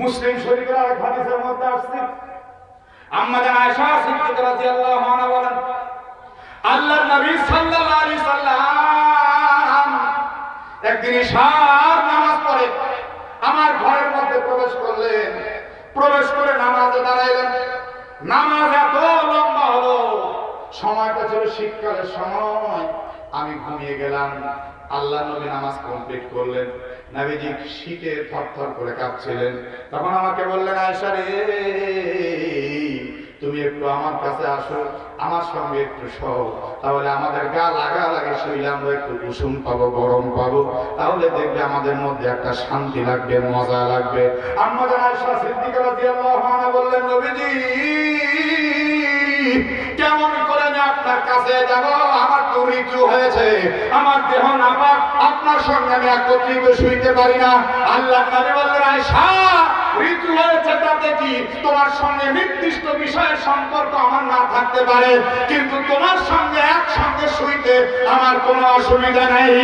মুসলিম শরীফের আরেক হাদিসের মধ্যে আসছে, আম্মা জান আয়েশা সিদ্দিকা রাদিয়াল্লাহু আনহা বলেন, আল্লাহর নবী সাল্লাল্লাহু আলাইহি সাল্লাম একদিন ইশার নামাজ পড়ে আমার ঘরের মধ্যে প্রবেশ করলেন। প্রবেশ করে নামাজে দাঁড়াইলেন। নামাজ এত লম্বা হলো, সময়টা ছিল শীতকালের সময়। আমি ঘুমিয়ে গেলাম। আল্লাহ নবী নামাজ কমপ্লিট করলেন। নবীজি শীতে থরথর করে কাঁপছিলেন। তখন আমাকে বললেন, আয়েশা রে, তুমি একটু আমার কাছে আসো, আমার সঙ্গে একটু শোও, তাহলে আমাদের গা লাগালাগি শুইলে আমরা একটু কুসুম পাবো, গরম পাবো, তাহলে দেখবে আমাদের মধ্যে একটা শান্তি লাগবে, মজা লাগবে। আম্মা জান আয়েশা সিদ্দিকা রাদিয়াল্লাহু আনহা বললেন, নবীজি কেমন করে আমি আপনার কাছে যাব? আমার তো ঋতু হয়েছে, আমার দেহ নাপাক, আপনার সঙ্গে আমি একত্রিত শুইতে পারি না। আল্লাহ নবী বললেন, আয়েশা ঋতু হয়েছে তাতে কি, তোমার সঙ্গে নির্দিষ্ট বিষয়ের সম্পর্ক আমার না থাকতে পারে, কিন্তু তোমার সঙ্গে একসঙ্গে শুইতে আমার কোনো অসুবিধা নেই।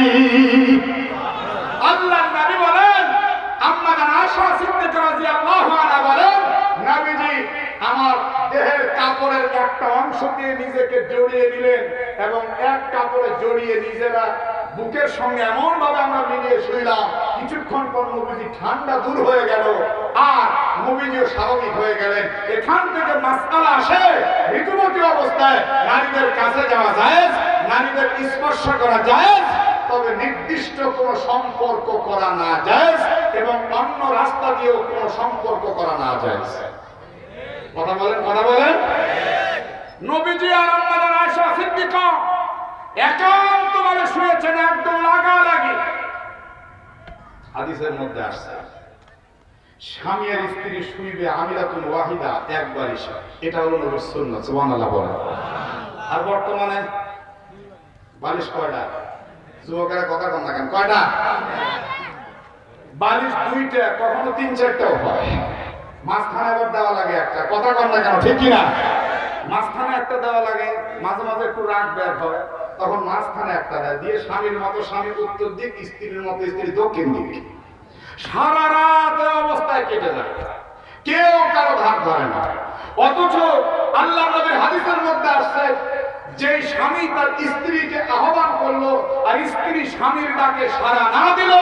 আল্লাহ নবী বলেন, আম্মা জান আয়েশা সিদ্দিকা রাদিয়াল্লাহু আনহা বলেন, নবীজি আমার দেহের কাপড়ের একটা অংশ দিয়ে নিজেকে জড়িয়ে নিলেন এবং এক কাপড়ে জড়িয়ে নিজেরা বুকের সঙ্গে এমন ভাবে আমরা মিলিয়ে শুইলাম। কিছুক্ষণ পর নবীজি ঠান্ডা দূর হয়ে গেল আর নবীজিও স্বাভাবিক হয়ে গেলেন। এখান থেকে মাসআলা আসে, ঋতুবতী অবস্থায় নারীদের কাছে যাওয়া জায়েজ, নারীদের স্পর্শ করা জায়েজ, তবে নির্দিষ্ট কোনো সম্পর্ক করা না জায়েজ এবং অন্য রাস্তা দিয়েও কোনো সম্পর্ক করা না জায়েজ। কথা বলেন, কথা বলেন। নবীজি আর আম্মা জান আয়েশা সিদ্দিকা একান্তভাবে শুয়েছেন, একদম লাগালাগি। হাদিসের মধ্যে আসছে, স্বামী আর স্ত্রী শুইবে আমিরাতুল ওয়াহিদা, একবার এসে, এটা হলো নবীর সুন্নাত। সুবহানাল্লাহ বলেন। আর বর্তমানে বালিশ কয়টা? যুবকেরা কথা কম না কেন, কয়টা? বালিশ দুইটা, কখনো তিন চারটাও হয়। মাঝখানে আবার দেওয়া লাগে একটা, কথা কম না কেন, ঠিক কিনা? মাঝখানে একটা দেওয়া লাগে, মাঝে মাঝে একটু রাগ বের হয়, তখন মাঝখানে একটা দেয়, দিয়ে স্বামীর মতো স্বামী উত্তর দিক, স্ত্রীর মতো স্ত্রী দক্ষিণ দিক। সারা রাত অবস্থায় কেটে যায়, কেউ কারো ধার ধরে না। অথচ আল্লাহ নবীর হাদিসের মধ্যে আসছে, যে স্বামী তার স্ত্রীকে আহ্বান করলো আর স্ত্রী স্বামীর ডাকে সাড়া না দিল,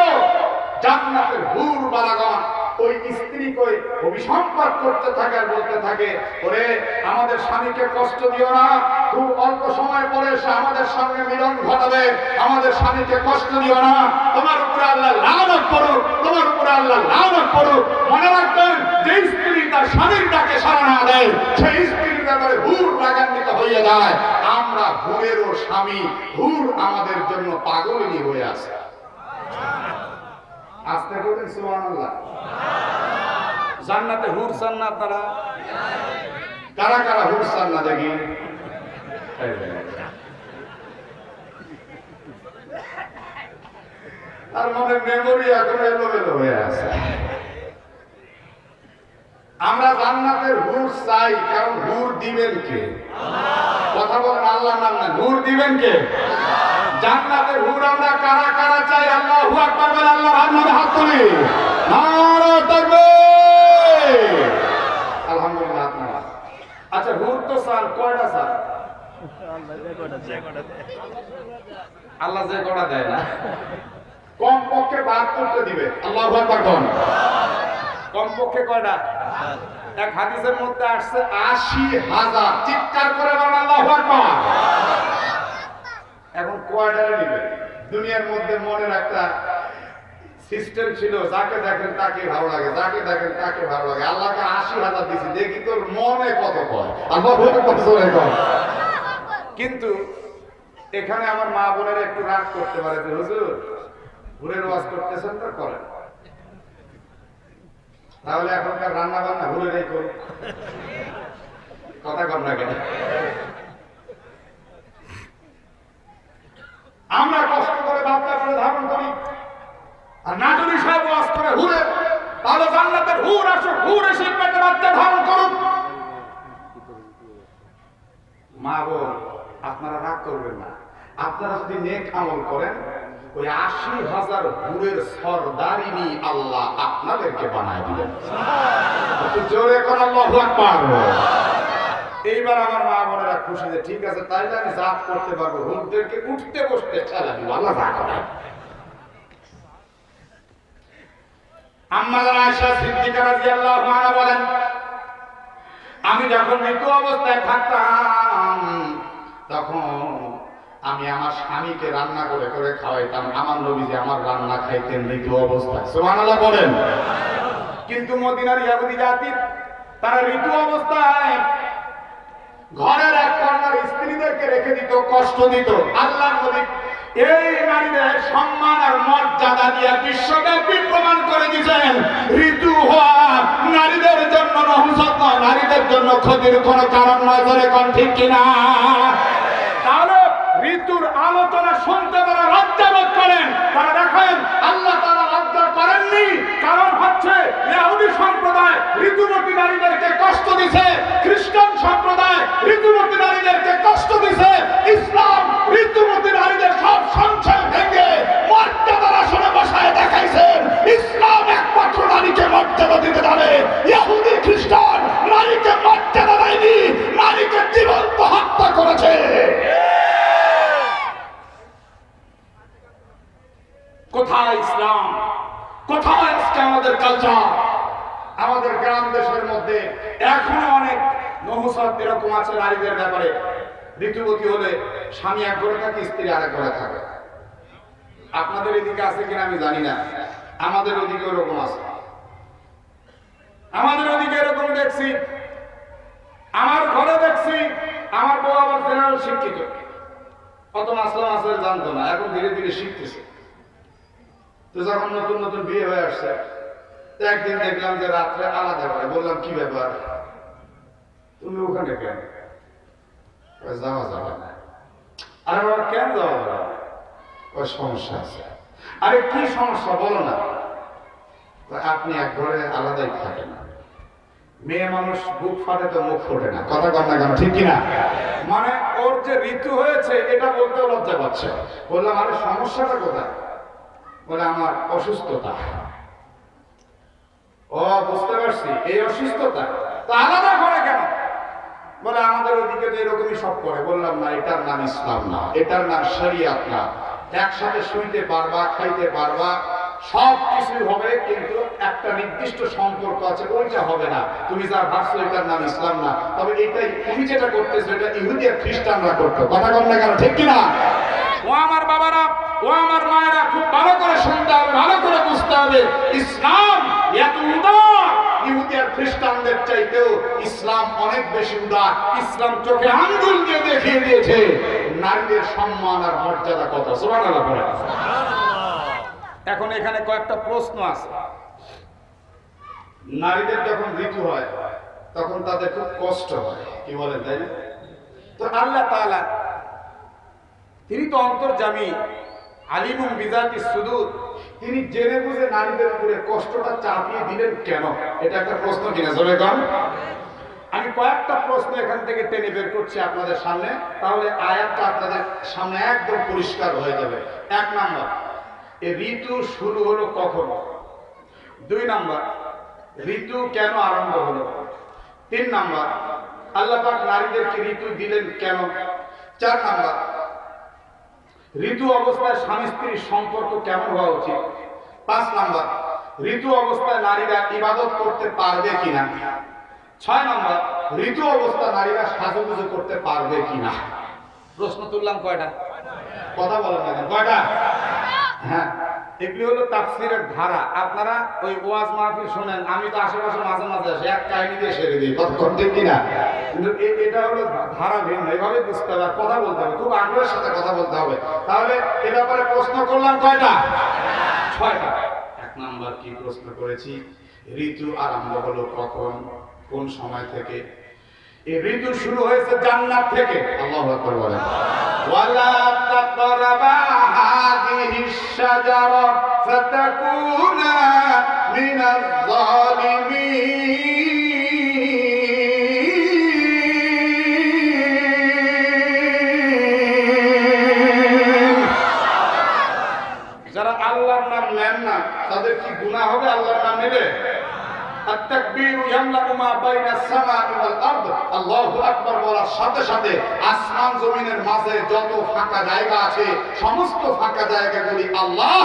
জান্নাতের হুর বালাগণ ওই স্ত্রীকে অভিসম্পাদ করতে থাকে আর বলতে থাকে, ওরে আমাদের স্বামীকে কষ্ট দিও না, খুব অল্প সময় পরে সে আমাদের সঙ্গে মিলন ঘটাবে, আমাদের স্বামীকে কষ্ট দিও না, তোমার উপরে আল্লাহ লানত করুক, তোমার উপরে আল্লাহ লানত করুক। মনে রাখবেন, যে স্ত্রী তার স্বামীর ডাকে সাড়া না দেয়, সেই স্ত্রীর ব্যাপারে হুর রাগান্বিত হয়ে যায়। আমরা হুরেরও স্বামী, হুর আমাদের জন্য পাগলিনী হয়ে আছে। আস্তে বলেন সুবহানাল্লাহ। জান্নাতে হুর চান না আপনারা? কারা কারা হুর চান না দেখি? তার মানে মেমোরি এখন এলোমেলো হয়ে আছে। আমরা জান্নাতের হুর চাই, কারণ হুর দিবেন কে? কথা বলেন, আল্লাহ নাম না, হুর দিবেন কে? জান্নাতের হুর আমরা কারা কারা চাই? আল্লাহু আকবার বলে আল্লাহর নামে হাত তুলি, নারে তাকবীর, আলহামদুলিল্লাহ। আপনারা আচ্ছা, হুর তো চান, কয়টা চান? আল্লাহ যে কয়টা দেয় না, কমপক্ষে 72টা দিবে। আল্লাহু আকবার বলেন। কমপক্ষে কয়টা? এক হাদিসের মধ্যে আসছে 80,000। চিৎকার করে বলেন আল্লাহু আকবার। এখন কয়টারে দিবেন? দুনিয়ার মধ্যে মনের একটা সিস্টেম ছিল, যাকে দেখেন তাকে ভালো লাগে, যাকে দেখেন তাকে ভালো লাগে। আল্লাহকে 80,000 দিয়েছি, দেখি তোর মনে কত কয়। আল্লাহু আকবার জোরে কয়। কিন্তু এখানে আমার মা বোনেরা একটু রাগ করতে পারে যে, হুজুর হুরের ওয়াজ করতেছেন তো করেন, তাহলে এখনকার রান্না বান্না হুরেরাই করুন। কথা কম না কেন? আমরা কষ্ট করে বাচ্চা করে ধারণ করি, আর নাটুরি সাহেব ওয়াজ করে হুরে, তাহলে জান্নাতের হুর আসুক, হুর এসে পেটে বাচ্চা ধারণ করুক। মা বোন আপনারা রাগ করবেন না, আপনারা যদি নেক আমল করেন ওই ৮০,০০০ হুরের সরদারিনী আল্লাহ আপনাদেরকে বানায় দিলেন। জোরে করে আল্লাহু আকবার। এইবার আমার মা বোনেরা খুশি যে ঠিক আছে, তাইলে আমি জাত করতে পারবো, হুরদেরকে উঠতে বসতে ঠেলা দিব, আল্লাহ যা করে। আম্মা আয়েশা সিদ্দিকা রাদিয়াল্লাহু আনহা বলেন, আমি যখন মৃত্যু অবস্থায় থাকতাম তখন আমি আমার স্বামীকে রান্না করে করে খাওয়াইতাম। আমার নবীজি আমার রান্না খাইতেন মৃত্যু অবস্থায়, সুবহানাল্লাহ বলেন। কিন্তু মদিনার ইহুদি জাতি তারা ঋতু অবস্থায় ঘরের এক কর্নার স্ত্রীদেরকে রেখে দিত, কষ্ট দিত। আল্লাহর নবী এই নারীদের সম্মান আর মর্যাদা দিয়ে বিশ্বব্যাপী প্রমাণ করে দিয়েছেন ঋতু হওয়া নারীদের জন্য নহুসত নয়, নারীদের জন্য ক্ষতির কোনো কারণ নয়। ধরে কোন ঠিক কিনা? তাহলে ঋতুর আলোচনা শুনতে তারা লজ্জাবোধ করেন। তারা দেখেন আল্লাহ তাআলা লজ্জা করেননি, কারণ হচ্ছে ইহুদি সম্প্রদায় ঋতুমতী নারীদেরকে কষ্ট দিছে, খ্রিস্টান সম্প্রদায় ঋতুমতী নারীদেরকে কষ্ট দিছে। ইসলাম ঋতুমতী নারীদের সব সংসার ভেঙে মর্যাদার আসনে বসায় দেখাইছেন ইসলাম একমাত্র নারীকে মর্যাদা দিতে জানে। ইহুদি খ্রিস্টান নারীকে মর্যাদা দেয়নি, নারীকে জীবন্ত হত্যা করেছে। কোথায় ইসলাম? কোথায় আজকে আমাদের কালচার? আমাদের গ্রাম দেশের মধ্যে এখনো অনেক নহুসত এরকম আছে নারীদের ব্যাপারে। ঋতুবতী হলে স্বামী এক ঘরে থাকে, স্ত্রী আরেক ঘরে থাকে। আপনাদের এদিকে আছে কিনা আমি জানি না, আমাদের ওদিকে ওরকম আছে। আমাদের ওদিকে এরকম দেখছি, আমার ঘরে দেখছি। আমার বউ আবার জেনারেল শিক্ষিত, কত মাসলা মাসের জানতো না, এখন ধীরে ধীরে শিখতেছে। তো যখন নতুন নতুন বিয়ে হয়ে আসছে, একদিন দেখলাম যে রাত্রে আলাদা করে। বললাম কি ব্যাপার, তুমি ওখানে কেন? যাওয়া যাবে না। আরে বাবা কেন যাওয়া যাবে? ওই সমস্যা আছে। আরে কি সমস্যা বলো না? আপনি এক ঘরে আলাদাই থাকেন না। মেয়ে মানুষ বুক ফাটে তো মুখ ফোটে না, কথা কর না কেন, ঠিক কিনা? মানে ওর যে ঋতু হয়েছে এটা বলতে লজ্জা পাচ্ছে। বললাম আরে সমস্যাটা কোথায়? বলে আমার অসুস্থতা। ও বুঝতে পারছি, এই অসুস্থতা তো আলাদা করে কেন? বলে আমাদের ওইদিকে তো এরকমই সব করে। বললাম না, এটার নাম ইসলাম না, এটার নাম শরিয়াত না। একসাথে শুইতে পারবা, খাইতে পারবা, সব কিছুই হবে, কিন্তু একটা নির্দিষ্ট সম্পর্ক আছে, ওইটা হবে না। তুমি যা ভাবছো এটার নাম ইসলাম না। তবে এটাই তুমি যেটা করতেছো এটা ইহুদি আর খ্রিস্টানরা করতো, কথা কর না কেন, ঠিক কিনা? ও আমার বাবারা, ও আমার মায়েরা, খুব ভালো করে শুনতে হবে, ভালো করে বুঝতে হবে। ইসলাম এত উদার, ইহুদি আর খ্রিস্টানদের চাইতেও ইসলাম অনেক বেশি উদার। ইসলাম চোখে আঙ্গুল দিয়ে দেখিয়ে দিয়েছে নারীদের সম্মান আর মর্যাদা কত। সুবহানাল্লাহ বলে। এখন এখানে কয়েকটা প্রশ্ন আছে। নারীদের যখন ঋতু হয় তখন তাদের খুব কষ্ট হয়, কি বলেন তাই না? তো আল্লাহ তাআলা তিনি তো অন্তর্যামী, আলিমুম বিযাতিস সুদূর। তিনি জেনে বুঝে নারীদের উপরে কষ্টটা চাপিয়ে দিলেন কেন? এটা একটা প্রশ্ন কিনা, জোরে কন। আমি কয়েকটা প্রশ্ন এখান থেকে টেনে বের করছি আপনাদের সামনে, তাহলে আয়াতটা আপনাদের সামনে একদম পরিষ্কার হয়ে যাবে। 1 নাম্বার, এই ঋতু শুরু হলো কখন? 2 নাম্বার, ঋতু কেন আরম্ভ হলো? 3 নাম্বার, আল্লাহ পাক নারীদেরকে ঋতু দিলেন কেন? 4 নাম্বার, ঋতু অবস্থায় স্বামী স্ত্রীর সম্পর্ক কেমন হওয়া উচিত? 5 নাম্বার, ঋতু অবস্থায় নারীরা ইবাদত করতে পারবে কিনা? 6 নাম্বার, ঋতু অবস্থায় নারীরা সাজুগুজু করতে পারবে কিনা? প্রশ্ন তুললাম কয়টা? কথা বলেন না, কয়টা? হ্যাঁ, এগুলি হলো তাফসীরের ধারা। আপনারা ওই ওয়াজ মাহফিল শুনেন, আমি তো আশেপাশে মাঝে মাঝে আসি, এক কাহিনী দিয়ে সেরে দিই, কতক্ষণ ঠিক কিনা? কিন্তু এটা হলো ধারা ভিন্ন, এইভাবে বুঝতে হবে, কথা বলতে হবে, খুব আগ্রহের সাথে কথা বলতে হবে। তাহলে এ ব্যাপারে প্রশ্ন করলাম কয়টা? 6টা। 1 নাম্বার কি প্রশ্ন করেছি? ঋতু আরম্ভ হলো কখন, কোন সময় থেকে? এই ঋতু শুরু হয়েছে জান্নাত থেকে। আল্লাহু আকবার বলেন। ওয়ালা তাকরাবা হাদিহিশ শাজারা ফাতাকুনা মিনাজ জালিমিন। তাদের কি গুনাহ হবে আল্লাহর নাম নেবে? আত-তাকবীরু ইয়ামলাউ মা বাইনাস সামা'i ওয়াল আরদ, আল্লাহু আকবার বলার সাথে সাথে আসমান জমিনের মাঝে যত ফাঁকা জায়গা আছে সমস্ত ফাঁকা জায়গাগুলি আল্লাহ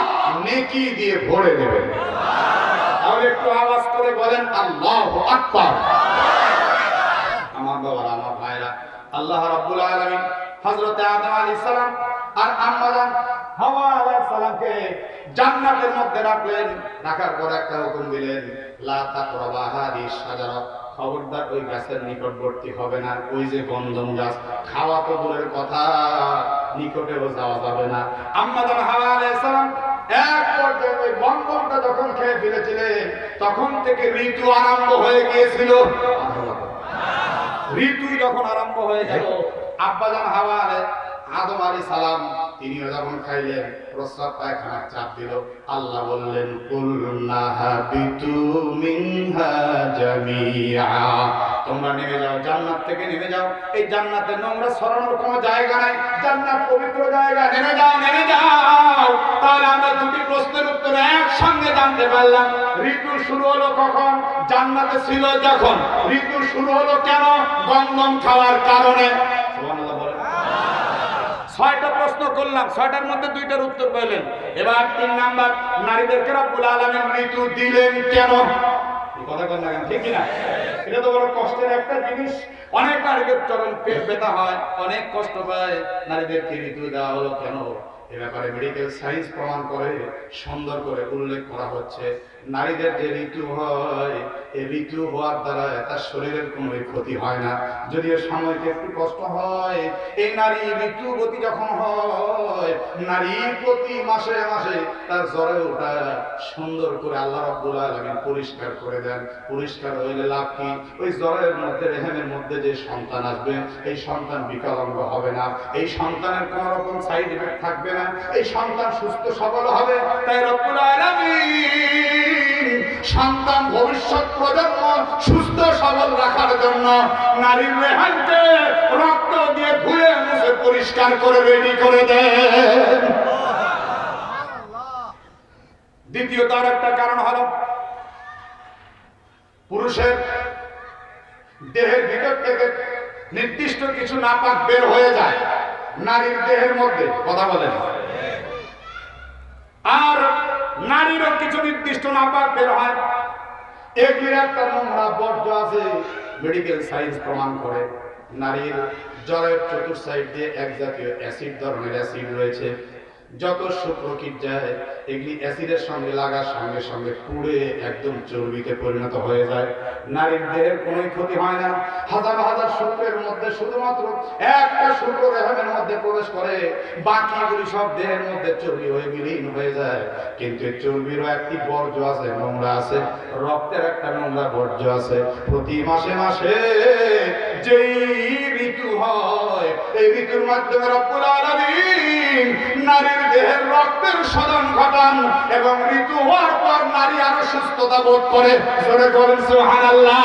নেকি দিয়ে ভরে দেবেন। তাহলে একটু আওয়াজ করে বলেন আল্লাহু আকবার। আমার বাবারা, আমার ভাইরা, আল্লাহ রাব্বুল আলামিন হযরত আদম আলাইহিস সালাম আর আম্মা জান হাওয়া আলাইহিস সালামকে জান্নাতের মধ্যে রাখলেন। রাখার পর একটা হুকুম দিলেন, লা তাকরাবা হাদিস শাজারা, খবরদার ওই গাছের নিকটবর্তী হবে না। ওই যে গন্ধম গাছ, খাওয়া তো দূরের কথা, নিকটেও যাওয়া যাবে না। আম্মা জান হাওয়া আলাইহিস সালাম এক পর্যায়ে ওই গন্ধমটা যখন খেয়ে ফেলেছিলেন তখন থেকে ঋতু আরম্ভ হয়ে গিয়েছিল। ঋতু যখন আরম্ভ হয়ে গেল, আব্বাজান হাওয়া আদম আলাইহিস সালাম তিনিও যখন খাইলেন, প্রস্রাব পায়খানার চাপ দিল। আল্লাহ বললেন, কুলনা হাবিতু মিনহা জামিআ, তোমরা নেমে যাও, জান্নাত থেকে নেমে যাও। এই জান্নাতে নোংরা ছড়ানোর কোনো জায়গা নাই, জান্নাত পবিত্র জায়গা। নেমে যাও, নেমে যাও। তাহলে আমরা দুটি প্রশ্নের উত্তর একসঙ্গে জানতে পারলাম। ঋতু শুরু হলো কখন? জান্নাতে ছিল যখন। ঋতু শুরু হলো কেন? গন্ধম খাওয়ার কারণে। সুবহানাল্লাহ বলেন। ৬টা প্রশ্ন করলাম, ৬টার মধ্যে ২টার উত্তর পেলেন। এবার ৩ নাম্বার, নারীদেরকে রব্বুল আলামিন ঋতু দিলেন কেন? কথা বলেন না কেন, ঠিক কিনা? এটা তো বড় কষ্টের একটা জিনিস। অনেক নারীদের চরম পেট ব্যথা হয়, অনেক কষ্ট পায়। নারীদেরকে ঋতু দেওয়া হলো কেন? এ ব্যাপারে মেডিকেল সায়েন্স প্রমাণ করে, সুন্দর করে উল্লেখ করা হচ্ছে। নারীদের যে ঋতু হয়, এই ঋতু হওয়ার দ্বারা তার শরীরের কোনো ক্ষতি হয় না, যদিও সাময়িক একটু কষ্ট হয়। এই নারী ঋতুবতী যখন হয়, নারী প্রতি মাসে মাসে তার জ্বরে ওঠা সুন্দর করে আল্লাহ রাব্বুল আলামিন পরিষ্কার করে দেন। পরিষ্কার হইলে লাভ কি? ওই জ্বরের মধ্যে, রেহেমের মধ্যে যে সন্তান আসবে, এই সন্তান বিকলাঙ্গ হবে না, এই সন্তানের কোনো রকম সাইড এফেক্ট থাকবে না, এই সন্তান সুস্থ সবল হবে। তাই রব্বুল আলামিন সন্তান, ভবিষ্যৎ প্রজন্ম সুস্থ সবল রাখার জন্য নারীর রেহানকে রক্ত দিয়ে ধুয়ে মুছে পরিষ্কার করে রেডি করে দেন। দ্বিতীয়ত আর একটা কারণ হলো, পুরুষের দেহের ভিতর থেকে নির্দিষ্ট কিছু নাপাক বের হয়ে যায় নারীর দেহের মধ্যে। কথা বলেন। আর নারীরও কিছু নির্দিষ্ট নাপাক বের হয়। এগুলির একটা নোংরা বর্জ্য আছে, মেডিকেল সায়েন্স প্রমাণ করে। নারীর জ্বরের চতুর্থ সাইড দিয়ে এক জাতীয় অ্যাসিড ধরনের অ্যাসিড রয়েছে। যত শুক্রকিট যায়, এগুলি অ্যাসিডের সঙ্গে লাগার সঙ্গে সঙ্গে পুড়ে একদম চর্বিতে পরিণত হয়ে যায়। নারীর দেহের কোনো ক্ষতি হয় না। হাজার হাজার শুক্রের মধ্যে শুধুমাত্র একটা শুক্র রেহেমের মধ্যে প্রবেশ করে, বাকিগুলি সব দেহের মধ্যে চর্বি হয়ে বিলীন হয়ে যায়। কিন্তু চর্বিরও একটি বর্জ্য আছে, নোংরা আছে। রক্তের একটা নোংরা বর্জ্য আছে। প্রতি মাসে মাসে যেই ঋতু হয়, এই ঋতুর মাধ্যমে রব্বুল আলামিন নারীর দেহের রক্তের শোধন ঘটান, এবং ঋতু হওয়ার পর নারী আরো সুস্থতা বোধ করে। জোরে বলেন সুবহানাল্লাহ।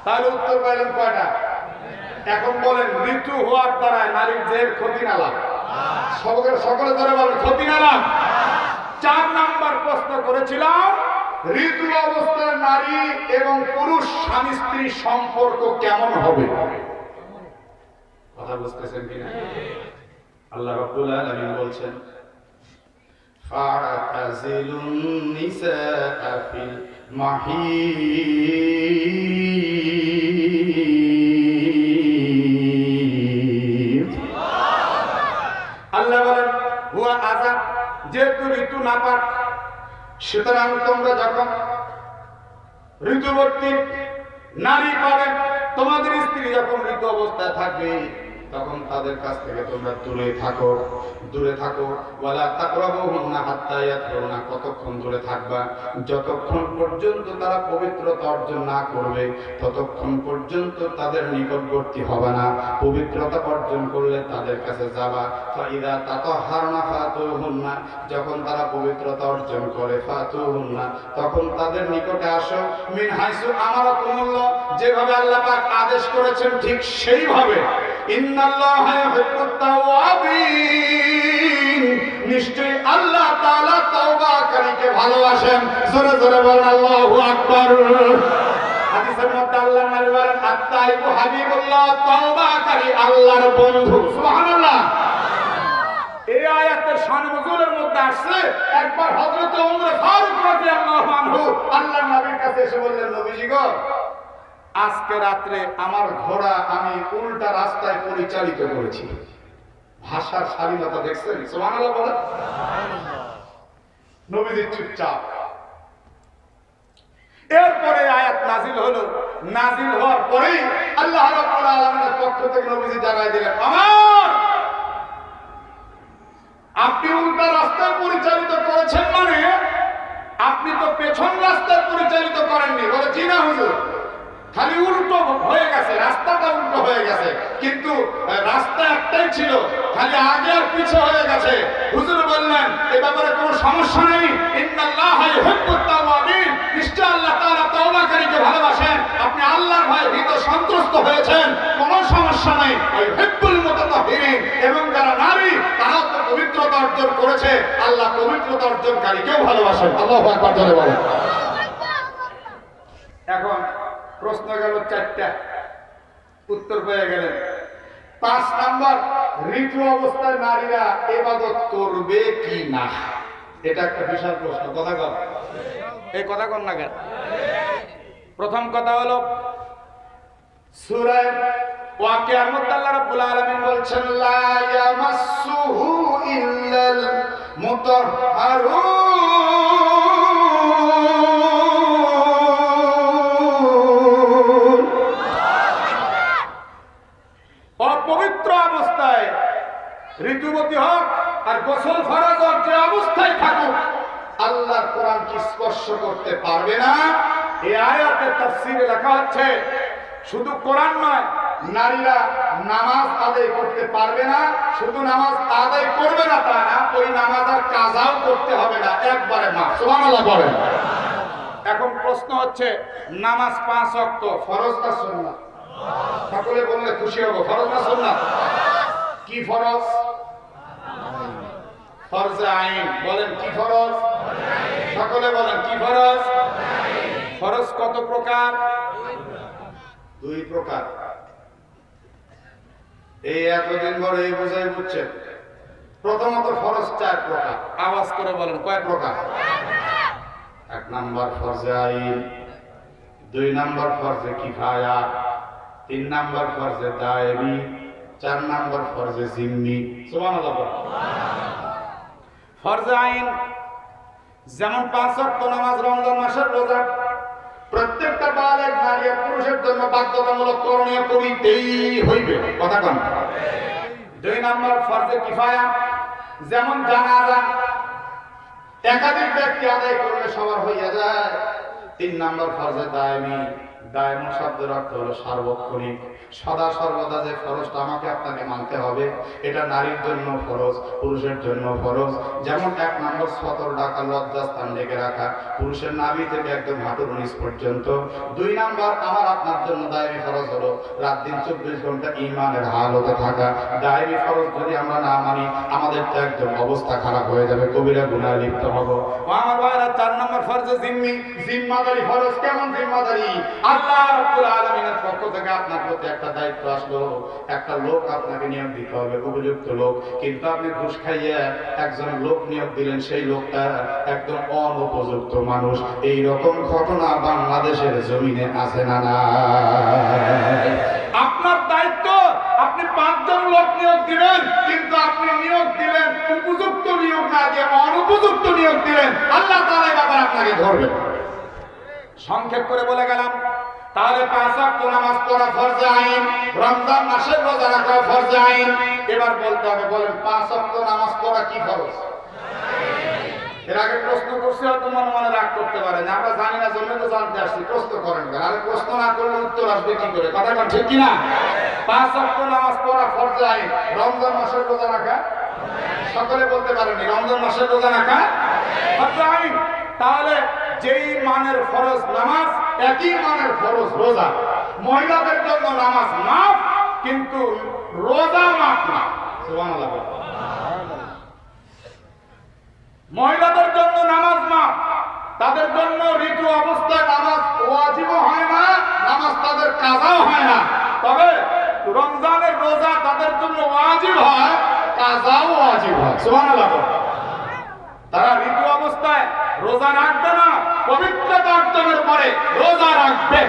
তাহলে উত্তর পাইলেন কয়টা? এখন বলেন, ঋতু হওয়ার দ্বারা নারীর দেহের ক্ষতি না লাভ? সকলে ধরে বলেন, ক্ষতি না লাভ? ৪ নাম্বার প্রশ্ন করেছিলাম, ঋতু অবস্থায় নারী এবং পুরুষ স্বামী স্ত্রী সম্পর্ক কেমন হবে? কথা বুঝতেছেন কিনা? আল্লাহ রাব্বুল আলামিন বলছেন, ফাতাজিলুন নিসা ফিল মাহিদ। আল্লাহ বলেন, হুয়া আযা, যেহেতু ঋতু নাপাক, সুতরাং তোমরা যখন ঋতুবর্তী নারী পাবে, তোমাদের স্ত্রী যখন ঋতু অবস্থায় থাকবে, তখন তাদের কাছ থেকে তোমরা দূরে থাকো, দূরে থাকো। ওয়ালা তাকরাবুহুন্না হাত্তা ইয়াতহুরনা, কতক্ষণ দূরে থাকবা? যতক্ষণ পর্যন্ত তারা পবিত্রতা অর্জন না করবে, ততক্ষণ পর্যন্ত তাদের নিকটবর্তী হবে না। পবিত্রতা অর্জন করলে তাদের কাছে যাবা। ফাইদা তাতাহহারনা ফাতুহুন্না, যখন তারা পবিত্রতা অর্জন করে, ফাতুহুন্না, তখন তাদের নিকটে আসো। মিন হাইসু আমারাকুমুল্লাহ, যেভাবে আল্লাহ পাক আদেশ করেছেন ঠিক সেইভাবে। ইন্নাল্লাহা ইউহিব্বুত তাওয়াবিন, নিশ্চয়ই আল্লাহ তাআলা তওবাকারীকে ভালোবাসেন। জোরে জোরে বলেন আল্লাহু আকবার। হাদিসের মধ্যে আল্লাহর নবী বলেন আত-তাইবু হাবিবুল্লাহ, তওবাকারী আল্লাহর বন্ধু। সুবহানাল্লাহ। এই আয়াতের শান নজুলের মধ্যে আসছে একবার হযরত ওমর ফারুক রাদিয়াল্লাহু আনহু আল্লাহর নবীর কাছে এসে বললেন, নবীজি গো, আজকে রাত্রে আমার ঘোড়া আমি উল্টা রাস্তায় পরিচালিত করেছি। ভাষার স্বাধীনতা দেখছেন? সুবহানাল্লাহ বলেন। নবীজি চুপচাপ। এরপরে আয়াত নাজিল হলো। নাজিল হওয়ার পরেই আল্লাহ রাব্বুল আলামিনের পক্ষ থেকে নবীজি জানাই দিলেন, আমার আপনি উল্টা রাস্তায় পরিচালিত করেছেন, মানে আপনি তো পেছন রাস্তায় পরিচালিত করেননি। বলে জি না হুজুর, খালি উল্টো হয়ে গেছে, রাস্তাটা উল্টো হয়ে গেছে, কিন্তু রাস্তা একটাই ছিল, খালি আগে আর পিছে হয়ে গেছে। হুজুর বললেন এ ব্যাপারে কোনো সমস্যা নেই, ইন্নাল্লাহা ইউহিব্বুত তাওয়াবিন, নিশ্চয় আল্লাহ তাআলা তওবাকারীকে ভালোবাসেন। আপনি আল্লাহর ভয়ে ভীত সন্ত্রস্ত হয়েছেন, কোনো সমস্যা নেই। ইউহিব্বুল মুতাতাহহিরিন, এবং যারা নারী তারাও তো পবিত্রতা অর্জন করেছে, আল্লাহ পবিত্রতা অর্জনকারীকেও ভালোবাসেন। আল্লাহু আকবার জোরে বলেন। এখন প্রশ্ন গেল চারটা, উত্তর পেয়ে গেলেন। 5 নাম্বার, ঋতু অবস্থায় নারীরা ইবাদত করবে কি না? এটা একটা বিশাল প্রশ্ন। কথা কর, এই কথা কর না কেন? প্রথম কথা হলো সূরা ওয়াকিয়ার মধ্যে আল্লাহ রাব্বুল আলামিন বলছেন লা ইয়ামাসসুহু ইল্লাল মুতাহহারুন। অপবিত্র অবস্থায় ঋতুবতী হোক আর গোসল ফরজ হোক, যে অবস্থায় থাকুক, আল্লাহর কোরআন কি স্পর্শ করতে পারবে না? এই আয়াতের তাফসীরে লেখা হচ্ছে শুধু কোরআন নয়, নারীরা নামাজ আদায় করতে পারবে না। শুধু নামাজ আদায় করবে না তা না, ওই নামাজ আর কাজাও করতে হবে না, একবারে মাফ। সুবহানাল্লাহ বলেন। এখন প্রশ্ন হচ্ছে, নামাজ 5 ওয়াক্ত, ফরজ না সুন্নাত? সকলে বললে খুশি হব। ফরজ না সুন্নাত? কি ফরজ? ফরজে আইন। বলেন কি ফরজ? সকলে বলেন কি ফরজ? ফরজ কত প্রকার? 2 প্রকার। এই এতদিন পরে এই বোঝাই বুঝছেন। প্রথমত ফরজ 4 প্রকার। আওয়াজ করে বলেন কয় প্রকার? 1 নাম্বার ফরজে আইন, 2 নাম্বার ফরজে কিফায়া, 3 নাম্বার ফরজে দায়েমি, 4 নাম্বার ফরজে জিম্মি। সুবহানাল্লাহ। ফরজে আইন যেমন 5 ওয়াক্ত নামাজ, রমজান মাসের রোজা, প্রত্যেকটা বালেগ নারী আর পুরুষের জন্য বাধ্যতামূলক করণীয় করিতেই হইবে। কথা কোন? 2 নাম্বার ফরজে কিফায়া, যেমন জানাজা একাধিক ব্যক্তি আদায় করলে সবার হইয়া যায়। 3 নাম্বার ফরজে দায়েমি। দায়েমি শব্দের অর্থ হলো সার্বক্ষণিক, সদা সর্বদা যে ফরজটা আমাকে আপনাকে মানতে হবে, এটা নারীর জন্য ফরজ, পুরুষের জন্য ফরজ। যেমন 1 নম্বর সতর ডাকা, লজ্জাস্থান ঢেকে রাখা, পুরুষের নাভি থেকে একদম হাঁটুর নিচ পর্যন্ত। 2 নাম্বার আমার আপনার জন্য দায়েমি ফরজ হলো রাত দিন 24 ঘন্টা ঈমানের হালতে থাকা। দায়েমি ফরজ যদি আমরা না মানি, আমাদের তো একদম অবস্থা খারাপ হয়ে যাবে, কবিরা গুনাহে লিপ্ত হব। আমার ভাইরা 4 নম্বর ফরজে জিম্মি, জিম্মাদারি ফরজ। কেমন জিম্মাদারি? আল্লাহ রাব্বুল আলামিনের পক্ষ থেকে আপনার প্রতি একটা দায়িত্ব আসলো, একটা লোক আপনাকে নিয়োগ দিতে হবে, উপযুক্ত লোক। কিন্তু আপনি ঘুষ খাইয়ে একজন লোক নিয়োগ দিলেন, সেই লোকটা একদম অনুপযুক্ত মানুষ। এই রকম ঘটনা বাংলাদেশের জমিনে আছে না? না। আপনার দায়িত্ব, আপনি 5 জন লোক নিয়োগ দিবেন, কিন্তু আপনি নিয়োগ দিলেন উপযুক্ত নিয়োগ না দিয়ে অনুপযুক্ত নিয়োগ দিলেন, আল্লাহ তাআলা এই ব্যাপারে আপনাকে ধরবেন। সংক্ষেপ করে বলে গেলাম, তাহলে 5 ওয়াক্ত নামাজ পড়া ফরজে আইন, রমজান মাসের রোজা রাখা ফরজে আইন। এবার বলতে হবে, বলেন 5 ওয়াক্ত নামাজ পড়া কি ফরজ? এর আগে প্রশ্ন করছি, হয়তো মনে মনে রাগ করতে পারেন, আমরা জানি না জন্য তো জানতে আসছি, প্রশ্ন করেন কেন? আরে প্রশ্ন না করলে উত্তর আসবে কি করে? কথা বলেন ঠিক কিনা? 5 ওয়াক্ত নামাজ পড়া ফরজে আইন, রমজান মাসের রোজা রাখা, সকলে বলতে পারেনি, রমজান মাসের রোজা রাখা ফরজে আইন। তাহলে যেই মানের ফরজ নামাজ, একই মানের ফরজ রোজা। মহিলাদের জন্য নামাজ মাফ, কিন্তু রোজা মাফ না। সুবহানাল্লাহ। মহিলাদের জন্য নামাজ মাফ, তাদের জন্য ঋতু অবস্থায় নামাজ ওয়াজিব হয় না, নামাজ তাদের কাজাও হয় না। তবে রমজানের রোজা তাদের জন্য ওয়াজিব হয়, কাজাও ওয়াজিব হয়। সুবহানাল্লাহ। তারা ঋতু অবস্থায় রোজা রাখবে না, পবিত্রতা অর্জনের পরে রোজা রাখবে।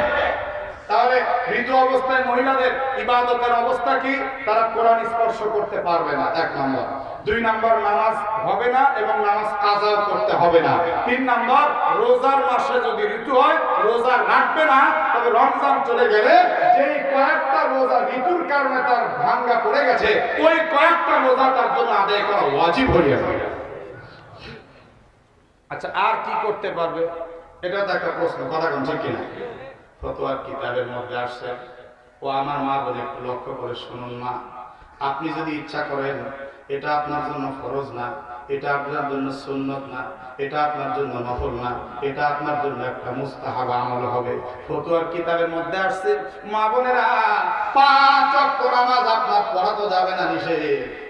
তাহলে ঋতু অবস্থায় মহিলাদের ইবাদতের অবস্থা কি? তারা কোরআন স্পর্শ করতে পারবে না, 1 নম্বর। 2 নম্বর, নামাজ হবে না এবং নামাজ কাজা করতে হবে না। 3 নম্বর, রোজার মাসে যদি ঋতু হয় রোজা রাখবে না, তবে রমজান চলে গেলে যেই কয়েকটা রোজা ঋতুর কারণে তার ভাঙ্গা পড়ে গেছে, ওই কয়েকটা রোজা তার জন্য আদায় করা ওয়াজিব হয়ে যাবে। আচ্ছা, আর কি করতে পারবে? এটা তো একটা প্রশ্ন, কথা কোন ঠিক কিনা? ফতোয়ার কিতাবের মধ্যে আসছে, ও আমার মা বলে একটু লক্ষ্য করে শুনুন মা, আপনি যদি ইচ্ছা করেন এটা আপনার জন্য ফরজ না, এটা আপনার জন্য সুন্নত না, এটা আপনার জন্য নফল না, এটা আপনার জন্য একটা মুস্তাহাব আমল হবে। ফতোয়ার কিতাবের মধ্যে আসছে, মা বোনেরা 5 ওয়াক্ত নামাজ আপনার পড়া তো যাবে না নিষেধ,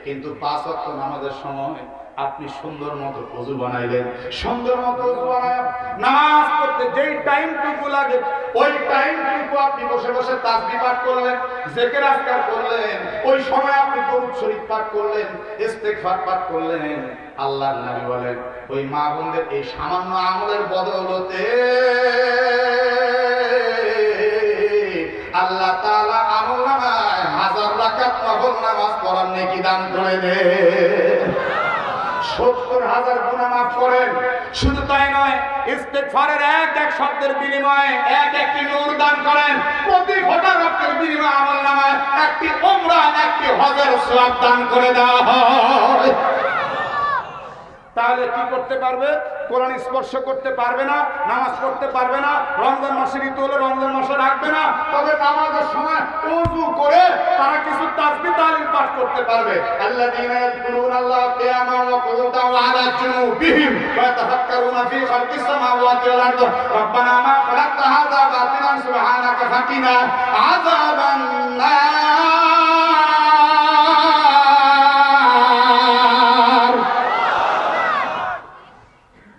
কিন্তু 5 ওয়াক্ত নামাজের সময় আপনি সুন্দর মতো ওযু বানাইলেন, সুন্দর মতো ওযু বানায় নামাজ পড়তে যেই টাইমটুকু লাগে ওই টাইমটুকু আপনি বসে বসে তাসবিহ পাঠ করলেন, জিকির আজকার করলেন, ওই সময় আপনি দরুদ শরীফ পাঠ করলেন, ইস্তিগফার পাঠ করলেন। আল্লাহর নবী বলেন, ওই মা বোনদের এই সামান্য আমলের বদৌলতে আল্লাহ তাআলা আমলনামায় 1000 রাকাত নফল নামাজ পড়ার নেকি দান করে দেন। 70,000 গুনাহ মাফ করেন। শুধু তাই নয়, ইস্তিগফারের এক এক শব্দের বিনিময়ে এক একটি নূর দান করেন। প্রতি ফোঁটা রক্তের বিনিময়ে আমলনামায় একটি উমরা, একটি হজের সওয়াব দান করে দেওয়া হয়। তাহলে কি করতে পারবে? কোরআন স্পর্শ করতে পারবে না, নামাজ পড়তে পারবে না, রমজান মাসে ঋতু হলে রমজান মাসে রাখবে না, তবে নামাজের সময় ওযু করে তারা কিছু তাসবিহ তাহলিল পাঠ করতে পারবে। আল্লাযীনা ইয়াযকুরুনাল্লাহা কিয়ামান ওয়া কুউদান ওয়া আলা জুনুবিহিম ওয়া ইয়াতাফাক্কারুনা ফী খালকিস সামাওয়াতি ওয়াল আরদ রব্বানা মা খালাকতা হাযা বাতিলান সুবহানাকা ফাকিনা আযাবান নার।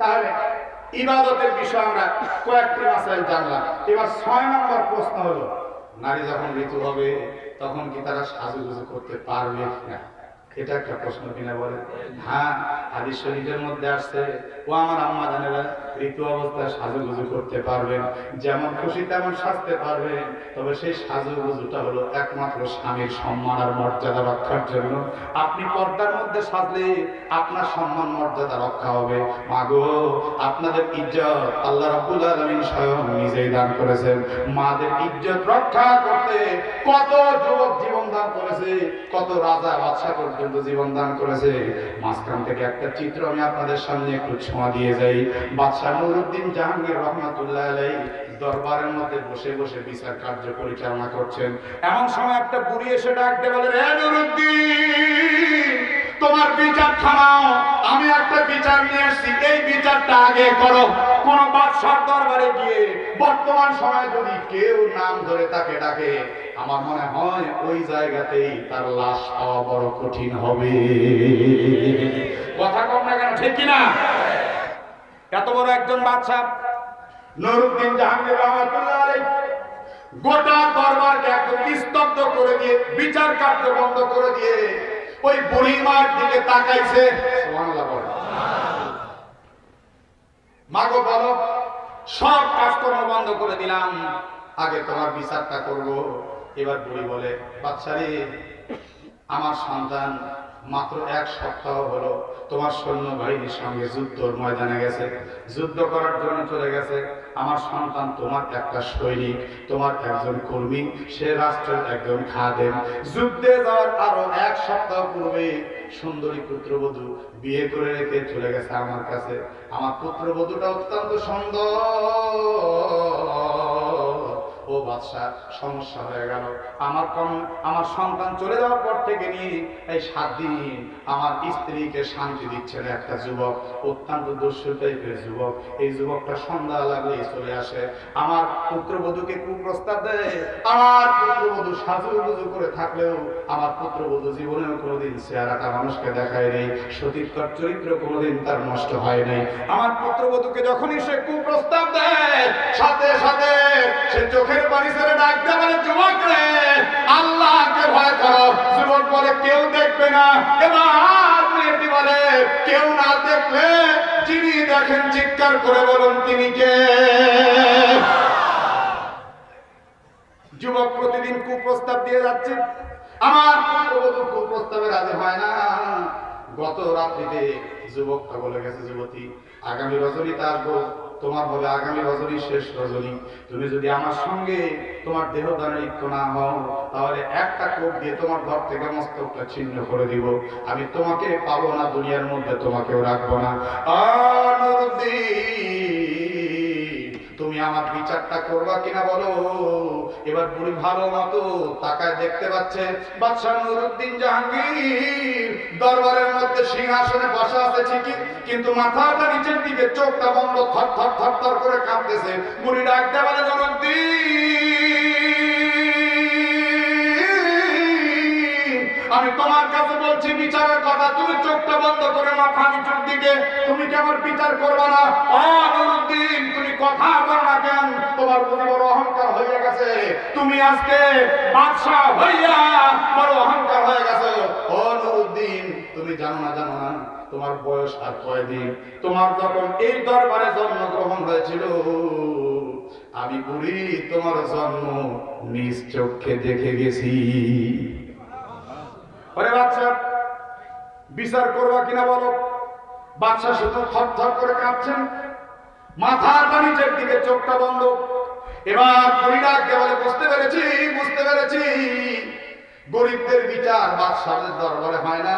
তাহলে ইবাদতের বিষয়ে আমরা কয়েকটি মাসাইল জানলাম। এবার 6 নম্বর প্রশ্ন হলো, নারী যখন ঋতু হবে তখন কি তারা সাজুগুজু করতে পারবে না? এটা একটা প্রশ্ন কিনা বলে? হ্যাঁ, হাদিস শরীফের মধ্যে আসছে, ও আমার আম্মা জানেরা ঋতু অবস্থায় সাজুগুজু করতে পারবেন, যেমন খুশি তেমন সাজতে পারবেন, তবে সেই সাজুগুজুটা হলো একমাত্র স্বামীর সম্মান আর মর্যাদা রক্ষার জন্য। আপনি পর্দার মধ্যে সাজলে আপনার সম্মান মর্যাদা রক্ষা হবে। মাগো, আপনাদের ইজ্জত আল্লাহ রাব্বুল আলামিন স্বয়ং নিজেই দান করেছেন। মাদের ইজ্জত রক্ষা করতে কত যুবক জীবন দান করেছে, কত রাজা বাদশা পর্যন্ত জীবন দান করেছে। মাঝখান থেকে একটা চিত্র আমি আপনাদের সামনে একটু ছোঁয়া দিয়ে যাই। বাদশাহ নুরউদ্দিন জাহাঙ্গীর রহমাতুল্লাহ আলাইহি দরবারের মধ্যে বসে বসে বিচার কার্য পরিচালনা করছেন। এমন সময় একটা বুড়ি এসে ডাক দিয়ে বলে, হে নুরউদ্দিন, তোমার বিচার থামাও, আমি একটা বিচার নিয়ে আসছি, এই বিচারটা আগে করো। কোন বাদশার দরবারে গিয়ে বর্তমান সময়ে যদি কেউ নাম ধরে তাকে ডাকে, আমার মনে হয় ওই জায়গাতেই তার লাশ পাওয়া বড় কঠিন হবে। কথা কম না কেন, ঠিক কিনা? এত বড় একজন বাদশা নুরউদ্দিন জাহাঙ্গীর রহমাতুল্লাহ আলাইহি গোটা দরবারকে একদম স্তব্ধ করে দিয়ে, বিচার কার্য বন্ধ করে দিয়ে ওই বুড়িমার দিকে তাকাইছে। সুবহানাল্লাহ বলো। মাগো বলো, সব কাজকর্ম বন্ধ করে দিলাম, আগে তোমার বিচারটা করব। এবার বুড়ি বলে, বাদশারে, আমার সন্তান মাত্র 1 সপ্তাহ হলো তোমার সৈন্য বাহিনীর সঙ্গে যুদ্ধের ময়দানে গেছে, যুদ্ধ করার জন্য চলে গেছে। আমার সন্তান তোমার একটা সৈনিক, তোমার একজন কর্মী, সে রাষ্ট্রের একজন খাদেম। যুদ্ধে যাওয়ার আরো 1 সপ্তাহ পূর্বে সুন্দরী পুত্রবধূ বিয়ে করে রেখে চলে গেছে আমার কাছে। আমার পুত্রবধূটা অত্যন্ত সুন্দর, ও বাদশা, সমস্যা হয়ে গেল। আমার সন্তান চলে যাওয়ার পর থেকে নিয়ে এই 7 দিন আমার স্ত্রীকে শান্তি দিচ্ছে না একটা যুবক, অত্যন্ত দস্যু টাইপের যুবক। এই যুবকটা সন্ধ্যা লাগলে চলে আসে, আমার পুত্রবধূকে কুপ্রস্তাব দেয়। আমার পুত্রবধূ সাজুগুজু করে থাকলেও আমার পুত্রবধূ জীবনেও কোনোদিন চেহারাটা মানুষকে দেখায় নেই, সতীত্বর চরিত্র কোনোদিন তার নষ্ট হয় নাই। আমার পুত্রবধূকে যখনই সে কুপ্রস্তাব দেয়, সাথে সাথে সে চোখের পানি ছেড়ে ডাকতে বলে, যুবক রে, আল্লাহকে ভয় করো। যুবক বলে, কেউ দেখবে না। এবার মেয়েটি বলে, কেউ না দেখলে যিনি দেখেন চিৎকার করে বলুন তিনি কে? যুবক প্রতিদিন কুপ্রস্তাব দিয়ে যাচ্ছে, আমার পুত্রবধূ কুপ্রস্তাবে রাজি হয় না। গত রাত্রিতে যুবকটা বলে গেছে, যুবতী, আগামী রজনীতে আসবো, তোমার হবে আগামী রজনী শেষ রজনী। তুমি যদি আমার সঙ্গে তোমার দেহদানের ইচ্ছা না হও, তাহলে একটা কোপ দিয়ে তোমার ঘর থেকে মস্তকটা ছিন্ন করে দিব। আমি তোমাকে পাবো না, দুনিয়ার মধ্যে তোমাকেও রাখবো না। তুমি আমার বিচারটা করবা কিনা বলো? এবার বুড়ি ভালো মতো তাকায় দেখতে পাচ্ছে বাদশাহ নুরউদ্দিন জাহাঙ্গীর দরবারের মধ্যে সিংহাসনে বসা আছে ঠিকই, কিন্তু মাথাটা নিচের দিকে, চোখটা বন্ধ, থর থর থর থর করে কাঁপতেছে। বুড়ি ডাকতে বলে, আমি তোমার কাছে বলছি বিচারের কথা, তুমি চোখটা বন্ধ করে মাথা নিচের দিকে, তুমি কি আমার বিচার করবা না? নুরউদ্দিন, তুমি কথা বলো না কেন? তোমার বুঝি বড় অহংকার হয়ে গেছে, তুমি আজকে বাদশাহ হইয়া বড় অহংকার হয়ে গেছে। ও নুরউদ্দিন, তুমি জানো না তোমার বয়স আর কয়দিন? তোমার যখন এই দরবারে জন্মগ্রহণ হয়েছিল, আমি বুড়ি তোমার জন্ম নিজ চোখে দেখে গেছি। ওরে বাচ্চা, বিচার করবা কিনা বলো? বাদশা শুধু থর থর করে কাঁপছেন, মাথাটা নিচের দিকে, চোখটা বন্ধ। এবার বুড়ি ডাকতে বলে, বুঝতে পেরেছি, গরিবদের বিচার বাদশাহের দরবারে হয় না।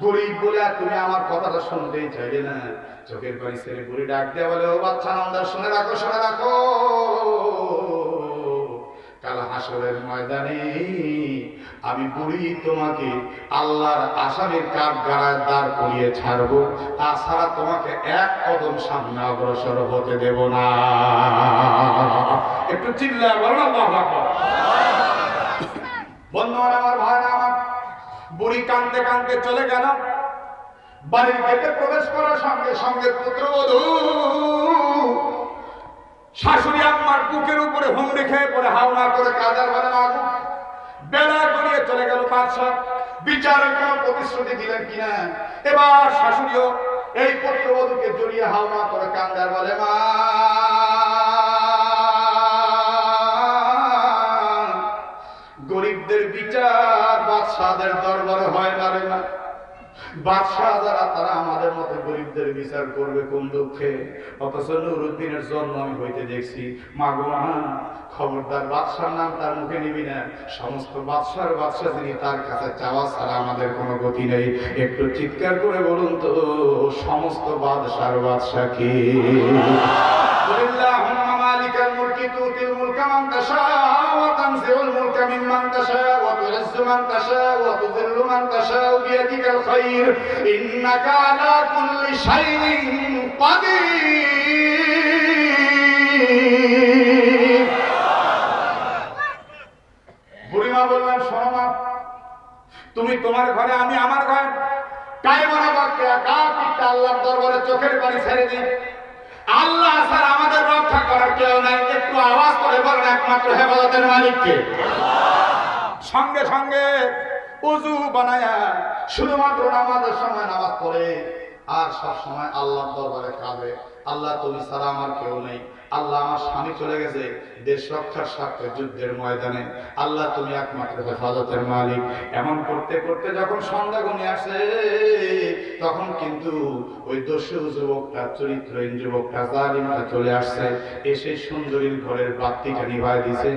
গরিব বলে আর তুমি আমার কথাটা শুনতেই চাইলে না। চোখের পানি ছেড়ে বুড়ি ডাক দিয়ে বলে, ও বাচ্চা নামদার, শুনে রাখো, কাল হাসরের ময়দানে আমি বুড়ি তোমাকে আল্লাহর আসামির কাঠগড়ায় দাঁড় করিয়ে ছাড়বো, তাছাড়া তোমাকে এক কদম সামনে অগ্রসর হতে দেব না। একটু চিল্লায় বলো না আল্লাহু আকবার। বন্ধুরা আমার, ভাইরা আমার, বুড়ি কাঁদতে কাঁদতে চলে গেল। বাড়ির গেটে প্রবেশ করার সঙ্গে সঙ্গে পুত্রবধূ শাশুড়ি আম্মার বুকের উপরে হুমড়ি খেয়ে পড়ে হাওয়া করে কাদার বারে লাগু। বেলা গড়িয়ে চলে গেল বাদশা, বিচারের কোনো প্রতিশ্রুতি দিলেন কিনা। এবার শাশুড়িও এই পুত্রবধূকে জড়িয়ে হাওয়া করে কান্দার বলে, মা, গরিবদের বিচার বাদশাদের দরবারে হয় না রে মা। বাদশাহ যারা, তারা আমাদের মতো গরিবদের বিচার করবে কোন দুঃখে? অথচ নুরউদ্দিনের জন্ম আমি হইতে দেখছি। মাগো মা, খবরদার বাদশার নাম তার মুখে নিবি না। সমস্ত বাদশার বাদশা যিনি, তার কাছে চাওয়া ছাড়া আমাদের কোনো গতি নেই। একটু চিৎকার করে বলুন তো, সমস্ত বাদশার বাদশা কে? আল্লাহুম্মা মালিকাল মুলকি তুতিল মুলকা মান তাশা ওয়া তানজিউল মুলকা মিম্মান তাশা ওয়া তু'ইজ্জু মান তাশা ওয়া তুযিল্লু মান তাশা বিয়াদিকাল খায়র ইন্নাকা আলা কুল্লি শাইইন কাদির। বুড়িমা বললেন, শোনো মা, তুমি তোমার ঘরে, আমি আমার ঘরে, কায়মানা বাক্যে একা পিঠটা আল্লাহর দরবারে চোখের পানি ছেড়ে দিই। আল্লাহ স্যার আমাদের রক্ষা করার কেউ নাই। একটু আওয়াজ করে বলেন, একমাত্র হেফাজতের মালিককে। সঙ্গে সঙ্গে ওযু বানায়া শুধুমাত্র নামাজের সময় নামাজ পড়ে, আর সব সময় আল্লাহর দরবারে কাঁদে, আল্লাহ তুমি ছাড়া আমার কেউ নেই। আল্লাহ, আমার স্বামী চলে গেছে দেশ রক্ষার স্বার্থে যুদ্ধের ময়দানে। আল্লাহ, তুমি একমাত্র হেফাজতের মালিক। এমন করতে করতে যখন সন্ধ্যা ঘনিয়ে আসে, তখন কিন্তু ওই দস্যু যুবকটা, চরিত্রহীন যুবকটা, জালিমটা চলে আসছে। এসে সুন্দরীর ঘরের বাতিটা নিভাই দিছে।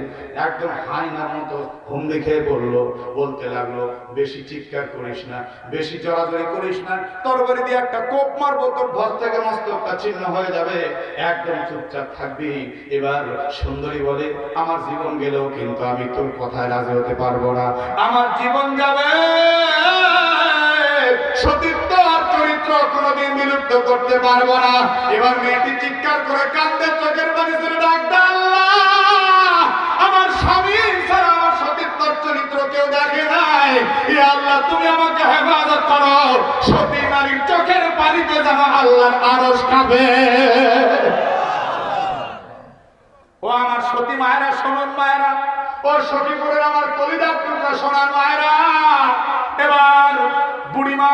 একদম হায়নার মতো হুমড়ি খেয়ে পড়লো, বলতে লাগলো, বেশি চিৎকার করিস না, বেশি জড়াজড়ি করিস না, তরবারি দিয়ে একটা কোপ মারবো, তোর ধর থেকে মস্তকটা ছিন্ন হয়ে যাবে। একদম চুপচাপ থাক। থাকবি। এবার সুন্দরী বলে, আমার জীবন গেলেও কিন্তু আমি তোর কথায় রাজি হতে পারবো না, আমার জীবন যাবে, সতীত্ব আর চরিত্র কোনোদিন বিলুপ্ত করতে পারবো না। এবার মেয়েটি চিৎকার করে কাঁদে, চোখের পানি ছেড়ে ডাকতে, আল্লাহ আমার স্বামী ছাড়া আমার সতীত্ব চরিত্র কেউ দেখে নাই, এ আল্লাহ তুমি আমাকে হেফাজত করো, সতী নারীর চোখের পানিতে যেন আল্লাহর আরশ কাঁপে। ও আমার সতী মায়েরা, শোনন মায়েরা, ও সখীপুরের আমার কলিজার টুকরা সোনার মায়েরা, এবার বুড়িমা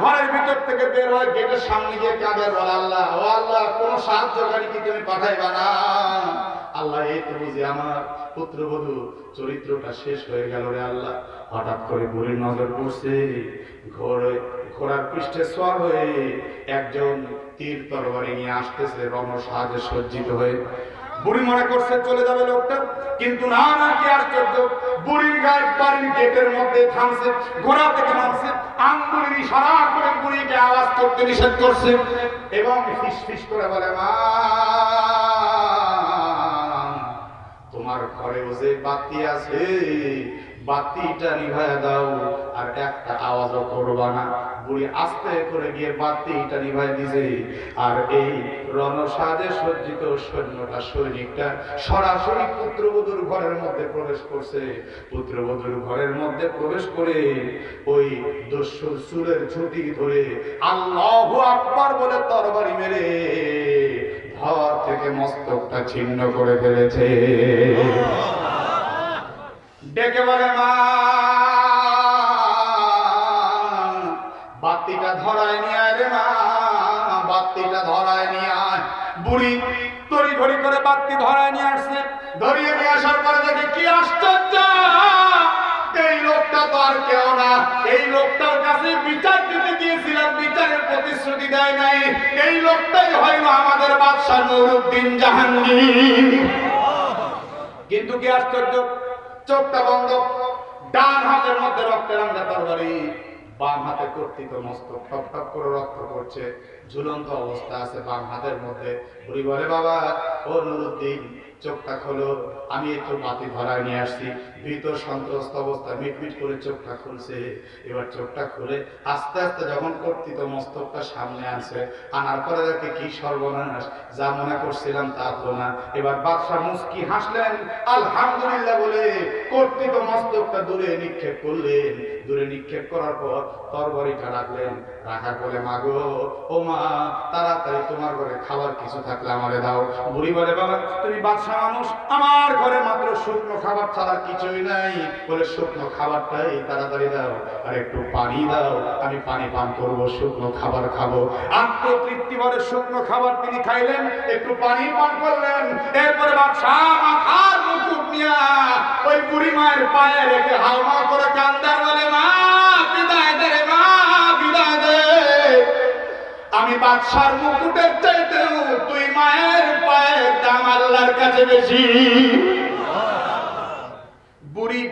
ঘরের ভিতর থেকে বের হয়, গেটের সামনে গিয়ে কাঁদে, আল্লাহ ও আল্লাহ কোন সাহায্যকারী কি তুমি পাঠাইবা না? আল্লাহ এই তো বুঝি আমার পুত্রবধূ চরিত্রটা শেষ হয়ে গেল রে আল্লাহ। হঠাৎ করে বুড়ির নজর পড়ছে, ঘোড়ার পৃষ্ঠে সওয়ার হয়ে একজন তীর তরবারি নিয়ে আসতেছে রণসাজে সজ্জিত হয়ে। বুড়ি মনে করছে চলে যাবে লোকটা, কিন্তু না না, কি আশ্চর্য, বুড়ির গায়ে বাড়ির গেটের মধ্যে থামছে, ঘোড়া থেকে নামছে, আঙ্গুলের ইশারা করে বুড়িকে আওয়াজ করতে নিষেধ করছে এবং ফিস ফিস করে বলে, মা তোমার ঘরেও যে বাতি আছে বাতিটা নিভায়া দাও, আর একটা আওয়াজও করবা না। বুড়ি আস্তে করে গিয়ে বাতিটা নিভাই দিছে, আর এই রণসাজে সজ্জিত সৈন্যটা, সৈনিকটা সরাসরি পুত্রবধূর ঘরের মধ্যে প্রবেশ করছে। পুত্রবধূর ঘরের মধ্যে প্রবেশ করে ওই দস্যুর চুলের ঝুঁটি ধরে আল্লাহু আকবার বলে তরবারি মেরে ধর থেকে মস্তকটা ছিন্ন করে ফেলেছে। ডেকে বলে, মা বাতিটা ধরায় নিয়ে আয় রে মা, বাতিটা ধরায় নিয়ে আয়। বুড়ি তড়ি ঘড়ি করে বাতি ধরায় নিয়ে আসছে। ধরিয়ে নিয়ে আসার পরে দেখে কি আশ্চর্য, এই লোকটা তো আর কেউ না, এই লোকটার কাছে বিচার দিতে গিয়েছিলাম, বিচারের প্রতিশ্রুতি দেয় নাই, এই লোকটাই হয়তো আমাদের বাদশা নুরউদ্দিন জাহাঙ্গীর। কিন্তু কি আশ্চর্য, চোখটা বন্ধ, ডান হাতের মধ্যে রক্তের রাঙা তরবারি, বাম হাতে কর্তৃত মস্তক, টপ টপ করে রক্ত পড়ছে, ঝুলন্ত অবস্থা আছে বাম হাতের মধ্যে। বুড়ি বলে, বাবা ও নুরউদ্দিন চোখটা খোলো, আমি একটু বাতি ধরায় নিয়ে আসছি। ভীত সন্ত্রস্ত অবস্থা মিটমিট করে চোখটা খুলছে। এবার চোখটা খুলে আস্তে আস্তে যখন কর্তৃত মস্তকটা সামনে আসে, আনার পরে দেখে কি সর্বনাশ, যা মনে করছিলাম তা তো না। এবার বাদশা মুস্কি হাসলেন, আলহামদুলিল্লাহ বলে কর্তৃত মস্তকটা দূরে নিক্ষেপ করলেন। দূরে নিক্ষেপ করার পর তরবারিটা রাখলেন, রাখার পরে, মাগো ও মা তাড়াতাড়ি তোমার ঘরে খাবার কিছু থাকলে আমারে দাও। বুড়ি বলে, বাবা তুমি বাদশা মানুষ, আমার ঘরে মাত্র শুকনো খাবার ছাড়া কিছুই নাই, বলে শুকনো খাবারটাই তাড়াতাড়ি দাও, আর একটু পানি দাও, আমি পানি পান করবো, শুকনো খাবার খাবো। আত্মতৃপ্তি ভরে শুকনো খাবার তিনি খাইলেন, একটু পানি পান করলেন। এরপরে বাদশা মাথার মুকুট নিয়া ওই বুড়ি মায়ের পায়ে রেখে হাওমা করে কান্দার বলে, মা বিদায় দে রে মা, বিদায় দে, আমি বাদশার মুকুটের চাইতেও তুই মায়ের পায়ের দাম আল্লাহর কাছে বেশি। বুড়ি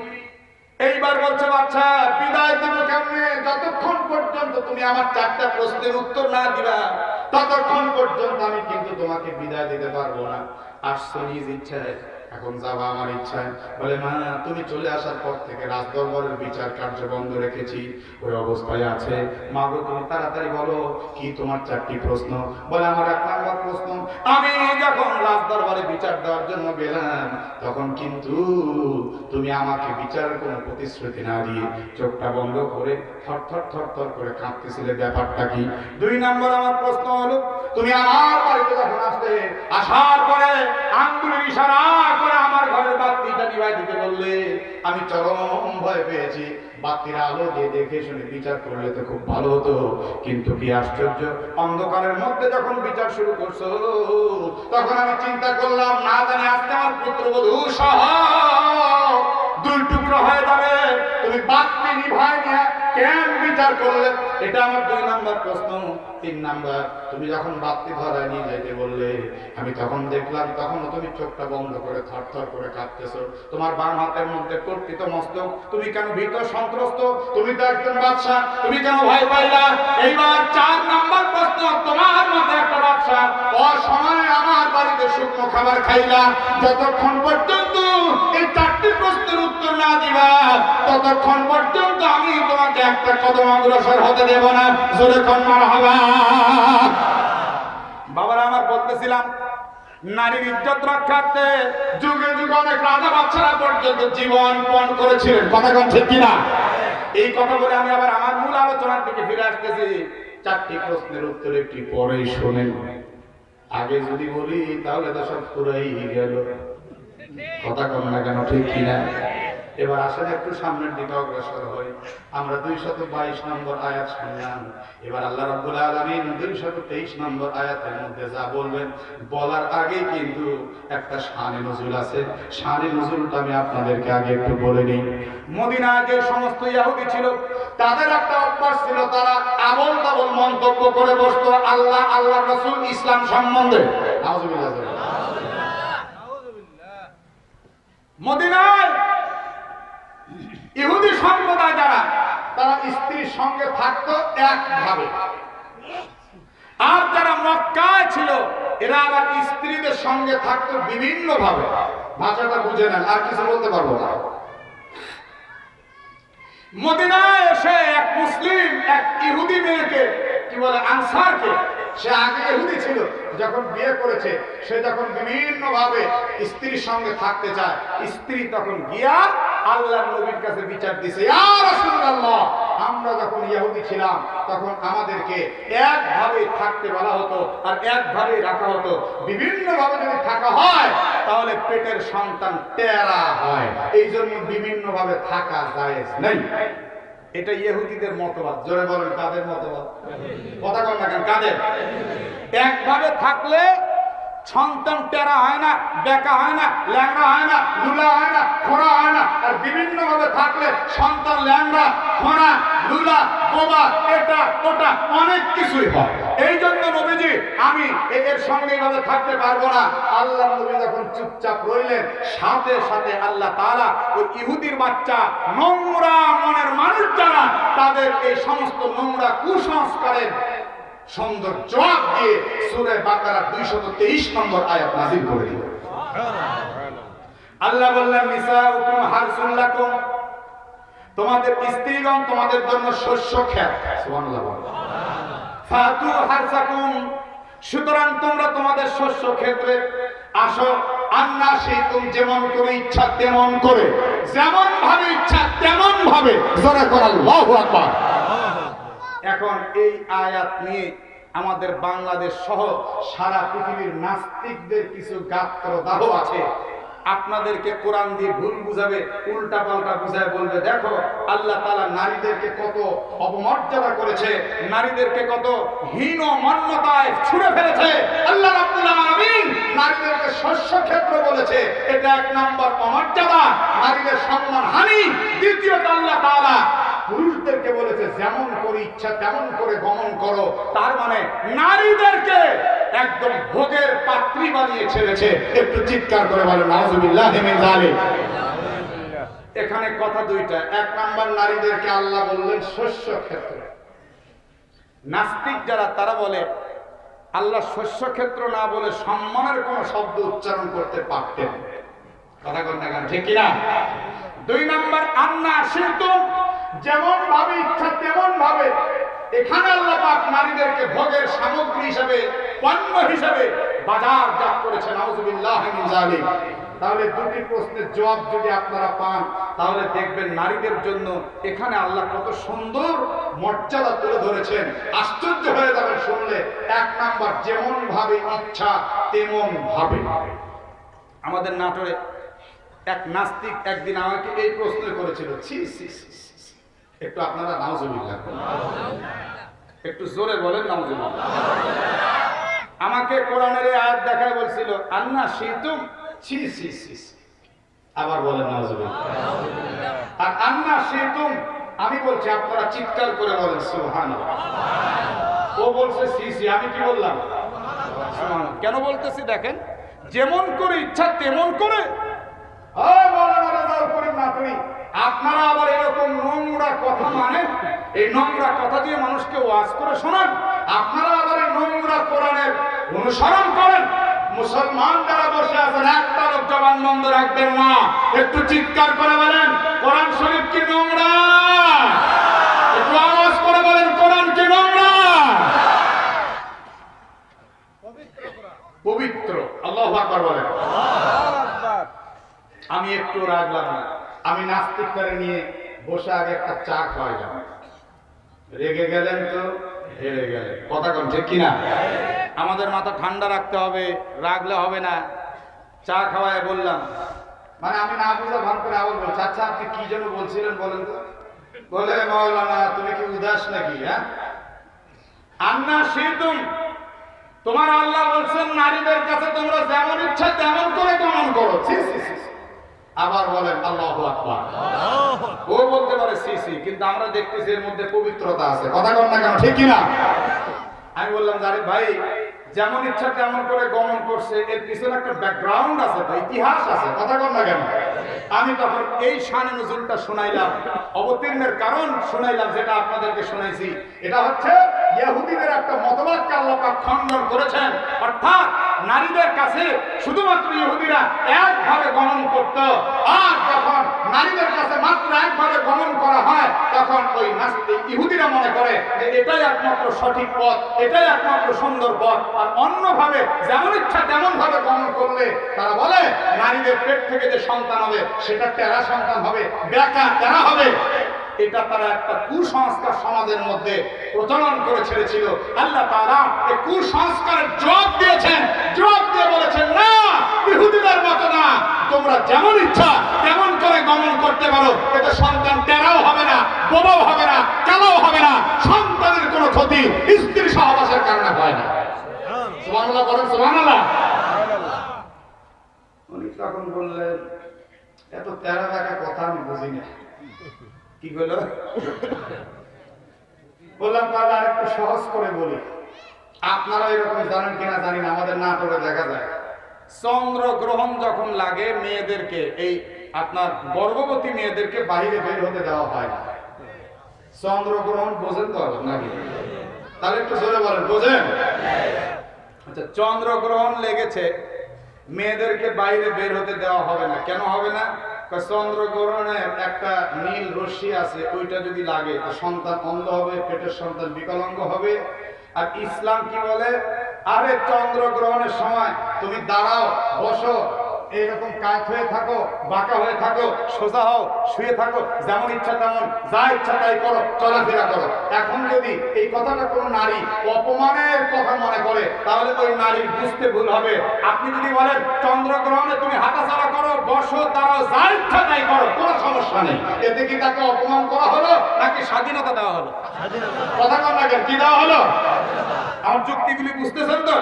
এইবার বলছে, বাচ্চা বিদায় দিব কেমনে, যতক্ষণ পর্যন্ত তুমি আমার চারটা প্রশ্নের উত্তর না দিবা ততক্ষণ পর্যন্ত আমি কিন্তু তোমাকে বিদায় দিতে পারবো না। আসছো নিজ ইচ্ছায়, এখন যাবা আমার ইচ্ছায়। বলে, মা তুমি চলে আসার পর থেকে রাজদরবারের বিচার কার্য বন্ধ রেখেছি, ওই অবস্থায় আছে। মা গো তুমি তাড়াতাড়ি বলো কি তোমার চারটি প্রশ্ন। বলে, আমার এক নম্বর প্রশ্ন, আমি যখন রাজদরবারে বিচার দেওয়ার জন্য গেলাম তখন কিন্তু তুমি আমাকে বিচারের কোনো প্রতিশ্রুতি না দিয়ে চোখটা বন্ধ করে থরথর থরথর করে কাঁপতেছিলে, ব্যাপারটা কি? দুই নম্বর আমার প্রশ্ন হলো, তুমি আমার বাড়িতে যখন আসলে, আসার পরে আঙ্গুলের ইশারা করে আমার ঘরের বাতিটা নিভাই দিতে বললে, আমি চরম ভয় পেয়েছি। বাতির আলো দিয়ে দেখে শুনে বিচার করলে তো খুব ভালো হতো, কিন্তু কি আশ্চর্য, অন্ধকারের মধ্যে যখন বিচার শুরু করছো তখন আমি চিন্তা করলাম, না জানি আজকে আমার পুত্রবধূ সহ দুই টুকরো হয়ে যাবে। তুমি বাতি নিভাই নিয়ে কেন বিচার করলেন? এটা আমার 2 নাম্বার প্রশ্ন। 3 নাম্বার, তুমি যখন বাতি ধরায় নিয়ে যাইতে বললে, আমি তখন দেখলাম তখন তুমি চোখটা বন্ধ করে থরথর করে কাঁপতেছো। তোমার বাম হাতের মধ্যে কর্তৃত মস্তক, তুমি কেন ভীত সন্ত্রস্ত? তুমি তো একজন বাদশা, তুমি কেন ভয় পাইলা? এইবার 4 নাম্বার প্রশ্ন, তোমার মতো একটা বাদশা অসময়ে আমার বাড়িতে শুকনো খাবার খাইলা, যতক্ষণ পর্যন্ত এই 4টি প্রশ্নের উত্তর না দিবা ততক্ষণ পর্যন্ত আমি তোমাকে একটা কদম অগ্রসর হতে দেব না। জোরে কোন মারহাবা। বাবারা আমার, বলতেছিলাম নারীর ইজ্জত রক্ষার্থে যুগে যুগে অনেক রাজা বাদশারা পর্যন্ত জীবন পণ করেছিলেন। কথা কোন ঠিক কিনা? এই কথা বলে আমি আবার আমার মূল আলোচনার দিকে ফিরে আসতেছি। 4টি প্রশ্নের উত্তর একটি পরেই শোনেন। আগে যদি বলি তাহলে তো সব পুরাই গেল। কথা কম না কেন ঠিক কিনা? এবার আসেন একটু সামনের দিকে অগ্রসর হই। আমরা 222 নম্বর আয়াত শুনলাম। এবার আল্লাহ রাব্বুল আলামিন 223 নম্বর আয়াতের মধ্যে যা বলবেন, বলার আগে কিন্তু একটা শানে নজুল আছে। শানে নজুলটা আমি আপনাদেরকে আগে একটু বলে নিই। মদিনায় যে সমস্ত ইহুদি ছিল, তাদের একটা অভ্যাস ছিল, তারা আবল তাবল মন্তব্য করে বসতো আল্লাহ, আল্লাহর রাসূল, ইসলাম সম্বন্ধে। নাউজুবিল্লাহ। মদিনায় ইহুদি সম্প্রদায় যারা, তারা স্ত্রীর সঙ্গে থাকতো একভাবে, আর যারা মক্কায় ছিল এরা আবার স্ত্রীদের সঙ্গে থাকতো বিভিন্ন ভাবে। ভাষাটা বুঝে নেন, আর কিছু বলতে পারবো না। মদিনায় এসে এক মুসলিম এক ইহুদি মেয়েকে, কি বলে, আনসারকে, সে আগে ইহুদি ছিল, যখন বিয়ে করেছে, সে যখন বিভিন্ন ভাবে স্ত্রীর সঙ্গে থাকতে চায়, স্ত্রী তখন গিয়া আল্লাহর নবীর কাছে বিচার দিছে, ইয়া রাসূলুল্লাহ, আমরা যখন ইহুদি ছিলাম তখন আমাদেরকে একভাবে থাকতে বলা হতো আর একভাবে রাখা হতো। বিভিন্ন ভাবে যদি থাকা হয় তাহলে পেটের সন্তান টেরা হয়, এই জন্য বিভিন্ন ভাবে থাকা জায়েজ নেই। এটা ইহুদিদের মতবাদ। জোরে বলেন, কাদের মতবাদ? কথা কন না কেন, কাদের? একভাবে থাকলে সন্তান টেরা হয় না, বেকা হয় না, ল্যাংড়া হয় না, লুলা হয় না, খোঁড়া হয় না। আর বিভিন্ন ভাবে থাকলে সন্তান ল্যাংড়া, খোঁড়া, লুলা, বোবা, এটা ওটা অনেক কিছুই হয়। এই জন্য নবীজি, আমি এর সঙ্গে এইভাবে থাকতে পারবো না। আল্লাহ নবী যখন চুপচাপ রইলেন, সাথে সাথে আল্লাহ তাআলা ওই ইহুদির বাচ্চা, নোংরা মনের মানুষ যারা, তাদের এই সমস্ত নোংরা কুসংস্কারের সুন্দর জবাব দিয়ে সূরা বাকারা 223 নম্বর আয়াত নাযিল করে দিল। আল্লাহ বললেন, নিসাউকুম হারসুল লাকুম, তোমাদের স্ত্রীগণ তোমাদের জন্য শস্য ক্ষেত। সুবহানাল্লাহ। ফাতু হারসাকুম, সুতরাং তোমরা তোমাদের শস্য ক্ষেত্রে আসো, আন্না শিতুম, যেমন করে ইচ্ছা তেমন করে, যেমন ভাবে ইচ্ছা তেমন ভাবে। জোরে করে আল্লাহু আকবার। এখন এই আয়াত নিয়ে আমাদের বাংলাদেশ সহ সারা পৃথিবীর নাস্তিকদের কিছু গাত্রদাহ আছে। আপনাদেরকে কোরআন দিয়ে ভুল বুঝাবে, উল্টা পাল্টা বুঝায় বলবে, দেখো আল্লাহ তাআলা নারীদেরকে কত অপমর্যাদা করেছে, নারীদেরকে কত হীন মন্যতায় ছুঁড়ে ফেলেছে। আল্লাহ রাব্বুল আলামিন নারীদেরকে শস্য ক্ষেত্র বলেছে, এটা 1 নম্বর অমর্যাদা, নারীদের সম্মান হানি। দ্বিতীয়ত আল্লাহ তাআলা পুরুষদেরকে বলেছে যেমন করে ইচ্ছা তেমন করে গমন করো। তার মানে নারীদেরকে একদম ভোগের পাত্রী বানিয়ে ছেড়েছে। একটু চিৎকার করে বলো নাউজুবিল্লাহি মিন যালিক। এখানে কথা দুইটা। 1 নাম্বার, নারীদেরকে আল্লাহ বললেন শস্য ক্ষেত্র। নাস্তিক যারা, তারা বলে আল্লাহ শস্য ক্ষেত্র না বলে সম্মানের কোন শব্দ উচ্চারণ করতে পারতেন। কথা বলেন না কেন, ঠিক কিনা? 2 নাম্বার, আন্না শিতুম, যেমন ভাবে ইচ্ছা তেমন ভাবে। এখানে আল্লাহ পাক নারীদেরকে ভোগের সামগ্রী হিসেবে, পণ্য হিসেবে বাজারজাত করেছেন। নাউজুবিল্লাহি মিন যালিক। তাহলে 2টি প্রশ্নের জবাব যদি আপনারা পান, তাহলে দেখবেন নারীদের জন্য এখানে আল্লাহ কত সুন্দর মর্যাদা তুলে ধরেছেন। আশ্চর্য হয়ে যাবেন শুনলে। 1 নাম্বার, যেমন ভাবে ইচ্ছা তেমন ভাবে। আমাদের নাটোরে এক নাস্তিক একদিন আমাকে এই প্রশ্ন করেছিল, ছি ছি ছি, একটু আপনারা নাউজুবিল্লাহ, একটু জোরে বলেন নাউজুবিল্লাহ। আমাকে কোরআনের এই আয়াত দেখায় বলছিল, আন্না শিতুম, ছি ছি ছি, আবার বলেন নাউজুবিল্লাহ। আর আন্না শিতুম, আমি বলছি আপনারা চিৎকার করে বলেন সুবহানাল্লাহ। ও বলছে সিসি, আমি কি বললাম? কেন বলতেছি দেখেন, যেমন করে ইচ্ছা তেমন করে। আপনারা আবার এরকম নোংরা কথা মানেন, এই নোংরা কথা দিয়ে মানুষকে ওয়াজ করে শোনান, আপনারা আবার এই নোংরা কোরআনের অনুসরণ করেন। মুসলমান যারা বসে আছেন একটা লোক জবান বন্ধ রাখবেন না, একটু চিৎকার করে বলেন কোরআন শরীফ কি নোংরা? একটু আওয়াজ করে বলেন কোরআন কি নোংরা? পবিত্র। আল্লাহু আকবার বলেন। আমি একটু রাগলাম না, আমি নাস্তিকদের নিয়ে বসে আগে একটা চা খাওয়াইলাম, রেগে গেলেন তো হেরে গেলেন। কথা কোন ঠিক কিনা? আমাদের মাথা ঠান্ডা রাখতে হবে, রাগলে হবে না। চা খাওয়ায় বললাম, মানে আমি না বুঝা ভান করে আবার বলছি, আচ্ছা আপনি কি যেন বলছিলেন বলেন তো? বলে মাওলানা তুমি কি উদাস নাকি? হ্যাঁ, আন্না শীতুম, তোমার আল্লাহ বলছেন নারীদের কাছে তোমরা যেমন ইচ্ছা তেমন করে দমন করো। আবার বলেন আল্লাহু আকবার। ও বলতে পারে সিসি, কিন্তু আমরা দেখতেছি এর মধ্যে পবিত্রতা আছে। কথা কন না কেন ঠিক কিনা? আমি বললাম আরে ভাই, যেমন ইচ্ছা তেমন করে গমন করছে, এর পিছনে একটা ব্যাকগ্রাউন্ড আছে, তো ইতিহাস আছে। কথা কন না কেন? আমি তখন এই শানে নজরুলটা শোনাইলাম, অবতীর্ণের কারণ শোনাইলাম, যেটা আপনাদেরকে শোনাইছি। এটা হচ্ছে ইহুদিদের একটা মতবাদকে আল্লাহ পাক খণ্ডন করেছেন। অর্থাৎ নারীদের কাছে শুধুমাত্র ইহুদিরা একভাবে গমন করত, আর যখন নারীদের কাছে মাত্র একভাবে গমন করা হয় তখন ওই নাস্তিক ইহুদিরা মনে করে যে এটাই একমাত্র সঠিক পথ, এটাই একমাত্র সুন্দর পথ। আর অন্যভাবে যেমন ইচ্ছা তেমন ভাবে গমন করলে তারা বলে নারীদের পেট থেকে যে সন্তান হবে সেটা টেরা সন্তান হবে, বেকা টেরা হবে। এটা তারা একটা কুসংস্কার সমাজের মধ্যে প্রচলন করে ছেড়েছিল। আল্লাহ তাআলা এই কুসংস্কারের জবাব দিয়েছেন, জবাব দিয়ে বলেছেন না, ইহুদিদের মতো না, তোমরা যেমন ইচ্ছা তেমন করে গমন করতে পারো, এতে সন্তান টেরাও হবে না, বোবাও হবে না, কালোও হবে না, সন্তানের কোনো ক্ষতি স্ত্রী সহবাসের কারণে হয় না। সুবহানাল্লাহ বলেন সুবহানাল্লাহ। উনি তখন বললেন এত তেরা বেকা কথা আমি বুঝি না। কি বলো? বললাম তাহলে আর একটু সহজ করে বলি, আপনারা এরকম জানেন কিনা জানি না, আমাদের না করে দেখা যায় চন্দ্র গ্রহণ যখন লাগে মেয়েদেরকে, এই আপনার গর্ভবতী মেয়েদেরকে বাইরে বের হতে দেওয়া হয় না। চন্দ্র গ্রহণ বোঝেন তো নাকি? তাহলে একটু জোরে বলেন বোঝেন? আচ্ছা, চন্দ্র গ্রহণ লেগেছে, মেয়েদেরকে বাইরে বের হতে দেওয়া হবে না। কেন হবে না? চন্দ্রগ্রহণের একটা নীল রশ্মি আছে, ওইটা যদি লাগে তো সন্তান অন্ধ হবে, পেটের সন্তান বিকলাঙ্গ হবে। আর ইসলাম কি বলে? আরে চন্দ্রগ্রহণের সময় তুমি দাঁড়াও, বসো, এইরকম কাজ হয়ে থাকো, বাঁকা হয়ে থাকো, সোজা হও, শুয়ে থাকো, যেমন ইচ্ছা তেমন, যা ইচ্ছা তাই করো, চলাফেরা করো। এখন যদি এই কথাটা কোনো নারী অপমানের কথা মনে করে তাহলে ওই নারীর বুঝতে ভুল হবে। আপনি যদি বলেন চন্দ্রগ্রহণে তুমি হাঁটাচলা করো, বসো, দাঁড়াও, যা ইচ্ছা তাই করো, কোনো সমস্যা নেই, এতে কি তাকে অপমান করা হলো নাকি স্বাধীনতা দেওয়া হলো? কথা কন না কেন? কি দেওয়া হলো? আমার যুক্তিগুলি বুঝতেছেন তো?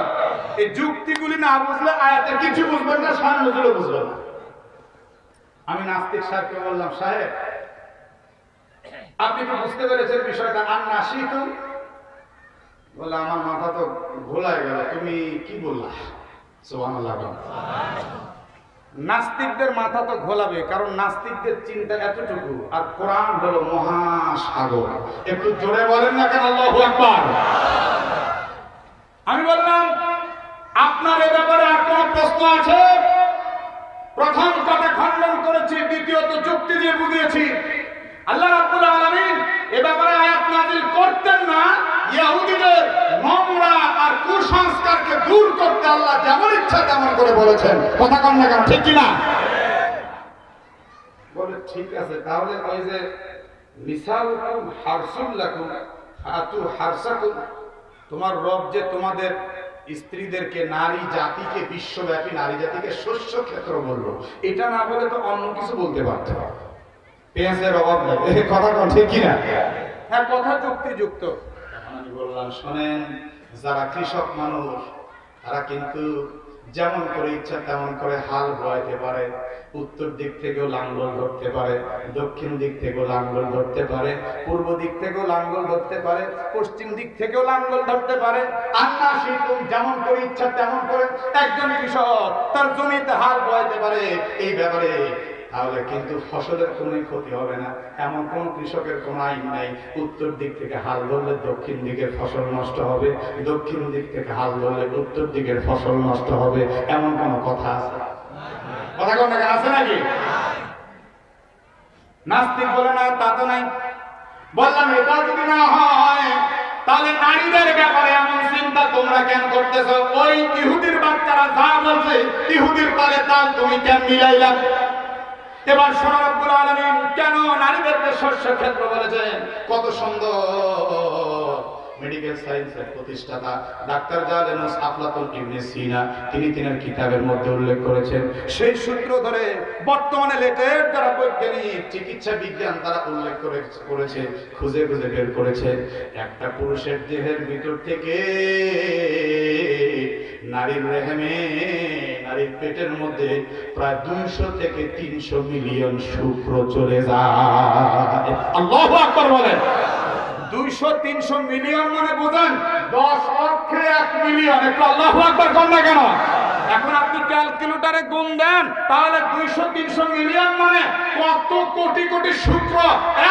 এই যুক্তিগুলি না বুঝলে আয়াতের কিছু বুঝবেন না, শান নজরুলও বুঝবেন না। আমি নাস্তিক সাহেবকে বললাম, সাহেব আপনি কি বুঝতে পেরেছেন বিষয়টা? আন্না শীতু বলে আমার মাথা তো ঘোলায় গেল, তুমি কি বললা? সুবহানাল্লাহ। নাস্তিকদের মাথা তো ঘোলাবে, কারণ নাস্তিকদের চিন্তা এতটুকু, আর কোরআন হলো মহাসাগর। একটু জোরে বলেন না কেন আল্লাহু আকবার। আমি বললাম আপনার এ ব্যাপারে আর কোন প্রশ্ন আছে? প্রথম কথা খণ্ডন করেছি, দ্বিতীয়ত যুক্তি দিয়ে বুঝিয়েছি। আল্লাহ রাব্বুল আলামিন এ ব্যাপারে আয়াত নাযিল করতেন না, ইহুদিদের নোংরা আর কুসংস্কারকে দূর করতে আল্লাহ যেমন ইচ্ছা তেমন করে বলেছেন। কথা কন না কেন? ঠিক কি না? বলে ঠিক আছে, তাহলে ওই যে নিসাউকুম হারসুল লাকুম ফাতু হারসাকুম, তোমার রব যে তোমাদের স্ত্রীদেরকে, নারী জাতিকে, বিশ্বব্যাপী নারী জাতিকে শস্য ক্ষেত্র বললো, এটা না বলে তো অন্য কিছু বলতে পারতো। পেঁয়াজের অভাব নেই। কথা কন ঠিক কিনা? হ্যাঁ, কথা যুক্তিযুক্ত। আমি বললাম শোনেন, যারা কৃষক মানুষ তারা কিন্তু যেমন করে ইচ্ছা তেমন করে হাল বোয়াইতে পারে, উত্তর দিক থেকেও লাঙ্গল ধরতে পারে, দক্ষিণ দিক থেকেও লাঙ্গল ধরতে পারে, পূর্ব দিক থেকেও লাঙ্গল ধরতে পারে, পশ্চিম দিক থেকেও লাঙ্গল ধরতে পারে। আন্না শীতুম, যেমন করে ইচ্ছা তেমন করে একজন কৃষক তার জমিতে হাল বোয়াইতে পারে। এই ব্যাপারে তাহলে কিন্তু ফসলের কোনো ক্ষতি হবে না, এমন কোন কৃষকের কোনো আইন নাই। উত্তর দিক থেকে হাল ধরলে দক্ষিণ দিকের ফসল নষ্ট হবে, দক্ষিণ দিক থেকে হাল ধরলে উত্তর দিকের ফসল নষ্ট হবে, এমন কোন কথা আছে? কথা কোন আছে নাকি? নাস্তিক বলে না তা তো নাই। বললাম এটা যদি না হয় তাহলে নারীদের ব্যাপারে এমন চিন্তা তোমরা কেন করতেছো? ওই ইহুদির বাচ্চারা যা বলছে ইহুদির তালে তাল তুমি কেন মিলাইলা? এবার শোনো, রব্বুল আলামিন কেন নারীদেরকে শস্য ক্ষেত্র বলেছেন? কত সুন্দর মেডিকেল সায়েন্সের প্রতিষ্ঠাতা ডাক্তার জালেনুস আফলাতুন ইবনে সিনা তিনি তিনার কিতাবের মধ্যে উল্লেখ করেছেন। সেই সূত্র ধরে বর্তমানে লেটেস্ট যারা বৈজ্ঞানিক চিকিৎসা বিজ্ঞান তারা উল্লেখ করেছে, খুঁজে খুঁজে বের করেছে, একটা পুরুষের দেহের ভিতর থেকে নারীর রেহেমে, নারীর পেটের মধ্যে প্রায় 200 থেকে 300 মিলিয়ন শুক্র চলে যায়। আল্লাহু আকবার বলেন। 200-300 মিলিয়ন মানে বুঝেন 10 লক্ষে 1 মিলিয়ন। একটু আল্লাহু আকবার বলেন না কেন? এখন আপনি ক্যালকুলেটরে গুণ দেন, তাহলে 200-300 মিলিয়ন মানে কত কোটি কোটি শুক্র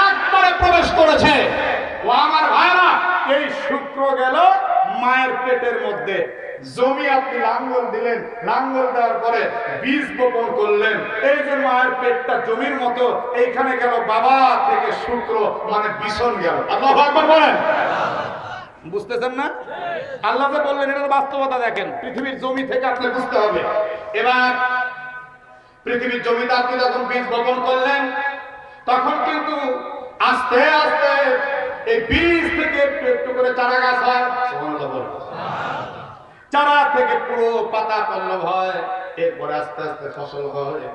একবারে প্রবেশ করেছে। ও আমার ভাইরা, এই শুক্র গেল মায়ের পেটের মধ্যে। জমি আপনি লাঙ্গল দিলেন, লাঙ্গল দেওয়ার পরে বীজ বপন করলেন, এই যে মায়ের পেটটা জমির মতো, এইখানে গেল বাবা থেকে শুক্র মানে বিছন গেল। আল্লাহু আকবার বলেন। বুঝতেছেন না? আল্লাহ যে বললেন এটা বাস্তবতা দেখেন, পৃথিবীর জমি থেকে আপনি বুঝতে হবে। এবার পৃথিবীর জমিতে আপনি যখন বীজ বপন করলেন তখন কিন্তু আস্তে আস্তে এই বীজ থেকে একটু করে চারা গাছ হয়। সুবহানাল্লাহ বলেন। চারা থেকে পুরো পাতা পল্লব হয়, এরপরে আস্তে আস্তে ফসল হয়।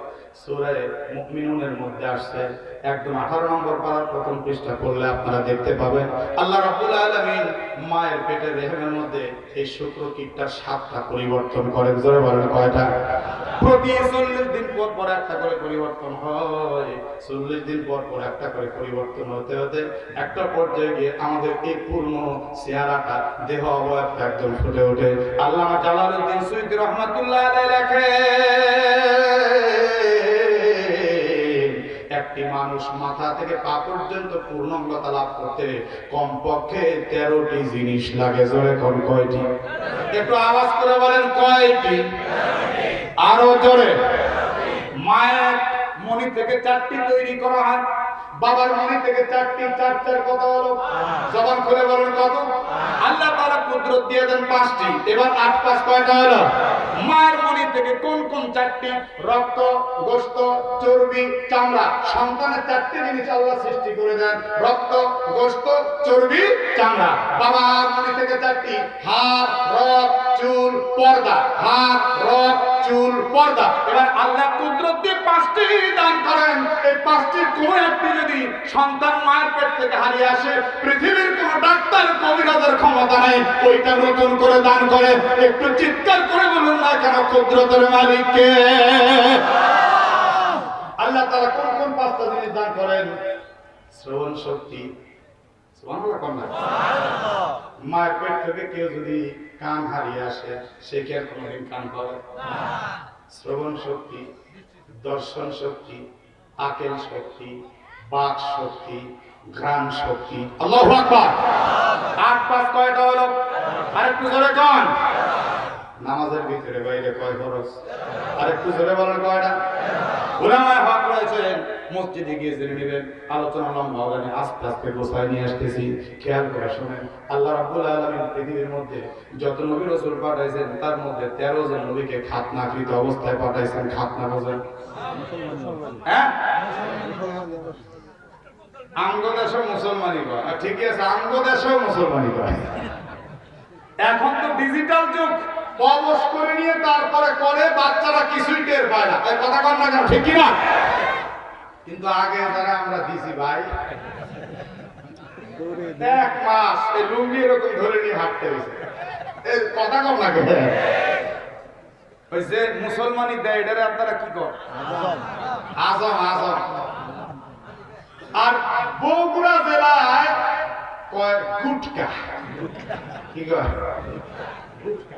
সূরা মুমিনুনের মধ্যে আসছে, একদম 18 নম্বর পারার প্রথম পৃষ্ঠা পড়লে আপনারা দেখতে পাবেন আল্লাহ রাব্বুল আলামিন মায়ের পেটের রেহেমের মধ্যে এই শুক্র কীটটার 7টা পরিবর্তন করেন। জোরে বলেন কয়টা? প্রতি 40 দিন পর পর একটা করে পরিবর্তন হয়। 40 দিন পর পর একটা করে পরিবর্তন হতে হতে একটা পর্যায়ে গিয়ে আমাদের এই পূর্ণ চেহারাটা, দেহ অবয়বটা একদম ফুটে ওঠে। আল্লামা জালালউদ্দিন সুয়ুতী রাহমাতুল্লাহ আলাইহি লেখেন, একটি মানুষ মাথা থেকে পা পর্যন্ত পূর্ণাঙ্গতা লাভ করতে কমপক্ষে 13টি জিনিস লাগে। জোরে কোন কয়টি? একটু আওয়াজ করে বলেন কয়টি? আরো জোরে। মায়ের মনি থেকে 4টি তৈরি করা হয়, বাবার মনি থেকে 4টি, 4 4 কত হলো? জবান খুলে বলেন কত? আল্লাহ তাআলা কুদরত দিয়ে দেন 5টি, এবার 8 5 কয়টা হলো? মায়ের মনি থেকে কোন কোন 4টি? রক্ত, গোশত, চর্বি, চামড়া। সন্তানের 4টি জিনিস আল্লাহ সৃষ্টি করে দেন, রক্ত, গোশত, চর্বি, চামড়া। বাবার মনি থেকে 4টি, হাড়, রগ, চুল, পর্দা। হাড়, রগ, চুল, পর্দা। এবার আল্লাহ কুদরত দিয়ে 5টি দান করেন। এই 5টির কোনো একটি যদি সন্তান মায়ের পেট থেকে হারিয়ে আসে, পৃথিবীর কোনো ডাক্তার কবিরাজের ক্ষমতা নেই ওইটা নতুন করে দান করে। একটু চিৎকার করে বলুন না কেন কুদরতের মালিক কে? আল্লাহ তাআলা কোন কোন 5টা জিনিস দান করেন? শ্রবণ শক্তি। সুবহানাল্লাহ কোন না? সুবহানাল্লাহ। মায়ের পেট থেকে কেউ যদি কান হারিয়ে আসে, সে কি আর কোনোদিন কান পাবে না? শ্রবণ শক্তি, দর্শন শক্তি, আকেল শক্তি, বাক শক্তি, ঘ্রাণ শক্তি। আল্লাহু আকবার। 8 5 কয়টা হলো? আরেকটু জোরে কোন? নামাজের ভিতরে বাইরে কয় ফরজ? আরেকটু জোরে বলেন কয়টা? উলামায়ে হক রয়েছেন, মসজিদে গিয়ে জেনে নেবেন। আলোচনা লম্বা হবে না, আস্তে আস্তে গোছায় নিয়ে আসতেছি, খেয়াল করে শুনেন। আল্লাহ রাব্বুল আলামিন পৃথিবীর মধ্যে যত নবী রাসূল পাঠাইছেন তার মধ্যে 13 জন নবীকে খাতনাকৃত অবস্থায় পাঠাইছেন। খাতনা বোঝেন? হ্যাঁ, আমগো দেশে মুসলমানই কয়, ঠিকই আছে, আমগো দেশেও মুসলমানই কয়। এখন তো ডিজিটাল যুগ, প্রবেশ করে নিয়ে তারপরে করে, বাচ্চারা কিছুই টের পায় না। এই কথা কন না কেন? ঠিক কি না? কিন্তু আগে যারা আমরা দিছি ভাই, 1 মাস এই লুঙ্গি এরকম ধরে নিয়ে হাঁটতে হয়েছে। এই কথা কন না কেন? ওই যে মুসলমানই দেয়, এটারে আপনারা কি কর? আজম আজম। আর বগুড়া জেলায় কয় গুটকা। কি কয়? গুটকা।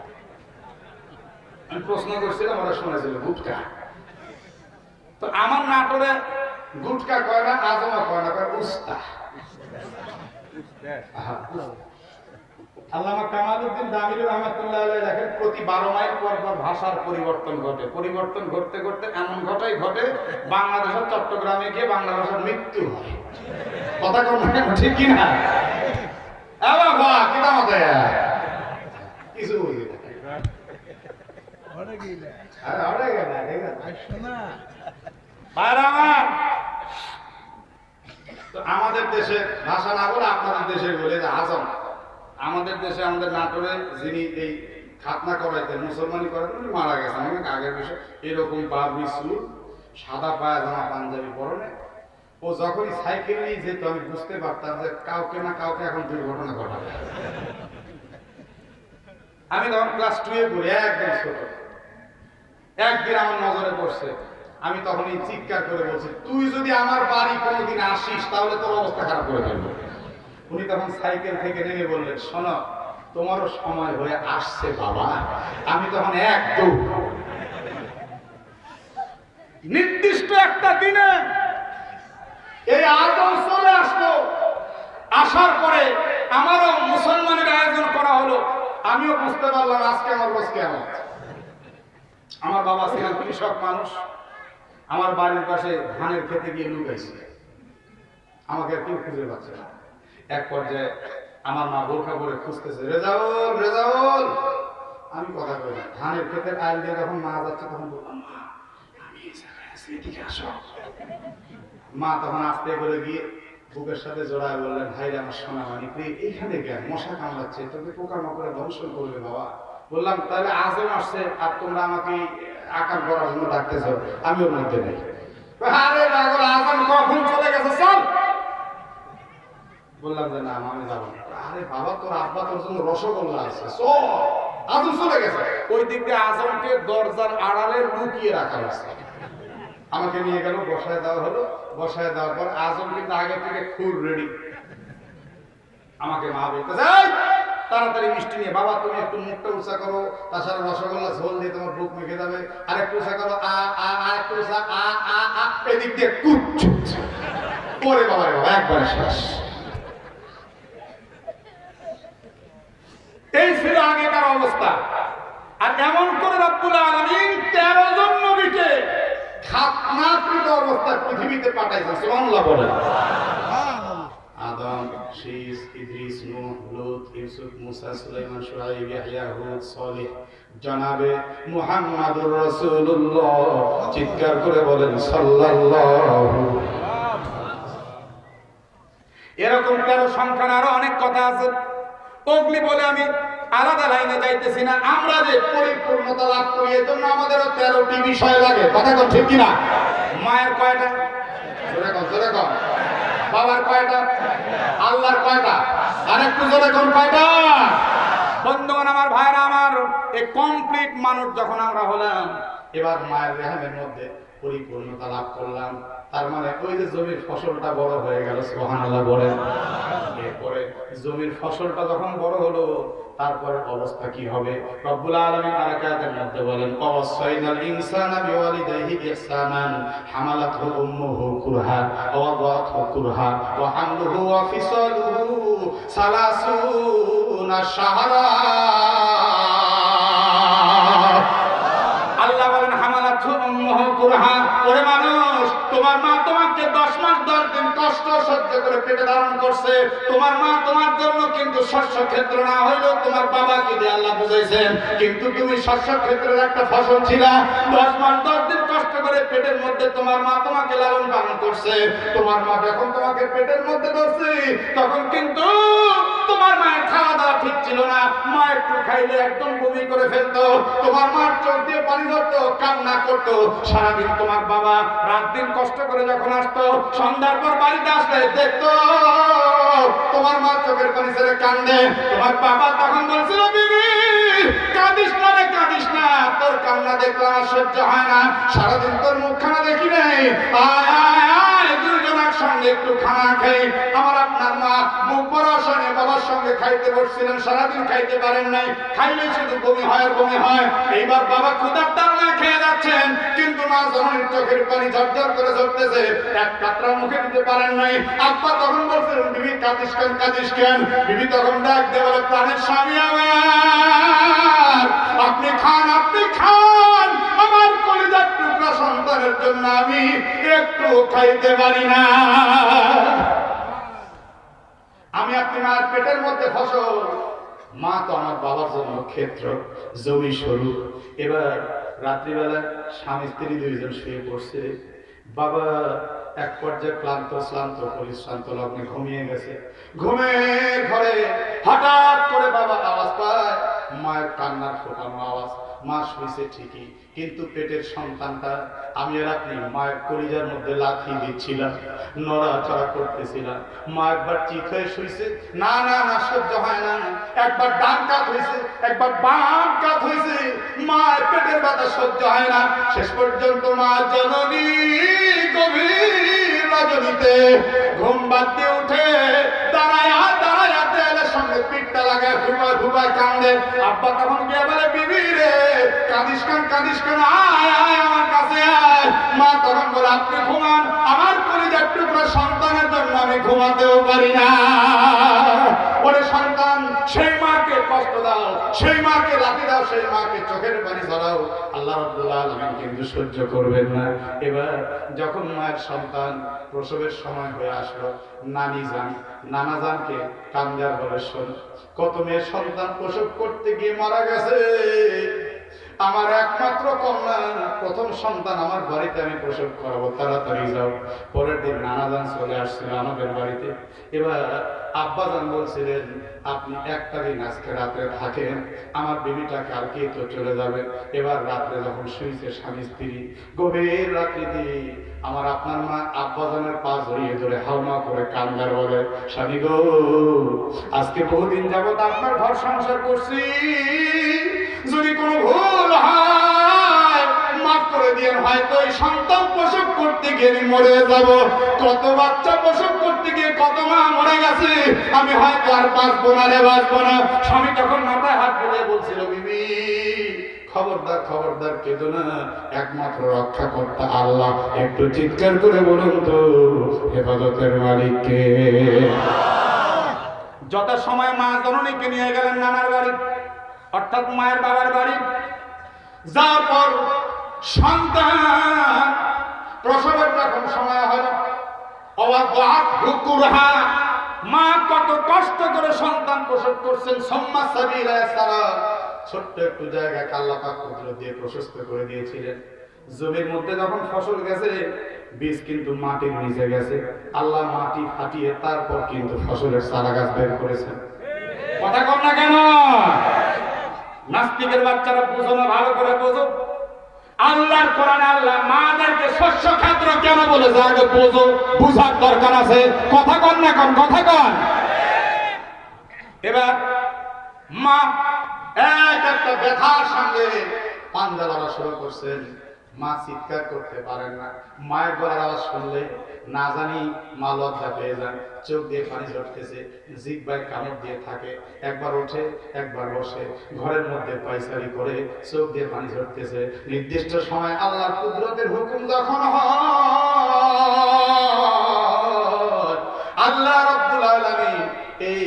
আমি প্রশ্ন করছিলাম, ওরা শুনেছিল গুটকা। তো আমার নাটোরে গুটকা কয় না, আজমা কয় না, কয় উস্তা। আল্লামা কামালউদ্দিন দামিল রহমাতুল্লাহ আলাইহি লেখেন, প্রতি 12 মাইল পর পর ভাষার পরিবর্তন ঘটে। পরিবর্তন ঘটতে ঘটতে এমন ঘটাই ঘটে, বাংলাদেশের চট্টগ্রামে গিয়ে বাংলা ভাষার মৃত্যু হয়। কথা কোন ঠিক কি না? এবার বাহ কিটা মতে কিছু বুঝি না। আরে আরে গেলা ঠিক আছে শোনা বাইরা আমার। তো আমাদের দেশে ভাষা না বলে আপনাদের দেশে বলে যে আজম। আমাদের দেশে আমাদের নাটোরে যিনি এই খাতনা করাইতেন, মুসলমানি করাইতেন, উনি মারা গেছেন অনেক আগের বিষয়। এরকম পাবলি চুল, সাদা পায়জামা পাঞ্জাবি পরনে। ও যখনই সাইকেল নিয়ে যেত আমি বুঝতে পারতাম যে কাউকে না কাউকে এখন দুর্ঘটনা ঘটাবে। আমি তখন ক্লাস 2 এ পড়ি, একদম ছোট। একদিন আমার নজরে পড়ছে, আমি তখনই চিৎকার করে বলছি, তুই যদি আমার বাড়ি কোনোদিন আসিস তাহলে তোর অবস্থা খারাপ করে ফেলবো। উনি তখন সাইকেল থেকে নেমে বললেন, শোনো তোমারও সময় হয়ে আসছে বাবা। আমি তখন একদম নির্দিষ্ট একটা দিনে এই আজম চলে আসলো। আসার পরে আমারও মুসলমানের আয়োজন করা হলো। আমিও বুঝতে পারলাম আজকে আমার রোজ কেমন। আমার বাবা ছিলেন কৃষক মানুষ। আমার বাড়ির পাশে ধানের খেতে গিয়ে লুকাইছে, আমাকে কেউ খুঁজে পাচ্ছে না। এক পর্যায়ে আমার মা বোরখা পরে খুঁজতেছে, রেজাউল রেজাউল। আমি কথা কই না। ধানের ক্ষেতের আইল দিয়ে যখন মা যাচ্ছে তখন বললাম, মা আমি এই জায়গায় আছি, এদিকে আসো। মা তখন আস্তে করে গিয়ে বুকের সাথে জড়ায় বললেন, ভাই আমার সোনা মানি তুই এইখানে কেন? মশা কামড়াচ্ছে, তোকে পোকা মাকড়ে দংশন করবে বাবা। বললাম তাহলে আজম আসছে আর তোমরা আমাকে আকাম করার জন্য ডাকতেছ, আমি ওর মধ্যে নেই। আরে পাগল, আজম কখন চলে গেছে, চল। বললাম যে না আমি যাবো না। আরে বাবা তোর আব্বা তোর জন্য রসগোল্লা আছে, চল। আজম চলে গেছে। ওই দিক দিয়ে আজমকে দরজার আড়ালে লুকিয়ে রাখা হয়েছে। আমাকে নিয়ে গেল, বসায় দেওয়া হলো। বসায় দেওয়ার পর আজম কিন্তু আগে থেকে খুব রেডি। আমাকে মা বলতে যাই তাড়াতাড়ি মিষ্টি নিয়ে, বাবা তুমি একটু মুখটা উঁচা করো, তাছাড়া রসগোল্লা ঝোল দিয়ে তোমার বুক মেখে যাবে। আর একটু উঁচা করো, আ আ আ একটু উঁচা, আ আ আ। এদিক দিয়ে কুচ্ছুট পরে বাবা রে বাবা একবারে শেষ। এই ছিল আগেকার অবস্থা। আর এমন করে রব্বুল আলামিন 13 জন নবীকে খাতনাকৃত অবস্থায় পৃথিবীতে পাঠাইছেন। সুবহানাল্লাহ বলেন। আদম, শীস, ইদ্রিস, নূহ, লূত, ইউসুফ, মুসা, সুলাইমান, শুআয়ব, ইয়াহইয়া, হুদ, সালেহ, জনাবে মুহাম্মাদুর রাসূলুল্লাহ। চিৎকার করে বলেন সাল্লাল্লাহু। এরকম 13 সংখ্যার আরো অনেক কথা আছে, ওগুলি বলে আমি আলাদা লাইনে যাইতেছি না। আমরা যে পরিপূর্ণতা লাভ করি এর জন্য আমাদেরও 13টি বিষয় লাগে। কথা কোন ঠিক কিনা? মায়ের কয়টা? জোরে কোন, জোরে কোন। বাবার কয়টা? আল্লাহর কয়টা? আরেকটু জোরে কোন কয়টা? বন্ধুগণ আমার, ভাইরা আমার, এই কমপ্লিট মানুষ যখন আমরা হলাম, এবার মায়ের রেহামের মধ্যে পরিপূর্ণতা লাভ করলাম। তার মানে ওই যে জমির ফসলটা বড় হয়ে গেল, সুবহানাল্লাহ বলেন। এরপরে জমির ফসলটা যখন বড় হলো, তারপরে অবস্থা কি হবে? রব্বুল আলামিন আয়াতের মধ্যে বলেন, ওয়াসাইনাল ইনসানা বিওয়ালিদাইহি ইহসানান হামালাতহু উম্মুহু কুরহা ওয়া ওয়াদাতহু কুরহা ওয়া হামলুহু ওয়া ফিসালুহু সালাসুনা শাহরা। আল্লাহ বলেন হামালাতহু উম্মুহু কুরহা। ওরে মানুষ, তোমার মা তোমাকে 10 মাস 10 দিন কষ্ট সহ্য করে পেটে ধারণ করছে। তোমার মা তোমার জন্য কিন্তু শস্য ক্ষেত্র না হইলেও তোমার বাবাকে দিয়ে আল্লাহ বুঝাইছেন, কিন্তু তুমি শস্য ক্ষেত্রের একটা ফসল ছিলা। 10 মাস 10 দিন কষ্ট করে পেটের মধ্যে তোমার মা তোমাকে লালন পালন করছে। তোমার মা যখন তোমাকে পেটের মধ্যে ধরছে তখন কিন্তু তোমার মায়ের খাওয়া দাওয়া ঠিক ছিল না। মা একটু খাইলে একদম বমি করে ফেলতো। তোমার মার চোখ দিয়ে পানি ধরতো, কান্না করতো। সারাদিন তোমার বাবা রাত দিন কষ্ট করে যখন আসতো, সন্ধ্যার পর বাড়িতে আসলে দেখতো তোমার মা চোখের পানি ছেড়ে কান্দে। তোমার বাবা তখন বলছিল, বিবি কাঁদিস না রে, কাঁদিস না, তোর কান্না দেখলাম আর সহ্য হয় না, সারাদিন তোর মুখখানা দেখি নাই, আয় আয় আয় দুজন একসঙ্গে একটু খানা খাই। আমার আপনার মা মুখ বড় শোনে বাবার সঙ্গে খাইতে বসছিলেন, সারাদিন খাইতে পারেন নাই, খাইলে শুধু বমি হয় আর বমি হয়। এইবার বাবা ক্ষুধার টানে খেয়ে যাচ্ছেন, কিন্তু মা জননীর চোখের পানি ঝরঝর করে ঝরতেছে, এক কাতরা মুখে দিতে পারেন নাই। আব্বা তখন বলছিলেন, বিবি কাঁদিস কেন কাঁদিস কেন? বিবি তখন ডাক দিয়ে বলে, প্রাণের স্বামী আমার, আপনি খান আপনি খান, আমার কলিজার টুকরা সন্তানের জন্য আমি একটু খাইতে পারি না। আমি আপনি মায়ের পেটের মধ্যে ফসল, মা তো আমার বাবার জন্য ক্ষেত্র, জমি সরু। এবার রাত্রিবেলা স্বামী স্ত্রী দুইজন শুয়ে পড়ছে, বাবা এক পর্যায়ে ক্লান্ত শ্রান্ত পরিশ্রান্ত লগ্নে ঘুমিয়ে গেছে। ঘুমের ঘরে হঠাৎ করে বাবা আওয়াজ পায়, মায়ের কান্নার ফোটানো আওয়াজ। মা শুয়েছে ঠিকই, কিন্তু পেটের সন্তানটা আমি আর আপনি মায়ের কলিজার মধ্যে লাথি দিচ্ছিলাম, নড়াচড়া করতেছিলাম। মা একবার চিত হয়ে শুয়েছে, না না না সহ্য হয় না, একবার ডান কাত হয়েছে, একবার বাম কাত হয়েছে, মায়ের পেটের ব্যথা সহ্য হয় না। শেষ পর্যন্ত মা জননী গভীর রজনীতে ঘুম বাদ দিয়ে উঠে দাঁড়ায় দেয়ালের সঙ্গে পিঠটা লাগায় ঘুমায় ঘুমায় কান্দে। আব্বা তখন গিয়ে বলে, বিবি রে কাঁদিস কেন, আয় আয় আমার কাছে আয়। মা তখন বলে, আপনি ঘুমান, আমার কলিজার টুকরা সন্তানের জন্য আমি ঘুমাতেও পারি না। ওরে সন্তান, সেই মাকে কষ্ট দাও, সেই মাকে লাথি দাও, সেই মাকে চোখের পানি ঝরাও, আল্লাহ রাব্বুল আলামিন কিন্তু সহ্য করবেন না। এবার যখন মায়ের সন্তান প্রসবের সময় হয়ে আসলো, নানা জানকে কান্দার বলে, শোন, কত মেয়ের সন্তান প্রসব করতে গিয়ে মারা গেছে, আমার একমাত্র কন্যা প্রথম সন্তান আমার বাড়িতে আমি প্রসব করাবো, তাড়াতাড়ি যাও। পরের দিন নানাজান চলে আসছিল আমাদের বাড়িতে। এবার আব্বাজান বলছিলেন, আপনি একটা দিন আজকে রাত্রে থাকেন, আমার বিবিটা কালকে তো চলে যাবে। এবার রাত্রে যখন শুয়েছে স্বামী স্ত্রী, গভীর রাত্রিতে আমার আপনার মা আব্বাজানের পা জড়িয়ে ধরে হাওমা করে কান্দার বলে, স্বামী গো, আজকে বহুদিন যাবত আপনার ঘর সংসার করছি, যদি কোনো ভুল হয় মাফ করে দিয়ে, হয়তো এই সন্তান প্রসব করতে গিয়ে মরে যাব, কত বাচ্চা প্রসব করতে গিয়ে কত মা মরে গেছে, আমি হয়তো আর বাঁচবো না রে, বাঁচবো না। স্বামী তখন মাথায় হাত বুলিয়ে বলছিল, বিবি খবরদার খবরদার কেঁদো না, একমাত্র রক্ষাকর্তা আল্লাহ, একটু চিৎকার করে বলুন তো হেফাজতের মালিককে। যত সময় মা জননীকে নিয়ে গেলেন নানার বাড়ি, অর্থাৎ মায়ের বাবার বাড়ি, যার পর সন্তান প্রসবের যখন সময় হলো, মা কত কষ্ট করে সন্তান প্রসব করছেন। ছোট্ট একটু জায়গায় আল্লাহ পাক পুত্র দিয়ে প্রশস্ত করে দিয়েছিলেন। জমির মধ্যে যখন ফসল গেছে, বীজ কিন্তু মাটির নিচে গেছে, আল্লাহ মাটি ফাটিয়ে তারপর কিন্তু ফসলের চারা গাছ বের করেছেন। কথা কম না কেন? নাস্তিকের বাচ্চারা বুঝো না, ভালো করে বোঝো। আল্লাহর কোরআনে আল্লাহ মাদেরকে শস্য ক্ষেত্র কেন বলেছে, আগে বোঝো, বুঝার দরকার আছে। কথা কন না কন, কথা কন। এবার মা এক একটা ব্যথার সঙ্গে পাঞ্জা লড়া শুরু করছেন। মা চিৎকার করতে পারেন না, মায়ের গলার আওয়াজ শুনলে না জানি মা লজ্জা পেয়ে যান, চোখ দিয়ে পানি ঝরতেছে, জিহ্বায় কামড় দিয়ে থাকে, একবার ওঠে একবার বসে, ঘরের মধ্যে পায়চারি করে চোখ দিয়ে পানি ঝরতেছে। নির্দিষ্ট সময় আল্লাহর কুদরতের হুকুম যখন হয়, আল্লাহ রাব্বুল আলামিন এই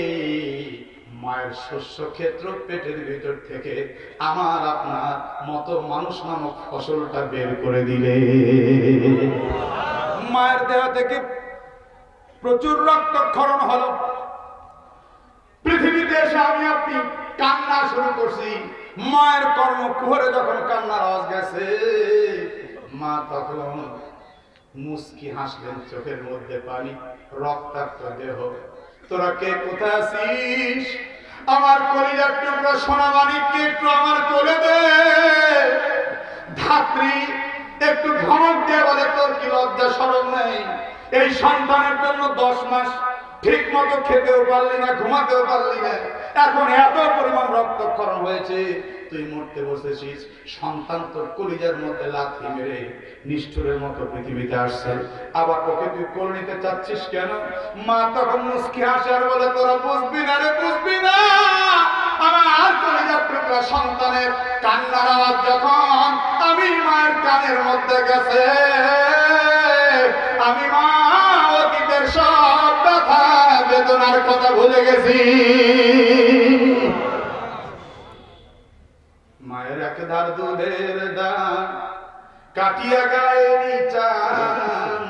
মায়ের শস্য ক্ষেত্র পেটের ভিতর থেকে আমার আপনার মতো মানুষ নামক ফসলটা বের করে দিলে, মায়ের দেহ থেকে প্রচুর রক্তক্ষরণ হলো। পৃথিবীতে এসে আমি আপনি কান্না শুরু করছি। মায়ের কর্ণকুহরে যখন কান্নার আওয়াজ গেছে, মা তখন মুস্কি হাসলেন, চোখের মধ্যে পানি, রক্তাক্ত দেহ। তোরা কে কোথায় আছিস? আমার কলিজার টুকরা সোনা মানিককে একটু আমার কোলে দে। ধাত্রী একটু ধমক দিয়ে বলে, তোর কি লজ্জা শরম নেই? এই সন্তানের জন্য 10 মাস ঠিক মতো খেতেও পারলি না, ঘুমাতেও পারলি না, এখন এত পরিমাণ রক্তক্ষরণ হয়েছে, তুই মরতে বসেছিস, সন্তান তোর কলিজার মধ্যে লাথি মেরে নিষ্ঠুরের মতো পৃথিবীতে আসছে, আবার ওকে তুই কোলে নিতে চাচ্ছিস কেন? মা তখন মুস্কি হাসে আর বলে, তোরা বুঝবি না রে, বুঝবি না। আমার কলিজার টুকরা সন্তানের কান্নার আওয়াজ যখন আমি মায়ের কানের মধ্যে গেছে, আমি মা অতীতের সব ব্যথা বেদনার কথা ভুলে গেছি। মায়ের একধার দুধের দান কাটিয়া গায়ে চান,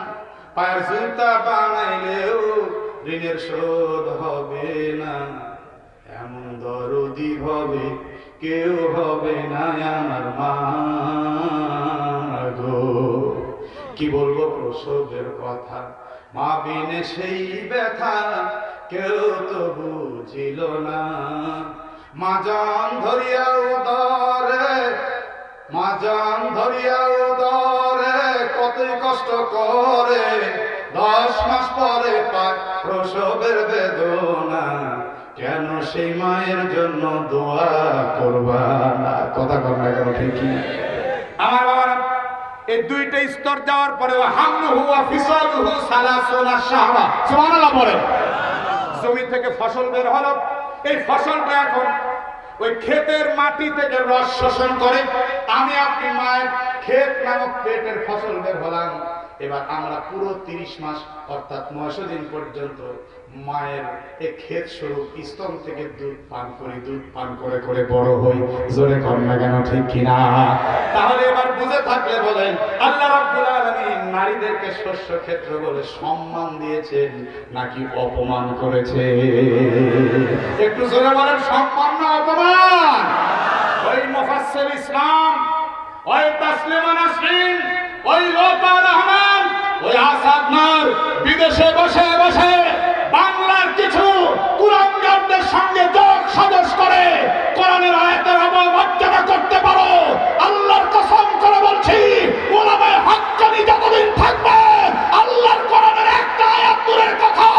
পায়ের জুতা বানাইলেও ঋণের শোধ হবে না, এমন দরদি হবে কেউ হবে না আমার মা গো। কি বলবো প্রসবের কথা, মা বিনে সেই ব্যথা কেউ তো বুঝিল না। মা জান ধরিয়া উদরে, মা জান ধরিয়া উদরে কতই কষ্ট করে, 10 মাস পরে পায় প্রসবের বেদনা, কেন সেই মায়ের জন্য দোয়া করবা না? কথা কর না কেন, ঠিকই আমার বাবারা। এই দুইটা স্তর যাওয়ার পরে হামলুহু ওয়া ফিসালুহু 30 শাহরা, সুবহানাল্লাহ বলে। জমি থেকে ফসল বের হলো, এই ফসলটা এখন ওই ক্ষেতের মাটি থেকে রস শোষণ করে, আমি আপনি মায়ের ক্ষেত নামক পেটের ফসল বের হলাম। এবার আমরা পুরো 30 মাস অর্থাৎ 900 দিন পর্যন্ত মায়ের এই ক্ষেত স্বরূপ স্তন থেকে দুধ পান করি, দুধ পান করে করে বড় হই। জোরে কর না কেন, ঠিক কিনা? তাহলে এবার বুঝে থাকলে বলেন, আল্লাহ রাব্বুল আলামিন নারীদেরকে শস্য ক্ষেত্র বলে সম্মান দিয়েছেন নাকি অপমান করেছে? একটু জোরে বলেন, সম্মান না অপমান? ওই মুফাসসির ইসলাম, ওই তাসলিমা নাসরিন, ওই লোপা রহমান, ওই আসাদ নার বিদেশে বসে বসে বাংলার কিছু কুলাঙ্গারদের সঙ্গে যোগ সাজস করে কোরআনের আয়াতের অবমাননা করতে পারো, আল্লাহর কসম করে বলছি, ওলামায়ে হাক্কানি যতদিন থাকবে আল্লাহর কোরআনের একটা আয়াত দূরের কথা,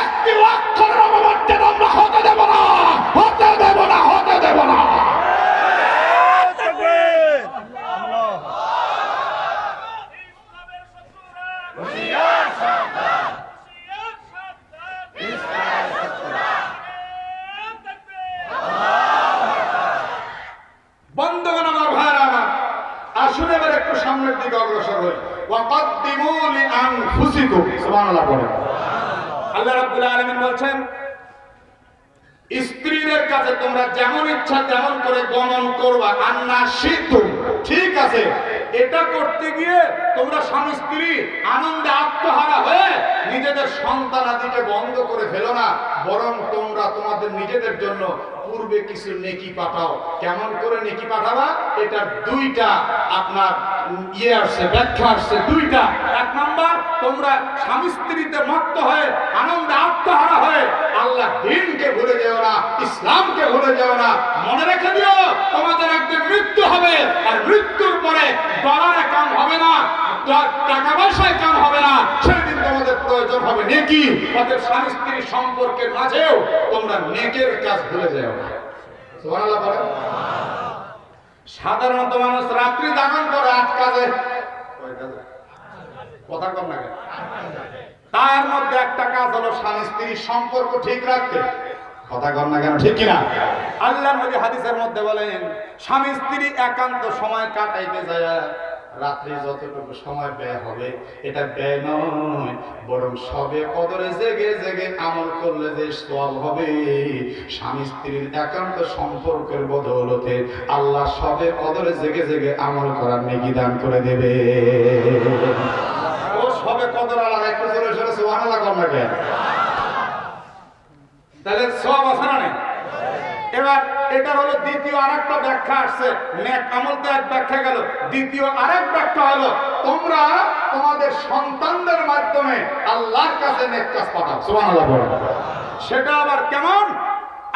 একটি অক্ষরের অবমাননা আমরা হতে দেব না, হতে দেব না, হতে দেব না। বন্ধুগণ আমার, ভাইরা আমার, আসুন এবার একটু সামনের দিকে অগ্রসর হই। ওয়াকাদ্দিমু লিআনফুসিকুম, সুবহানাল্লাহ বলেন। আল্লাহ রাব্বুল আলামিন বলছেন, স্ত্রীদের কাছে তোমরা যেমন ইচ্ছা তেমন করে গমন করবা, আন্না শিতুম, ঠিক আছে। এটা করতে গিয়ে তোমরা স্বামী স্ত্রী আনন্দে আত্মহারা হয়ে নিজেদের সন্তানাদিকে বন্ধ করে ফেলো না, বরং তোমরা তোমাদের নিজেদের জন্য পূর্বে কিছু নেকি পাঠাও। কেমন করে নেকি পাঠাবা? এটার দুইটা আপনার আসছে, ব্যাখ্যা আসছে দুইটা। এক নাম্বার, তোমরা স্বামী স্ত্রীতে মত্ত হয়ে আনন্দে আত্মহারা হয়ে আল্লাহ দ্বীনকে ভুলে যেও না, ইসলামকে ভুলে যেও না। মনে রেখে দিও, তোমাদের একদিন মৃত্যু হবে, আর মৃত্যুর পরে ডলারে কাম হবে না, টাকা পয়সায় কাম হবে না, সেদিন তোমাদের প্রয়োজন হবে নেকি। অতএব স্বামী স্ত্রী সম্পর্কের মাঝেও তোমরা নেকের কাজ ভুলে যেও না। সুবহানাল্লাহ বলেন। সাধারণত মানুষ রাত্রি জাগরণ করে 8 কাজে, কথা কম না কেন? তার মধ্যে একটা কাজ হলো স্বামী স্ত্রীর সম্পর্ক ঠিক রাখতে, কথা কম না কেন, ঠিক কিনা? আল্লাহর নবী হাদিসের মধ্যে বলেন, স্বামী স্ত্রী একান্ত সময় কাটাইতে যায় রাত্রি যতটুকু সময় ব্যয় হবে, এটা ব্যয় নয়, বরং সবে কদরে জেগে জেগে আমল করলে যে সওয়াব হবে, স্বামী স্ত্রীর একান্ত সম্পর্কের বদৌলতে আল্লাহ সবে কদরে জেগে জেগে আমল করার নেকি দান করে দেবে। ও সবে কদর আল্লাহ, একটু জোরে জোরে সুবহানাল্লাহ কর না কেন? তাহলে সওয়াব আছে না? এবার এটা হলো দ্বিতীয় আরেকটা ব্যাখ্যা আসছে, নেক আমল তো এক ব্যাখ্যা গেল, দ্বিতীয় আরেক ব্যাখ্যা হলো তোমরা তোমাদের সন্তানদের মাধ্যমে আল্লাহর কাছে নেক কাজ পাঠাও। সুবহানাল্লাহ বলো। সেটা আবার কেমন?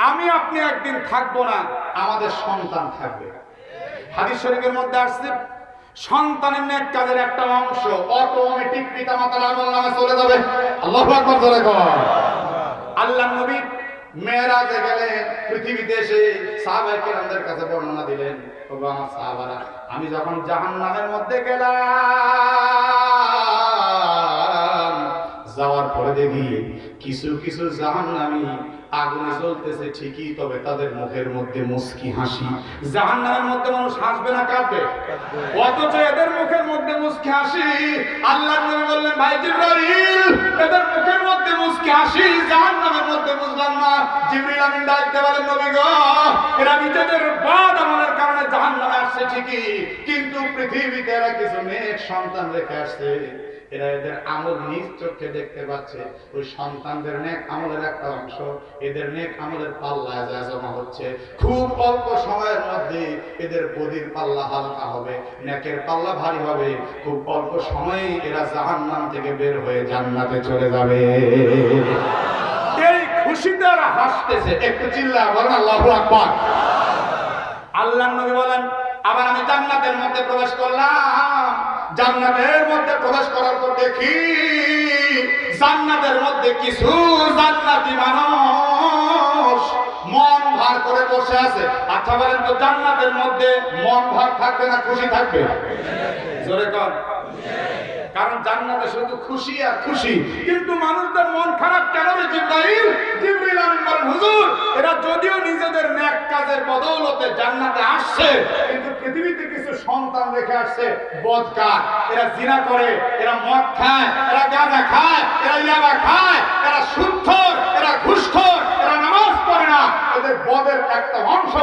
আমি আপনি একদিন থাকবো না, আমাদের সন্তান থাকবে। হাদিস শরীফের মধ্যে আসছে, সন্তানের নেক কাজের একটা অংশ অটোমেটিক পিতামাতার আমলনামায় চলে যাবে। আল্লাহু আকবার, জোরে কর। আল্লাহর নবী মেরাজে গেলেন, পৃথিবীতে এসে সাহাবায়ে কেরামদের কাছে বর্ণনা দিলেন, ওগো আমার সাহাবারা, আমি যখন জাহান্নামের মধ্যে গেলাম, যাওয়ার পরে দেখি কিছু কিছু জাহান্নামী আগুনে জ্বলতেছে ঠিকই, তবে তাদের মুখের মধ্যে মুস্কি হাসি। জাহান্নামের মধ্যে মানুষ হাসবে না কাঁদবে? অথচ এদের মুখের মধ্যে মুস্কি হাসি। আল্লাহর নবী বললেন, ভাই জিবরাইল, এদের মুখের মধ্যে মুস্কি হাসি, জাহান্নামের মধ্যে বুঝলাম না। জিবরাইল আমিন ডাকতে বলেন, নবী গো, এরা নিজেদের বদ আমলের কারণে জাহান্নামে আসছে ঠিকই, কিন্তু পৃথিবীতে এরা কিছু নেক সন্তান রেখে আসছে। এরা এদের আমল নিজ চোখে দেখতে পাচ্ছে। ওই সন্তানদের নেক আমলের একটা অংশ এদের নেক আমলের পাল্লায় জমা হচ্ছে। খুব অল্প সময়ের মধ্যে এদের বদির পাল্লা হালকা হবে, নেকের পাল্লা ভারী হবে। খুব অল্প সময়ে এরা জাহান্নাম থেকে বের হয়ে জান্নাতে চলে যাবে। এই খুশিতে এরা হাসতেছে। একটু চিল্লায় বলেন আল্লাহু আকবার। আল্লাহর নবী বলেন, আবার আমি জান্নাতের মধ্যে প্রবেশ করলাম। জান্নাতের মধ্যে প্রবেশ করার পর দেখি জান্নাতের মধ্যে কিছু জান্নাতি মানুষ মন ভার করে বসে আছে। আচ্ছা বলেন তো, জান্নাতের মধ্যে মন ভার থাকবে না খুশি থাকবে? জোরে কর। কারণ জান্নাতে শুধু খুশি আর খুশি, কিন্তু মানুষদের মন খারাপ কেন রে জিবরাইল? জিবরাইল আমিন বলেন, হুজুর, এরা যদিও নিজেদের নেক কাজের বদৌলতে জান্নাতে আসছে, কিন্তু পৃথিবীতে কিছু সন্তান রেখে আসছে বদকার। এরা জিনা করে, এরা মদ খায়, এরা গাঁজা খায়, এরা ইয়াবা খায়, এরা সুদখোর, এরা ঘুষখোর, এরা নামাজ পড়ে না। এদের বদের একটা অংশ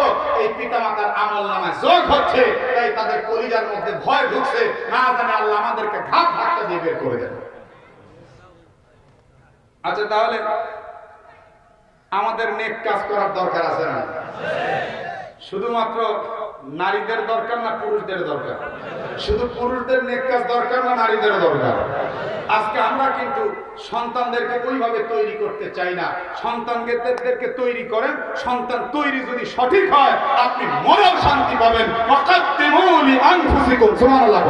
এই পিতামাতার আমলনামায় যোগ হচ্ছে। তাই তাদের কলিজার মধ্যে ভয় ঢুকছে, না জানে আল্লাহ আমাদেরকে ঘাত ধাক্কা দিয়ে বের করে দেন। আচ্ছা, তাহলে আমাদের নেক কাজ করার দরকার আছে না? শুধুমাত্র নারীদের দরকার না পুরুষদের দরকার? শুধু পুরুষদের নেক কাজ দরকার না নারীদের দরকার? আজকে আমরা কিন্তু সন্তানদেরকে ওইভাবে তৈরি করতে চাই না। সন্তানদেরকে তৈরি করেন, সন্তান তৈরি যদি সঠিক হয় আপনি মনের শান্তি পাবেন। ওয়াকাদ্দিমু লিআনফুসিকুম, সুবহানাল্লাহ।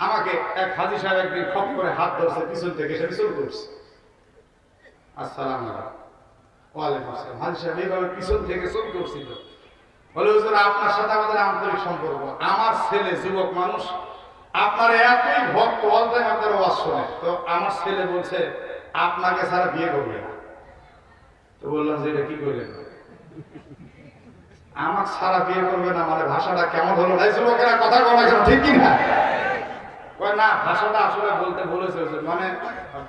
আমাকে এক হাজী সাহেব একদিন খপ করে হাত ধরছে পিছন থেকে, সে পিছন করছে। আসসালামু আলাইকুম। ওয়ালাইকুম আসসালাম। হাজী সাহেব এইভাবে পিছন থেকে চোখ করছিল। বলে, হুজুর, আপনার সাথে আমাদের আন্তরিক সম্পর্ক। আমার ছেলে যুবক মানুষ, আপনার এতই ভক্ত, বলতেন আপনার ওয়াজ শুনে। তো আমার ছেলে বলছে আপনাকে ছাড়া বিয়ে করবে না। তো বললাম যে এটা কি করলেন? আমার ছাড়া বিয়ে করবে না মানে ভাষাটা কেমন হলো? না যুবকেরা কথা বলা কেন, ঠিক কিনা? না, ভাষাটা আসলে বলতে বলেছে, মানে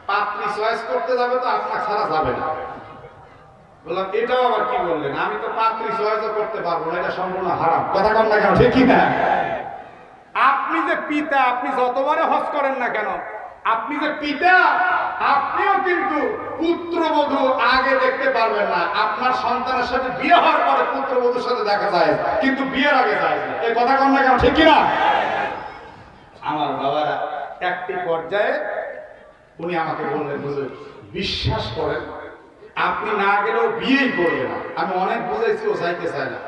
পাত্রী চয়েস করতে যাবে তো আপনার ছাড়া যাবে না। বললাম এটাও আবার কি বললেন? আমি তো পাত্রী চয়েসও করতে পারবো না, এটা সম্পূর্ণ হারাম। কথা কন না কেন, ঠিক কিনা? আপনি যে পিতা, আপনি যতবারে হজ করেন না কেন, আপনি যে পিতা, আপনিও কিন্তু পুত্রবধূ আগে দেখতে পারবেন না। আপনার সন্তানের সাথে বিয়ে হওয়ার পরে পুত্রবধূর সাথে দেখা যায়, কিন্তু বিয়ের আগে যায় না। এই কথা কন না কেন, ঠিক কিনা? আমার বাবারা, একটি পর্যায়ে উনি আমাকে বললেন, হুজুর, বিশ্বাস করেন আপনি না গেলেও বিয়েই করবে না। আমি অনেক বুঝাইছি, ও চাইতে চায় না।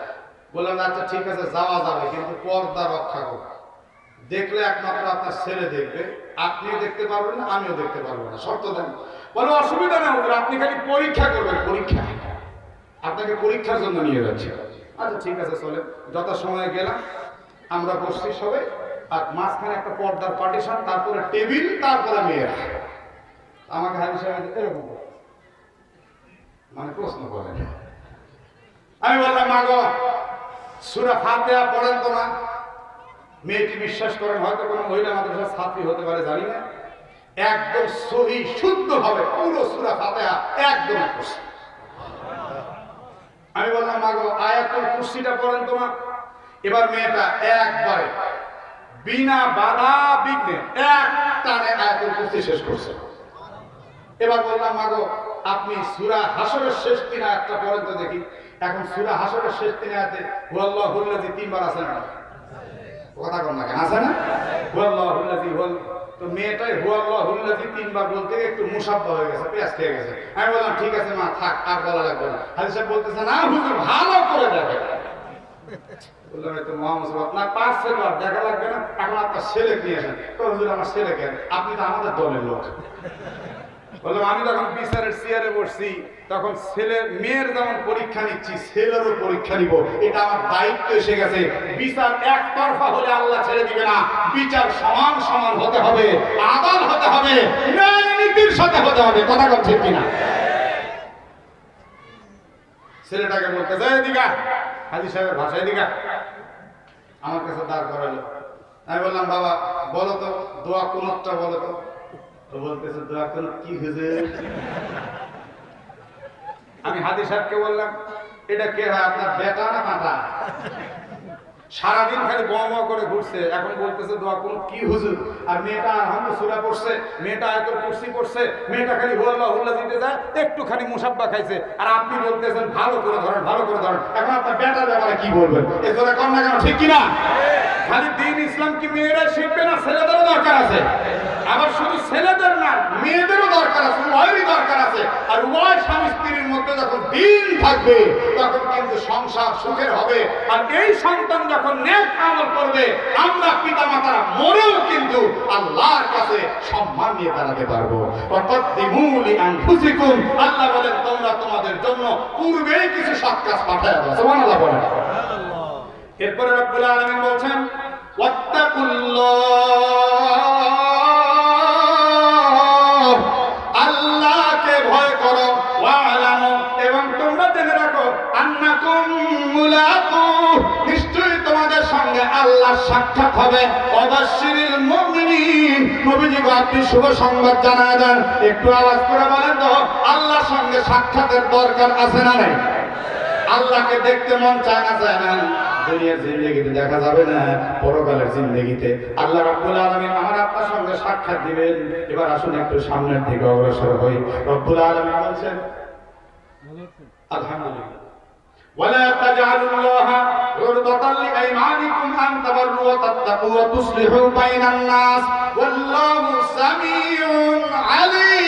বললাম আচ্ছা ঠিক আছে, যাওয়া যাবে, কিন্তু পর্দা রক্ষা করো। দেখলে একমাত্র আপনার ছেলে দেখবে, আপনিও দেখতে পারবেন না, আমিও দেখতে পারবো না, শর্ত দেন। বলো অসুবিধা নেই হুজুর, আপনি খালি পরীক্ষা করবেন। পরীক্ষা? আপনাকে পরীক্ষার জন্য নিয়ে যাচ্ছি। আচ্ছা ঠিক আছে, চলে। যথাসময়ে গেলাম, আমরা বসছি সবাই, আর মাঝখানে একটা পর্দার পার্টিশন, তারপরে টেবিল, তারপরে মেয়েরা। আমাকে হাজি সাহেব এরকম মানে প্রশ্ন করেন। আমি বললাম, মা গো, সূরা ফাতিহা পড়েন তো না। মেয়েটি বিশ্বাস করেন, হয়তো কোনো মহিলা মাদ্রাসার ছাত্রী হতে পারে, জানি না, একদম সহি শুদ্ধ ভাবে পুরো সূরা ফাতিহা একদম পড়ছে। আমি বললাম, মা গো, আয়াতুল কুরসিটা পড়েন তো না। এবার মেয়েটা একবারে বিনা বাধা বিঘ্নে এক টানে আয়াতুল কুরসি শেষ করছে। এবার বললাম, মা গো, আপনি সূরা হাসরের শেষ 3 আয়াতটা পড়েন তো দেখি। এখন সূরা হাসরের শেষ 3 আয়াতে হুয়াল্লাহুল্লাযী 3 বার আছে না? কথা কম না কেন, আছে না? হুয়াল্লাহুল্লাযী হুয়াল। তো মেয়েটাই হুয়াল্লাহুল্লাযী 3 বার বলতে একটু মুসাব্বা হয়ে গেছে, পেঁয়াজ খেয়ে গেছে। আমি বললাম ঠিক আছে মা, থাক, আর বলা লাগবে না। হাজী সাহেব বলতেছে, না হুজুর, ভালো করে দেখেন। বললাম তো মোহাম্মদ না, পারছে তো, আর দেখা লাগবে না, এখন আপনার ছেলে নিয়ে আসেন। তো হুজুর, আমার ছেলে কেন? আপনি তো আমাদের দলের লোক। বললাম আমি যখন বিচারের চেয়ারে বসছি তখন মেয়ের যেমন পরীক্ষা নিচ্ছি ছেলেরও পরীক্ষা নিব, এটা আমার দায়িত্ব এসে গেছে। বিচার একতরফা হলে আল্লাহ ছেড়ে দিবে না, বিচার সমান সমান হতে হবে, আদাল হতে হবে, ন্যায় নীতির সাথে হতে হবে। কথা কথা ঠিক কিনা? ছেলেটাকে বলতে যায় দিঘা হাজি সাহেবের ভাষায় দিঘা, আমার কাছে দাঁড় করালো। আমি বললাম বাবা বলো তো দোয়া কুনুতটা বলো তো। বলতেছে দোয়া কুনুত কি হুজুর? আমি হাজি সাহেবকে বললাম এটা কে হয়, আপনার বেটা না কাঁটা? সারাদিন খালি বোয়া করে ঘুরছে, এখন বলতেছে দোয়া কুনুত কি হুজুর? আর মেয়েটা আলহামদুলিল্লাহ সূরা পড়ছে, মেয়েটা আয়াতুল কুরসি পড়ছে, মেয়েটা খালি হুয়াল্লাহু হুল্লা দিতে যায়, একটুখানি মুসাব্বা খাইছে, আর আপনি বলতেছেন ভালো করে ধরেন ভালো করে ধরেন। এখন আপনার বেটার ব্যাপারে কি বলবেন? এ জোরে কর না কেন, ঠিক কিনা? খালি দিন ইসলাম কি মেয়েরা শিখবে না ছেলেদেরও দরকার আছে? আবার শুধু ছেলেদের না মেয়েদেরও দরকার আছে, উভয়েরই দরকার আছে। আর উভয় স্বামী স্ত্রীর মধ্যে যখন দিন থাকবে তখন কিন্তু সংসার সুখের হবে। আর এই সন্তান যখন নেক আমল করবে আমরা পিতা মাতারা মরেও কিন্তু আল্লাহর কাছে সম্মান নিয়ে দাঁড়াতে পারবো। ওয়াকাদ্দিমু লিআনফুসিকুম, আল্লাহ বলেন তোমরা তোমাদের জন্য পূর্বেই কিছু সৎ কাজ পাঠায় দাও। সুবহানাল্লাহ বলেন। এরপরে রব্বুল আলামিন বলছেন ওয়াত্তাকুল্লাহ, আল্লাহকে ভয় করো, ওয়ালামু, এবং তোমরা জেনে রাখো আন্নাকুম মুলাকু, নিশ্চয়ই তোমাদের সঙ্গে আল্লাহর সাক্ষাৎ হবে। ওয়াবাশশিরিল মুমিনিন, নবীজিকে আপনি শুভ সংবাদ জানায় দেন। একটু আওয়াজ করে বলেন তো আল্লাহর সঙ্গে সাক্ষাতের দরকার আছে না নাই? আল্লাহকে দেখতে মন চায় না চায় না? দুনিয়ার জিন্দেগিতে দেখা যাবে না, পরকালের জিন্দেগিতে আল্লাহ রাব্বুল আলামিন আমার আপনার সঙ্গে সাক্ষাৎ দিবেন। এবার আসুন একটু সামনের দিকে অগ্রসর হই। রব্বুল আলামিন বলেন আলহামদুলিল্লাহ ওয়ালা তাজআলুল্লাহা উরদাতাল লিআইমানিকুম আন তাবাররু ওয়া তাত্তাকু ওয়া তুসলিহু বাইনান নাস ওয়াল্লাহু সামিউন আলীম।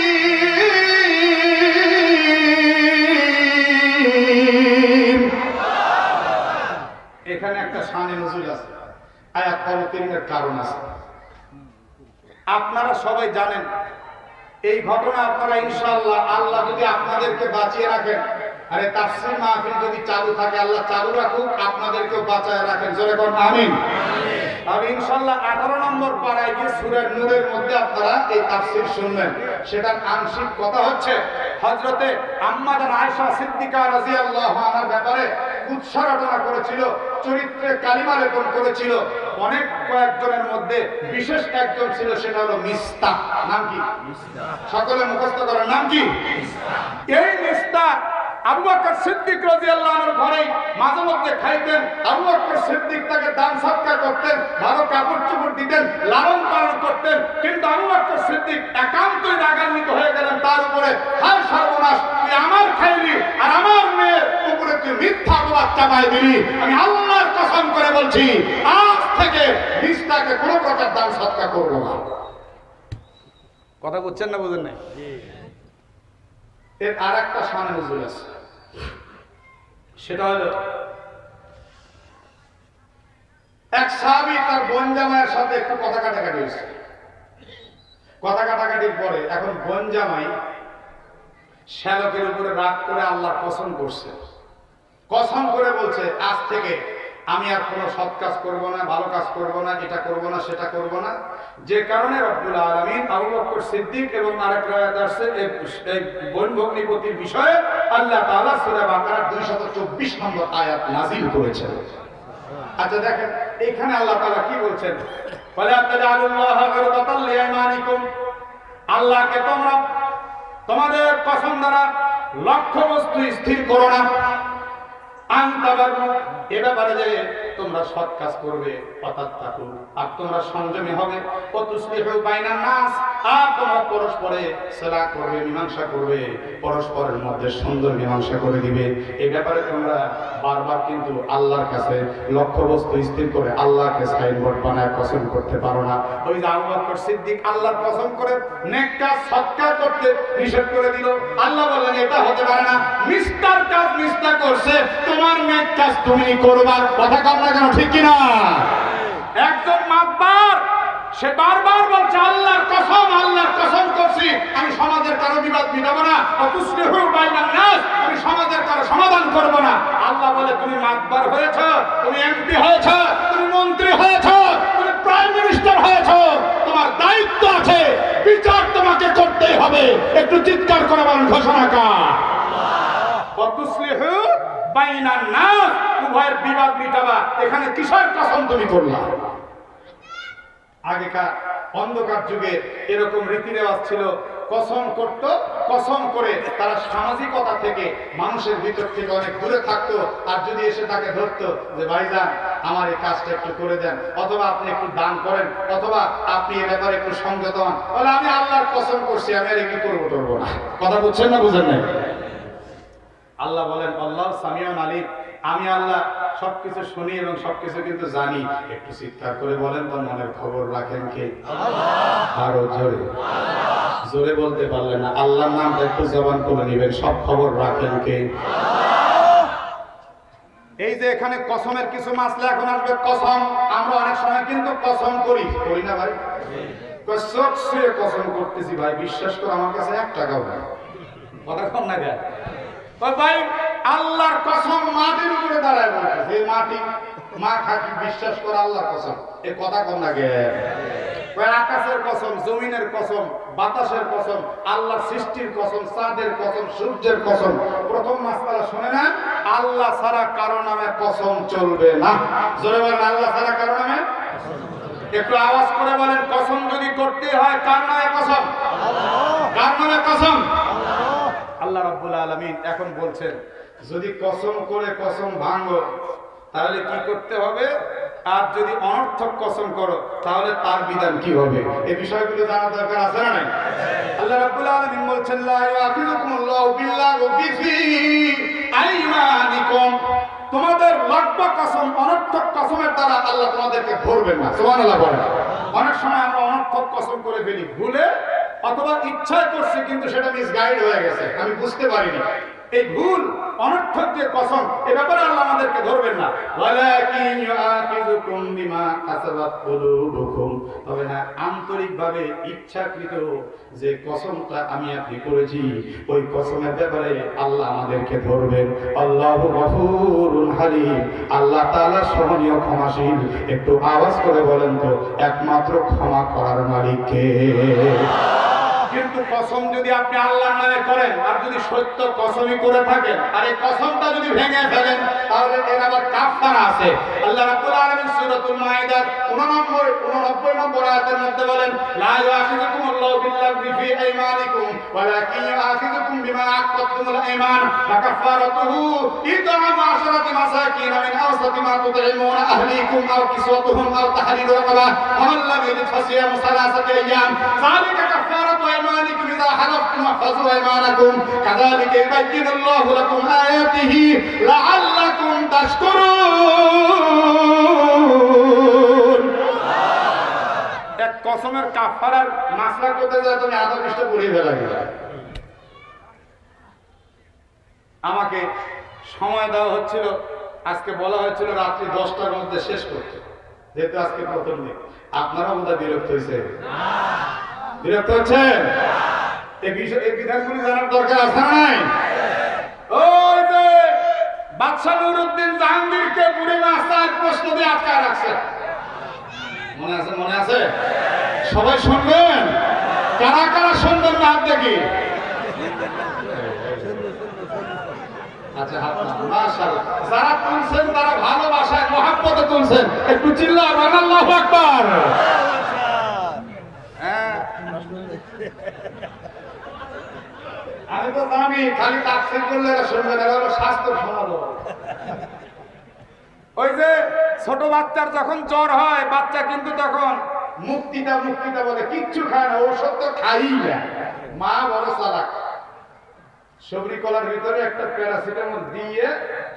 এখানে একটা শানে নজুল আছে, আয়াত অবতীর্ণের কারণ আছে। আপনারা সবাই জানেন এই ঘটনা, আপনারা ইনশাআল্লাহ আল্লাহ যদি আপনাদেরকে বাঁচিয়ে রাখেন, আরে তাফসীর মাহফিল যদি চালু থাকে আল্লাহ চালু রাখুক, আপনাদেরকেও বাঁচায় রাখেন। জোরে বলুন আমিন। আর ইনশাআল্লাহ 18 নম্বর পারায় গিয়ে সূরা নূরের মধ্যে আপনারা এই তাফসীর শুনবেন। সেটার আংশিক কথা হচ্ছে হযরতে আম্মা জান আয়েশা সিদ্দিকা রাদিয়াল্লাহু আনহার ব্যাপারে উৎসাহ রচনা করেছিল, চরিত্রে কালিমা লেপন করেছিল। অনেক কয়েকজনের মধ্যে বিশেষ একজন ছিল, সেটা হলো মিস্তা। নাম কি? সকলে মুখস্থ করার নাম কি? এই মিস্তা আবু বকর সিদ্দিক রাদিয়াল্লাহু আনহুর ঘরে মাঝে মধ্যে খাইতেন। আবু বকর সিদ্দিক তাকে দান সৎকার করতেন, ভালো কাপড় চোপড় দিতেন, লালন পালন করতেন। কিন্তু আবু বকর সিদ্দিক একান্তই রাগান্বিত হয়ে গেলেন তার উপরে। হায় সর্বনাশ, তুই আমার খাইলি আর আমার মেয়ের উপরে তুই মিথ্যা অপবাদ চাপাই দিলি। আমি আল্লাহর কসম করে বলছি আজ থেকে মিস্তাকে কোনো প্রকার দান সৎকার করবো না। কথা বুঝছেন না বুঝেন নাই? এর আর একটা শানে নজুল আছে, সেটা হলো এক সাহাবী তার বোন জামাইয়ের সাথে একটু কথা কাটাকাটি হয়েছে। কথা কাটাকাটির পরে এখন বোন জামাই শ্যালকের উপরে রাগ করে আল্লাহর কসম করছে। কসম করে বলছে আজ থেকে আমি আর কোনো সৎ কাজ করবো না, ভালো কাজ করবো না, এটা করবো না, সেটা করবো না। যে কারণে রব্বুল আলামিন আবু বকর সিদ্দিক এবং আরেক রায়াত আছে এই বোন ভগ্নিপতির বিষয়ে আল্লাহ তাআলা সূরা বাকারার 224 নম্বর আয়াত নাযিল করেছেন। আচ্ছা দেখেন এখানে আল্লাহ তাআলা কি বলছেন, ওয়ালা তাজআলুল্লাহা উরদাতাল লিআইমানিকুম, আল্লাহকে তোমরা তোমাদের কসম দ্বারা লক্ষ্যবস্তু স্থির করো না। এ ব্যাপারে যে তোমরা সৎ কাজ করবে, আর তোমরা সংযমী হবে, আর তোমরা পরস্পরে সেলা করবে, মীমাংসা করবে, পরস্পরের মধ্যে সুন্দর মীমাংসা করে দিবে। এই ব্যাপারে তোমরা বারবার কিন্তু আল্লাহর কাছে লক্ষ্যবস্তু স্থির করে আল্লাহকে সাইনবোর্ড বানায় কসম করতে পারো না। ওই যে আবু বকর সিদ্দিক আল্লাহর কসম করে নেক কাজ সৎ কাজ করতে নিষেধ করে দিল। আল্লাহ বললেন এটা হতে পারে না, মিস্টার কাজ মিস্টার করছে, তোমার নেক কাজ তুমি করবা। কথা কম না কেন, ঠিক কিনা? একজন মাতবার সে বারবার বলছে আল্লাহর কসম করছি আমি সমাজের কারো বিবাদ মিটাবো না, তুসলিহু বাইনান নাস, আমি সমাজের কারো সমাধান করব না। আল্লাহ বলে তুমি মাতবার হয়েছো, তুমি এমপি হয়েছো, তুমি মন্ত্রী হয়েছো, তুমি প্রাইম মিনিস্টার হয়েছো, তোমার দায়িত্ব আছে, বিচার তোমাকে করতেই হবে। একটু চিৎকার করে বলেন ঘোষণা কার? তুসলিহু বাইনান নাস, উভয়ের বিবাদ মিটাবা। এখানে কিসের কসম তুমি করলা? আগেকার অন্ধকার যুগে এরকম রীতি রেওয়াজ ছিল, কসম করত, কসম করে তারা সামাজিকতা থেকে মানুষের ভিতর থেকে অনেক দূরে থাকতো। আর যদি এসে তাকে ধরতো যে ভাইজান আমার এই কাজটা একটু করে দেন, অথবা আপনি একটু দান করেন, অথবা আপনি এ ব্যাপারে একটু সংযত হন, বলে আমি আল্লাহর কসম করছি আমি আর এগুলো করবো না। কথা বুঝছেন না বুঝেন নাই? আল্লাহ বলেন আল্লাহ সামিউন আলিম, আমি আল্লাহ সবকিছু শুনি এবং সবকিছু কিন্তু জানি। একটু চিৎকার করে বলেন তো মনের খবর রাখেন কে? আরো জোরে জোরে বলতে পারলেন না, আল্লাহর নামটা একটু জবান করে নেবেন, সব খবর রাখেন কে? এই যে এখানে কসমের কিছু মাসলা এখন আসবে। কসম আমরা অনেক সময় কিন্তু কসম করি না ভাই? চোখ ছুঁয়ে কসম করতেছি ভাই, বিশ্বাস করে আমার কাছে 1 টাকাও নেই। কথা কম না গায় ভাই, আল্লাহর কসম মাটির উপরে দাঁড়ায় বলতেছে, এই মাটি মা খাকি বিশ্বাস করে আল্লাহর কসম, এ কথা কম লাগে। আকাশের কসম, জমিনের কসম, বাতাসের কসম, আল্লাহর সৃষ্টির কসম, চাঁদের কসম, সূর্যের কসম। প্রথম মাসআলা শুনে না, আল্লাহ ছাড়া কারো নামে কসম চলবে না। জোরে বলেন আল্লাহ ছাড়া কারো নামে। একটু আওয়াজ করে বলেন কসম যদি করতে হয় কার নামে কসম? কার নামে কসম? আল্লাহ রাব্বুল আলামিন এখন বলছেন যদি কসম করে কসম ভাঙো তাহলে কি করতে হবে, আর যদি অনর্থক কসম করো তাহলে তার বিধান কি হবে, এই বিষয়গুলো জানার দরকার আছে না নাই? আল্লাহ রাব্বুল আলামিন বলছেন লা ইয়াকুযুকুমুল্লাহু বিল্লাহি ফি আইমানিকুম, তোমাদের লাগবা কসম, অনর্থক কসমের দ্বারা আল্লাহ তোমাদেরকে ধরবেন না। সুবহানাল্লাহ বলেন। অনেক সময় আমরা অনর্থক কসম করে ফেলি ভুলে, অথবা ইচ্ছায় করছি কিন্তু সেটা মিসগাইড হয়ে গেছে, আমি বুঝতে পারিনি। এই ভুল অনর্থক যে কসম, এ ব্যাপারে আল্লাহ আমাদেরকে ধরবেন না। ওয়ালাকিন ইউআখিযুকুম বিমা কাসাবাত কুলুবুকুম, তবে না আন্তরিকভাবে ইচ্ছাকৃত যে কসমটা আমি আপনি করেছি ওই কসমের ব্যাপারে আল্লাহ আমাদেরকে ধরবেন। আল্লাহু গফুরুন হালিম, আল্লাহ তাআলা সহনীয় ক্ষমাশীল। একটু আওয়াজ করে বলেন তো একমাত্র ক্ষমা করার মালিক কে? কিন্তু কসম যদি আপনি আল্লাহর নামে করেন আর যদি সত্য কসমই করে থাকেন আর এই কসমটা যদি ভেঙে ফেলেন তাহলে এর আবার কাফারা আছে। আল্লাহ রাব্বুল আলামিন সূরাতুল মাইদার 89 নম্বর আয়াতের মধ্যে বলেন লা ইউআখিযুকুমুল্লাহু বিল্লাহি ফি আইমানিকুম ওয়ালাকিন ইউআখিযুকুম বিমা আকাদতুমুল আইমান ফাকাফারাতুহু ইতআমু 10 মাসাকিন মিন আওসাতি মা তুতঈমুনা আহলিকুম আও কিসওয়াতুহুম আও তাহরিরু রাকাবা ফামান লাম ইয়াজিদ ফাসিয়ামু সালাসাতি আইয়াম যালিকা কাফারাতু আইমানিকুম ইযা হালাফতুম ফাযু আইমানাকুম কাযালিকা ইউবাইয়িনুল্লাহু লাকুম আয়াতিহি লাআল্লাকুম তাশকুরুন। এক কসমের কাফারার মাসলা করতে যায় তুমি আধা পৃষ্ঠা পড়িয়ে ফেলা গেল। আমাকে সময় দেওয়া হচ্ছিল, আজকে বলা হয়েছিল রাত্রি 10টার মধ্যে শেষ করতে, যেহেতু আজকে প্রথম দিন। আপনারা বোধহয় বিরক্ত হয়েছে? বিরক্ত হচ্ছেন? এই বিধানগুলি জানার দরকার আছে নাই? ওই যে বাদশা নুরউদ্দিন জাহাঙ্গীরকে বুড়ি মাস্টার প্রশ্ন দিয়ে আটকায় রাখছে, মনে আছে? মনে আছে? সবাই শুনবেন? কারা কারা শুনবেন না হাত দেখি? আচ্ছা হাত না, মাশাআল্লাহ। যারা তুলছেন তারা ভালোবাসায় মহব্বতে তুলছেন, একটু চিল্লাবেন আল্লাহু আকবার। আমি তো জানি খালি তাফসীর করলে শুনবেন, এগুলো শাস্ত্র শোনাবো। ওই যে ছোট বাচ্চার যখন জ্বর হয় বাচ্চা কিন্তু তখন মুক্তিটা বলে, কিচ্ছু খায় না, ঔষধ তো খাই না। মা বড় চালাক, সবরি কলার ভিতরে একটা প্যারাসিটামল দিয়ে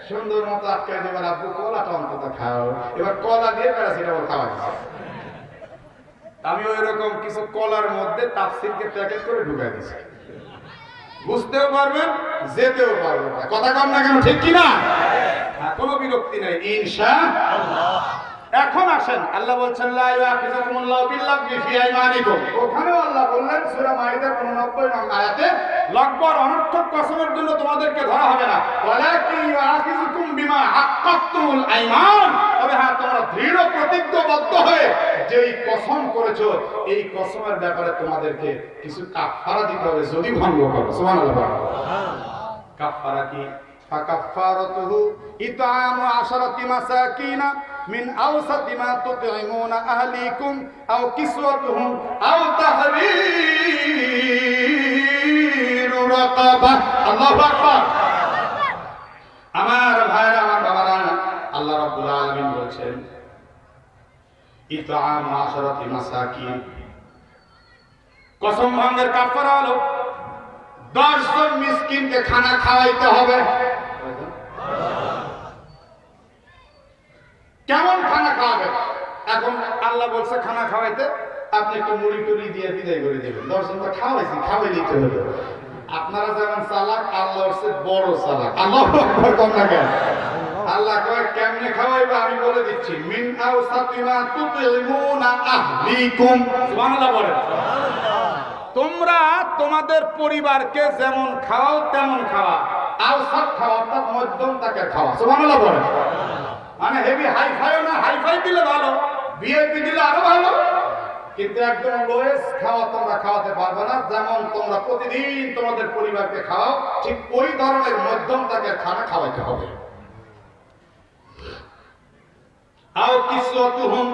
সুন্দর মতো আটকে দেবেন, আব্বু কলাটা অন্তত খাও। এবার কলা দিয়ে প্যারাসিটামল খাওয়া যাচ্ছে। আমি ওই রকম কিছু কলার মধ্যে তাফসীরকে প্যাকেট করে ঢুকাই দিচ্ছি, বুঝতেও পারবেন যেতেও পারবেন না। কথা কম না কেন, ঠিক কিনা? কোনো বিরক্তি নাই ইনশাআল্লাহ। এখন আসেন, আল্লাহ বলছেন লা ইউআখিযুকুমুল্লাহু বিল্লাগহি ফি আইমানিকুম। ওখানেও আল্লাহ বললেন সূরা মাইদার 89 নং আয়াতে, লকবর অনর্থক কসমের জন্য তোমাদেরকে ধরা হবে না, ওয়ালাকিন ইউআখিযুকুম বিমা আক্কাতুল আইমান। তবে হ্যাঁ, তোমরা দৃঢ় প্রতিজ্ঞাবদ্ধ হয়ে যেই কসম করেছো, এই কসমের ব্যাপারে তোমাদেরকে কিছু কাফারা দিতে হবে যদি ভঙ্গ করো। সুবহানাল্লাহ। কাফারা কি? ফাকাফারাতুহু ইতআমু 10 মাসাকিনা মিন আওসাতি মা তুতঈমুনা আহলিকুম আও কিসওয়াতুহুম আও তাহরিরু রাকাবা। আল্লাহু আকবার। আমার ভাইরা, আমার বাবারা, আল্লাহ রাব্বুল আলামিন বলেন ইতআমু 10 মাসাকিন, কসম ভঙ্গের কাফারা হলো 10 জন মিসকিনকে খানা খাওয়াইতে হবে। কেমন খানা খাওয়াবে? এখন আল্লাহ বলছে খানা খাওয়াইতে, আপনি একটু মুড়ি টুড়ি দিয়ে বিদায় করে দেবেন। 10 জন তো খাওয়াইছি, খাওয়াই নিতে হবে। আপনারা যেমন চালাক, আল্লাহ হচ্ছে বড় চালাক। আল্লাহু আকবার। কম না কেন? আল্লাহ কয় কেমনে খাওয়াইবে আমি বলে দিচ্ছি। মিন আওসাতি মা তুতঈমুনা আহলিকুম। সুবহানাল্লাহ বলেন। তোমরা তোমাদের পরিবারকে যেমন খাওয়াও তেমন খাওয়া। আওসাত খাওয়া অর্থাৎ মধ্যম তাকে খাওয়া। সুবহানাল্লাহ বলেন। মানে হেভি হাইফাইও না, হাইফাই দিলে ভালো, ভিআইপি দিলে আরো ভালো, কিন্তু একদম লোয়েস্ট খাওয়া তোমরা খাওয়াতে পারবে না। যেমন তোমরা প্রতিদিন তোমাদের পরিবারকে খাওয়াও, ঠিক ওই ধরনের মধ্যম তাকে খানা খাওয়াইতে হবে। আও কিসওয়াতুহুম।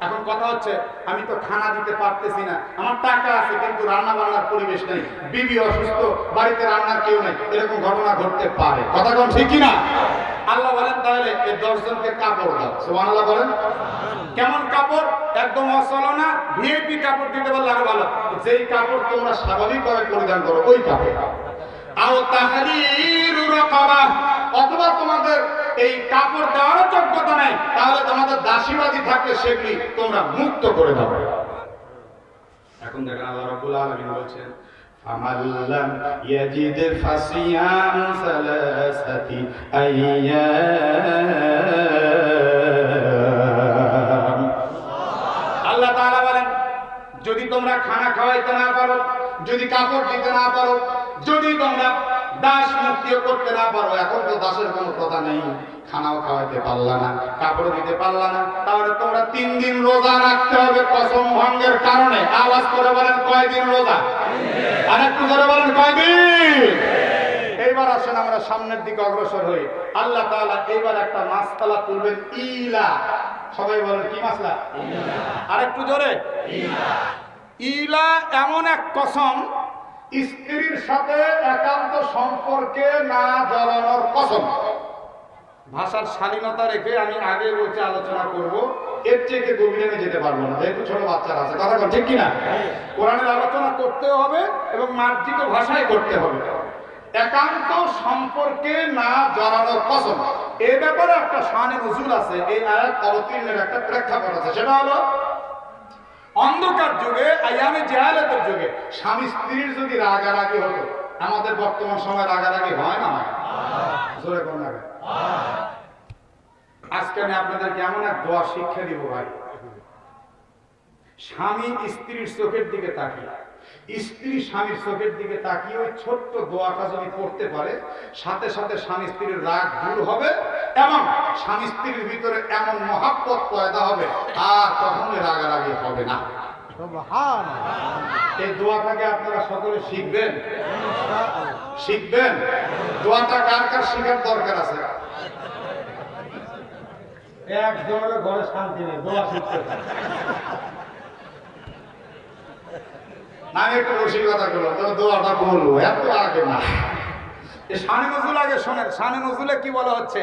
এখন কথা হচ্ছে, আমি তো খানা দিতে পারতেছি না, আমার টাকা আছে কিন্তু রান্না বান্নার পরিবেশ নেই, বিবি অসুস্থ, বাড়িতে রান্নার কেউ নেই, এরকম ঘটনা ঘটতে পারে। কথা কোন ঠিক কিনা? আল্লাহ বলেন তাহলে এই 10 জনকে কাপড় দাও। সুবহানাল্লাহ বলেন। কেমন কাপড়? একদম অচলনা ভিআইপি কাপড় দিতে পারলে আরো ভালো, যেই কাপড় তোমরা স্বাভাবিকভাবে পরিধান করো ওই কাপড়। আও তাহরিরু রাকাবা, অথবা তোমাদের এই কাপড় দেওয়ার যোগ্যতা নাই, তাহলে তোমাদের দাসীবাদী থাকলে সেগুলি তোমরা মুক্ত করে দাও। এখন দেখেন আল্লাহ রাব্বুল আলামিন বলছেন ফামাল্লাম ইয়াজিদ ফাসিয়াম সালাসাতি আইয়াম। আল্লাহ তাআলা বলেন যদি তোমরা খানা খাওয়াইতে না পারো, যদি কাপড় দিতে না পারো, যদি তোমরা দাস মুক্তিও করতে না পারো, এখন তো দাসের কোনো কথা নেই, খানাও খাওয়াইতে পারলা না, কাপড় দিতে পারলা না, তাহলে তোমরা 3 দিন রোজা রাখতে হবে কসম ভঙ্গের কারণে। আওয়াজ করে বলেন কয়দিন রোজা? আর একটু করে বলেন কয়দিন? এইবার আসেন আমরা সামনের দিকে অগ্রসর হই। আল্লাহ তাআলা এইবার একটা মাসআলা তুলবেন, ইলা। সবাই বলেন কি মাসলা? ইলা। আর একটু জোরে, ইলা। ইলা এমন এক কসম, স্ত্রীর সাথে একান্ত সম্পর্কে না জড়ানোর কসম। ভাষার শালীনতা রেখে আমি আগে বলতে আলোচনা করব, এর থেকে গভীরে আমি যেতে পারবো না, যেহেতু ছোট বাচ্চারা আছে। কথা বল ঠিক কিনা? কোরআনের আলোচনা করতে হবে এবং মার্জিত ভাষায় করতে হবে। একান্ত সম্পর্কে না জড়ানোর কসম, এই ব্যাপারে একটা শানে নজুল আছে, এই আয়াত অবতীর্ণের একটা প্রেক্ষাপট আছে। সেটা হলো অন্ধকার যুগে, আয়ামে জাহালাতের যুগে স্বামী স্ত্রীর যদি রাগারাগি হতো, আমাদের বর্তমান সময় রাগারাগি হয় না? জোরে কোন না? আজকে আমি আপনাদেরকে এমন এক দোয়া শিক্ষা দিব ভাই, স্বামী স্ত্রীর চোখের দিকে তাকিয়ে, স্ত্রী স্বামীর চোখের দিকে তাকিয়ে ওই ছোট্ট দোয়াটা যদি পড়তে পারে, সাথে সাথে স্বামী স্ত্রীর রাগ দূর হবে এবং স্বামী স্ত্রীর ভিতরে এমন মহাব্বত পয়দা হবে আর কখনোই রাগারাগি হবে না। এই দোয়াটাকে আপনারা সকলে শিখবেন, শিখবেন। দোয়াটা কার কার শিখার দরকার আছে? একজনের ঘরে শান্তি নেই, দোয়া শিখতে। আমি একটু রসিকতা করলাম, তবে দোয়াটা বলবো, এত আগে না। শানে নজুল আগে শোনেন। শানে নজুলে কি বলা হচ্ছে?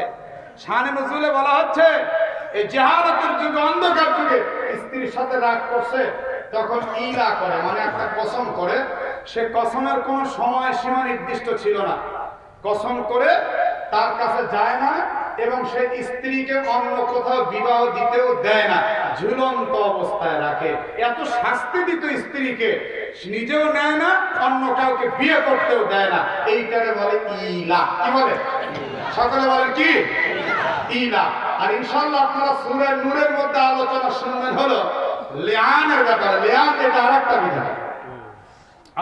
শানে নজুলে বলা হচ্ছে এই জাহালাতের যুগে, অন্ধকার যুগে স্ত্রীর সাথে রাগ করছে, তখন ইলা করে, মানে একটা কসম করে। সে কসমের কোনো সময় সীমা নির্দিষ্ট ছিল না, কসম করে তার কাছে যায় না এবং সে স্ত্রীকে অন্য কোথাও বিবাহ দিতেও দেয় না, ঝুলন্ত অবস্থায় রাখে। এত শাস্তি দিত স্ত্রীকে, নিজেও নেয় না, অন্য কাউকে বিয়ে করতেও দেয় না। এইটারে বলে ইলা। কি বলে? সকলে বলেন কি? ইলা। আর ইনশাআল্লাহ আপনারা সূরা নূরের মধ্যে আলোচনা শুনবেন হলো লিআনের ব্যাপারে। লিআন এটা আরেকটা বিধান।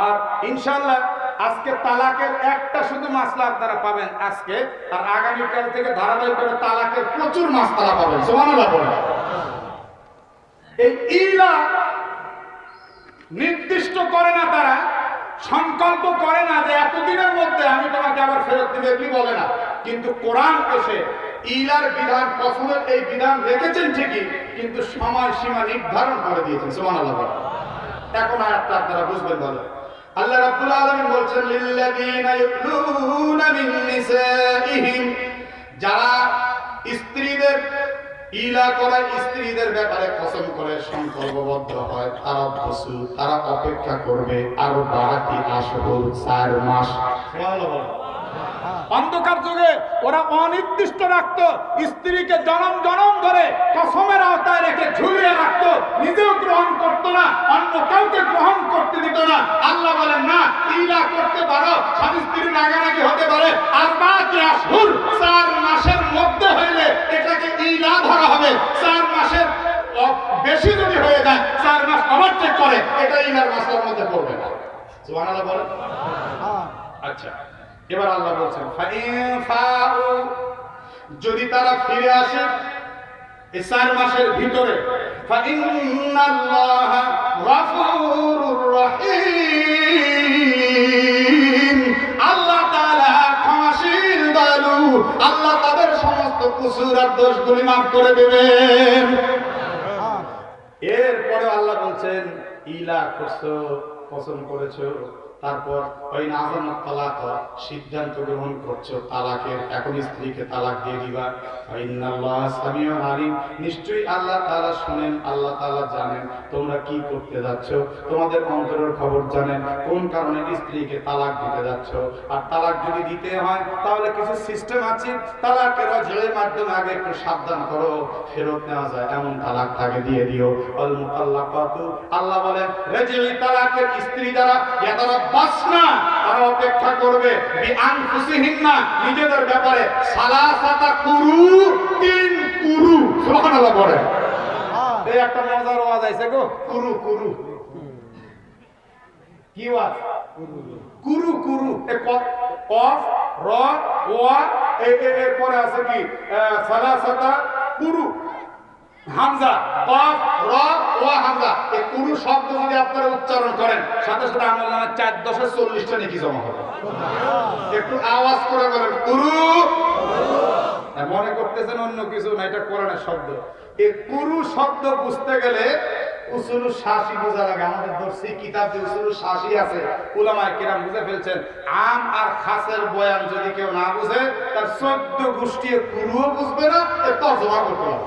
আর ইনশাআল্লাহ আজকে তালাকের একটা শুধু মাসলা আপনারা পাবেন আজকে, আর আগামীকাল থেকে ধারাবাহিকভাবে তালাকের প্রচুর মাসলা পাবেন। সুবহানাল্লাহ বলেন। এই ইলা নির্দিষ্ট করে না, তারা সংকল্প করে না যে এতদিনের মধ্যে আমি তোমাকে আবার ফেরত দিব, এগুলি বলে না। কিন্তু কোরআন এসে ইলার বিধান, কসমের এই বিধান রেখেছেন ঠিকই, কিন্তু সময় সীমা নির্ধারণ করে দিয়েছেন। সুবহানাল্লাহ। এখন আয়াতটা আপনারা বুঝবেন ভালো। আল্লাহ রাব্বুল আলামিন বলছেন লিল্লাযীনা ইউলুনা মিন নিসাইহিম, যারা স্ত্রীদের ইলা করে, স্ত্রীদের ব্যাপারে কসম করে সংকল্পবদ্ধ হয়, তারা অপেক্ষা করবে আরো 12টি আশহুর, 4 মাস। অন্ধকার যুগে ওরা অনির্দিষ্ট রাখতো, স্ত্রীকে জনম জনম ধরে কসমের আওতায় রেখে ঝুলিয়ে রাখতো, নিজেও গ্রহণ করতো না, অন্য কাউকে গ্রহণ করতে দিত না। আল্লাহ বলেন না, ইলা করতে পারো, স্বামী স্ত্রী রাগারাগি হতে পারে, আর 12টি আশহুর, 4 মাসের মধ্যে হইলে এটাকে ইলা ধরা হবে। 4 মাসের বেশি যদি হয়ে যায়, 4 মাস ওভারটেক করে, এটা ইলার মাসের মধ্যে পড়বে না। সুবহানাল্লাহ বলেন। আচ্ছা, এবার আল্লাহ বলছেন যদি তারা ফিরে আসে এই 4 মাসের ভিতরে, ফাইন্নাল্লাহা গফুরুর রহিম, আল্লাহ তাআলা ক্ষমাশীল দয়ালু, আল্লাহ তাদের সমস্ত কুসুর আর দোষগুলি মাফ করে দেবেন। এরপরে আল্লাহ বলছেন ইলা করছো, পছন্দ করেছো, তারপর ওই নাজামাত তালাক, সিদ্ধান্ত গ্রহণ করছো তালাকের, এখন স্ত্রীকে তালাক দিয়ে দিবা। ইন্নাল্লাহ সামিউন আলিম, নিশ্চয়ই আল্লাহ তাআলা শুনেন, আল্লাহ তাআলা জানেন তোমরা কি করতে যাচ্ছ, তোমাদের অন্তরের খবর জানেন, কোন কারণে স্ত্রীকে তালাক দিতে যাচ্ছ। আর তালাক যদি দিতে হয় তাহলে কিছু সিস্টেম আছে, তালাকের রাজের মাধ্যমে আগে একটু সাবধান করো, ফেরত নেওয়া যায় এমন তালাক তাকে দিয়ে দিও। আল মুতাল্লাকাতু, আল্লাহ বলেন রাজেই তালাকের স্ত্রী যারা ইয়াতারাব্বাসনা, তারা অপেক্ষা করবে বিআনফুসিহিন্না, নিজেদের ব্যাপারে, সালাসাতা কুরু, 3 কুরু। সুবহানাল্লাহ বলেন। এই একটা মজার ওয়াজ আছে গো, কুরু কুরু। কি ওয়াজ? কুরু কুরু। কফ র ওয়া এর পরে আছে কি সালাসাতা কুরু, হামজা, কফ র ওয়া হামজা। এই কুরু শব্দ যদি আপনারা উচ্চারণ করেন, সাথে সাথে আমলনামায় 4/10 40টা নেকি জমা হবে। একটু আওয়াজ করে বলেন কুরু। মনে করতেছেন অন্য কিছু না, এটা কোরআনের শব্দ। এই কুরু শব্দ বুঝতে গেলে উসুলুস শাসি বোঝা লাগে। আমাদের দর্শী কিতাব যে উসুলুস শাসি আছে, উলামায়ে কেরাম বুঝে ফেলছেন। আম আর খাসের বয়ান যদি কেউ না বুঝে, তার 14 গোষ্ঠী কুরুও বুঝবে না, এর তরজমা করতে হবে।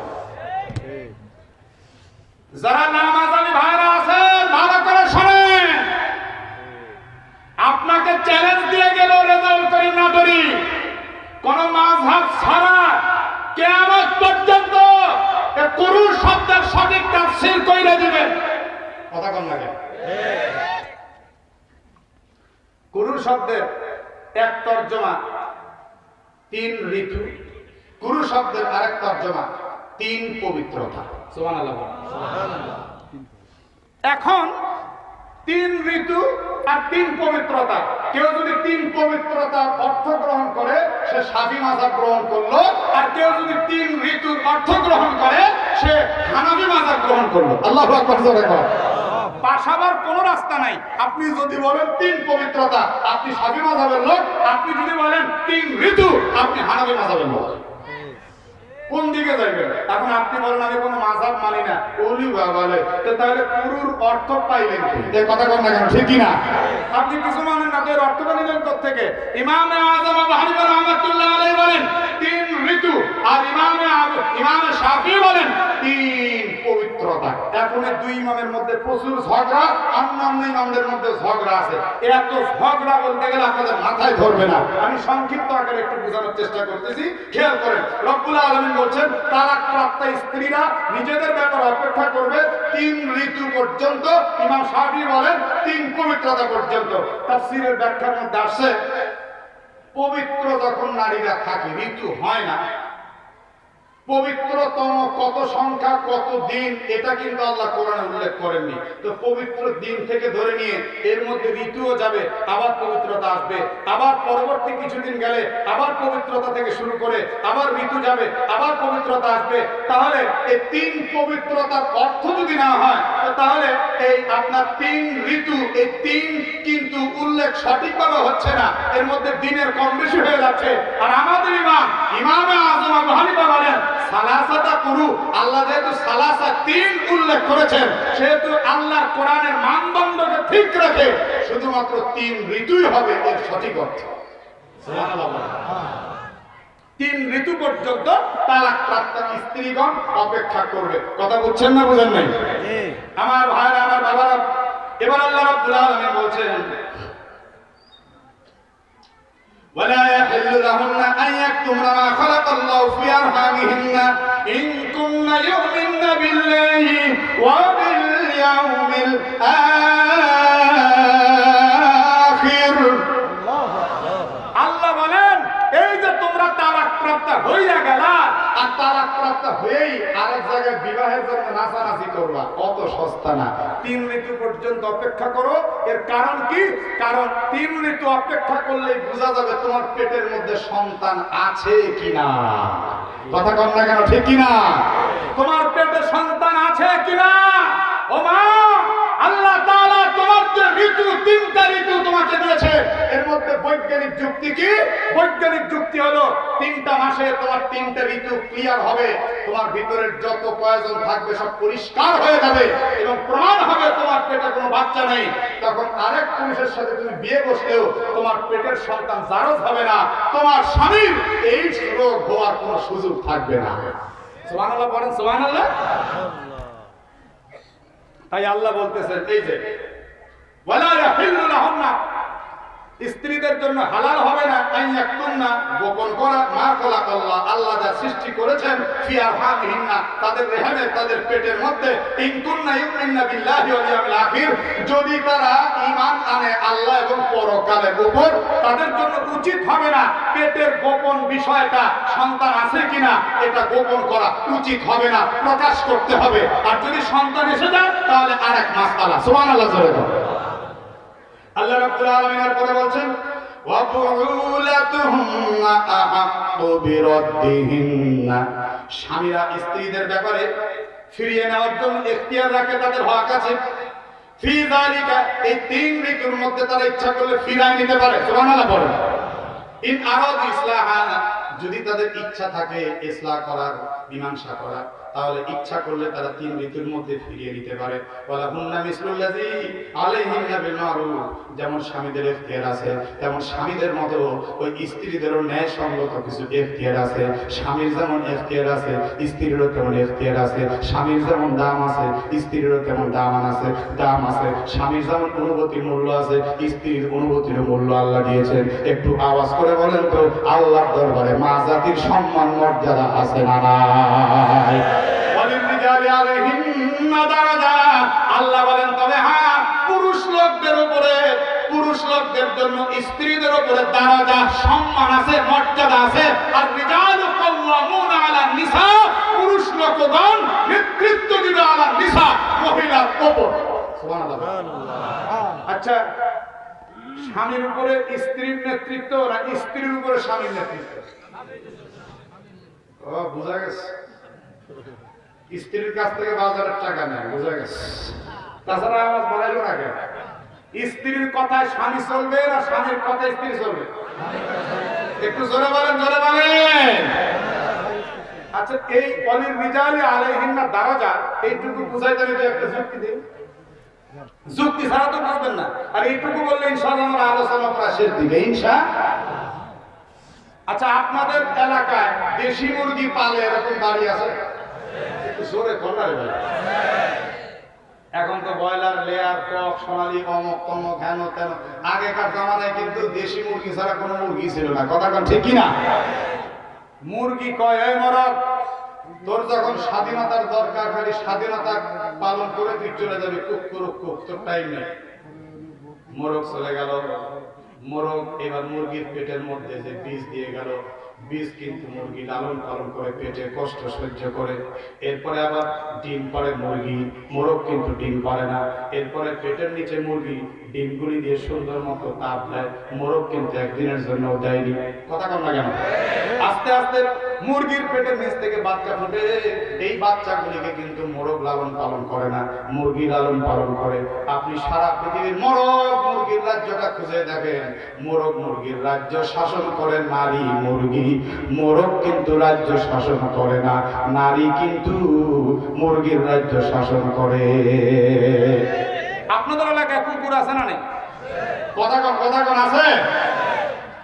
যারা নামাজি ভাইরা আছেন ভালো করে শুনেন, আপনাকে চ্যালেঞ্জ দিয়ে গেল রেজাউল করিম নাটোরী, কোন মাযহাব ছাড়া কিয়ামত পর্যন্ত এই কুরু শব্দের সঠিক তাফসীর কইরা দিবেন। কথা কোন লাগে? কুরু শব্দের এক তরজমা 3 ঋতু, কুরু শব্দের আরেক তরজমা 3 পবিত্রতা। সুবহানাল্লাহ। এখন 3 ঋতু আর 3 পবিত্রতা, কেউ যদি 3 পবিত্রতার অর্থ গ্রহণ করে সে শাফি মাযহাব গ্রহণ করলো, আর কেউ যদি 3 ঋতুর অর্থ গ্রহণ করে সে হানাফি মাযহাব গ্রহণ করলো। আল্লাহু আকবার জোরে বলেন। পাশাবার কোন রাস্তা নাই। আপনি যদি বলেন 3 পবিত্রতা, আপনি শাফি মাযহাবের লোক, আপনি যদি বলেন 3 ঋতু, আপনি হানাফি মাযহাবের লোক। কোন দিকে যাইবেন? এখন আপনি বলেন আমি কোনো মাযহাব মানি না, ওলি বলে, তাহলে কুরুর অর্থ পাইলেন কি? এই কথা কোন না কেন, ঠিক কি না? আপনি কিছু মানেন না, তো এর অর্থটা নিলেন কোথা থেকে? ইমামে আযম আবু হানিফা রাহমাতুল্লাহ আলাইহি বলেন 3 ঋতু, আর ইমামে শাফিঈ বলেন 3 পবিত্র পবিত্রতা। এখন এই দুই ইমামের মধ্যে প্রচুর ঝগড়া, অন্যান্য ইমামদের মধ্যে ঝগড়া আছে। এত ঝগড়া বলতে গেলে আপনাদের মাথায় ধরবে না। আমি সংক্ষিপ্ত আকারে একটু বোঝানোর চেষ্টা করতেছি, খেয়াল করেন। রব্বুল আলামিন বলছেন তালাকপ্রাপ্ত স্ত্রীরা নিজেদের ব্যাপারে অপেক্ষা করবে 3 ঋতু পর্যন্ত। ইমাম শাফিঈ বলেন 3 পবিত্রতা পর্যন্ত। তাফসীরের ব্যাখ্যার মধ্যে আসছে পবিত্র যখন নারীরা থাকে, ঋতু হয় না, পবিত্রতম কত সংখ্যা কত দিন এটা কিন্তু আল্লাহ কোরআনে উল্লেখ করেননি। তো পবিত্র দিন থেকে ধরে নিয়ে এর মধ্যে ঋতুও যাবে, আবার পবিত্রতা আসবে, আবার পরবর্তী কিছুদিন গেলে আবার পবিত্রতা থেকে শুরু করে আবার ঋতু যাবে, আবার পবিত্রতা আসবে। তাহলে এই 3 পবিত্রতার অর্থ যদি না হয় তাহলে এই আপনার 3 ঋতু, এই 3 কিন্তু উল্লেখ সঠিকভাবে হচ্ছে না, এর মধ্যে দিনের কম বেশি হয়ে যাচ্ছে। আর আমাদের ইমামে আযম আবু হানিফা বলেন সালাসাতা কুরু, আল্লাহ যেহেতু সালাসা 3 উল্লেখ করেছেন, সেহেতু আল্লাহর কোরআনের মানদণ্ডকে ঠিক রেখে শুধুমাত্র 3 ঋতুই হবে এর সঠিক অর্থ। সুবহানাল্লাহ। 3 ঋতু পর্যন্ত তালাকপ্রাপ্ত স্ত্রীগণ অপেক্ষা করবে। কথা বুঝছেন না বুঝেন নাই? আমার ভাইরা, আমার বাবারা, এবার আল্লাহ রাব্বুল আলামিন বলছেন ولا يحل لهن أن يكتمن ما خلق الله في أرحامهن إن كن يؤمن بالله وباليوم الآخر। আল্লাহ বলেন এই যে তোমরা তালাকপ্রাপ্ত হইয়া গেলা, আর তালাকপ্রাপ্ত হয়েই আরেক জায়গায় বিবাহের জন্য নাচানাচি করবা, অত সস্তা না। 3 ঋতু পর্যন্ত অপেক্ষা করো। এর কারণ কি? কারণ 3 ঋতু অপেক্ষা করলেই বোঝা যাবে তোমার পেটের মধ্যে সন্তান আছে কিনা। কথা কম না কেন, ঠিক কিনা? তোমার পেটে সন্তান আছে কিনা? ও মা, আল্লাহ তাআলা তোমার যে ঋতু, 3টা ঋতু তোমাকে দিয়েছে, এর মধ্যে বৈজ্ঞানিক যুক্তি কি? বৈজ্ঞানিক যুক্তি হলো 3টা মাসে তোমার 3টা ঋতু ক্লিয়ার হবে, তোমার ভিতরের যত প্রয়োজন থাকবে সব পরিষ্কার হয়ে যাবে এবং প্রমাণ হবে তোমার পেটে কোনো বাচ্চা নেই। তখন আরেক পুরুষের সাথে তুমি বিয়ে বসলেও তোমার পেটের সন্তান জারজ হবে না, তোমার স্বামীর এই রোগ হওয়ার কোনো সুযোগ থাকবে না। সুবহানাল্লাহ বলেন, সুবহানাল্লাহ। তাই আল্লাহ বলতেছেন এই যে ওয়ালা ইয়াহিল্লু লাহুন্না, স্ত্রীদের জন্য হালাল হবে না আইয়াকুন্না, গোপন করা মা খালাকাল্লাহ, আল্লাহ যা সৃষ্টি করেছেন ফি আরহামিহিন্না, তাদের রেহেমে, তাদের পেটের মধ্যে, ইন কুন্না ইউমিননা বিল্লাহি ওয়াল ইয়াউমিল আখির, যদি তারা ঈমান আনে আল্লাহ এবং পরকালের উপর, তাদের জন্য উচিত হবে না পেটের গোপন বিষয়টা, সন্তান আছে কিনা এটা গোপন করা উচিত হবে না, প্রকাশ করতে হবে। আর যদি সন্তান এসে যায় তাহলে আরেক মাসআলা। সুবহানাল্লাহ। জোরে বলো। আল্লাহ রাব্বুল আলামিন পরে বলছেন ওয়া বুউলাতুহুন্না আহাক্কু বিরাদ্দিহিন্না, স্বামীরা স্ত্রীদের ব্যাপারে ফিরিয়ে নেওয়ার জন্য এখতিয়ার রাখে, তাদের হক আছে। ফি যালিকা, এই 3 ঋতুর মধ্যে তারা ইচ্ছা করলে ফিরায় নিতে পারে। সুবহানাল্লাহ বলেন। ইন আরাদু ইসলাহা, যদি তাদের ইচ্ছা থাকে ইসলাহ করার, মীমাংসা করার, তাহলে ইচ্ছা করলে তারা 3 ঋতুর মধ্যে ফিরিয়ে নিতে পারে। ওয়ালা হুন্না মিসলুল্লাযী আলাইহিন্না বিল মারুফ, যেমন স্বামীদের এখতিয়ার আছে তেমন স্বামীদের মতো ওই স্ত্রীদেরও ন্যায়সঙ্গত কিছু এখতিয়ার আছে। স্বামীর যেমন এখতিয়ার আছে স্ত্রীরও তেমন এখতিয়ার আছে। স্বামীর যেমন দাম আছে স্ত্রীরও তেমন দাম আছে। স্বামীর যেমন অনুভূতির মূল্য আছে স্ত্রীর অনুভূতির মূল্য আল্লাহ দিয়েছেন। একটু আওয়াজ করে বলেন তো, আল্লাহর দরবারে মা জাতির সম্মান মর্যাদা আছে না নাই? আল্লাহ বলেন তবে হ্যাঁ, পুরুষ লোকদের জন্য স্ত্রীদের উপরে দারাজা, সম্মান আছে, মর্যাদা আছে। আর রিজালু কাওয়ামুনা আলা নিসা, পুরুষ লোকগণ নেতৃত্ব দিবে আলা নিসা, মহিলার উপর। সুবহানাল্লাহ। আচ্ছা, স্বামীর উপরে স্ত্রীর নেতৃত্ব না স্ত্রীর উপরে স্বামীর নেতৃত্ব? ও বুঝা গেছে। স্ত্রীর কাছ থেকে বাজারের টাকা নেয়, বুঝা গেছে। তাছাড়া আওয়াজ বাড়াইলো না কেন? স্ত্রীর কথায় স্বামী চলবে না স্বামীর কথায় স্ত্রী চলবে? একটু জোরে বলেন, জোরে বলেন। আচ্ছা, এই অলির রিজালি আলাইহিন্না দারাজা, এইটুকু বুঝাইতে হলে একটা যুক্তি দিন। যুক্তি ছাড়া তো বুঝবেন না। আর এইটুকু বললে ইনশাআল্লাহ আমরা আলোচনা করা শেষ দিবে ইনশাআল্লাহ। আচ্ছা, আপনাদের এলাকায় দেশি মুরগি পালে এরকম বাড়ি আছে? একটু জোরে কন্যারে ভাই। এখন তো ব্রয়লার, লেয়ার, কক, সোনালি, অমক তমক, হেন তেন। আগেকার জামানায় কিন্তু দেশি মুরগি ছাড়া কোনো মুরগি ছিল না, কথা কন ঠিক কিনা? মুরগি কয়, এই মরক, তোর যখন স্বাধীনতার দরকার, খালি স্বাধীনতা পালন করে তুই চলে যাবি, কুক করুক কুক, তোর টাইম নেই। মোরগ চলে গেল, মোরগ এবার মুরগির পেটের মধ্যে যে বীজ দিয়ে গেল, বীজ কিন্তু মুরগি লালন পালন করে পেটে কষ্ট সহ্য করে, এরপরে আবার ডিম পাড়ে মুরগি, মোরগ কিন্তু ডিম পারে না। এরপরে পেটের নিচে মুরগি ডিমগুলি দিয়ে সুন্দর মতো তাপ দেয়, মোরগ কিন্তু একদিনের জন্য দেয়নি, কথা কন না কেন? আস্তে আস্তে মুরগির পেটের নিচ থেকে বাচ্চা ফুটে, এই বাচ্চাগুলিকে কিন্তু মোরগ লালন পালন করে না, মুরগি লালন পালন করে। আপনি সারা পৃথিবীর মোরগ মুরগির রাজ্যটা খুঁজে দেখেন, মোরগ মুরগির রাজ্য শাসন করে নারী মুরগি, মোরগ কিন্তু রাজ্য শাসন করে না, নারী কিন্তু মুরগির রাজ্য শাসন করে। আপনাদের এলাকায় কুকুর আছে না নেই? কথা কন আছে?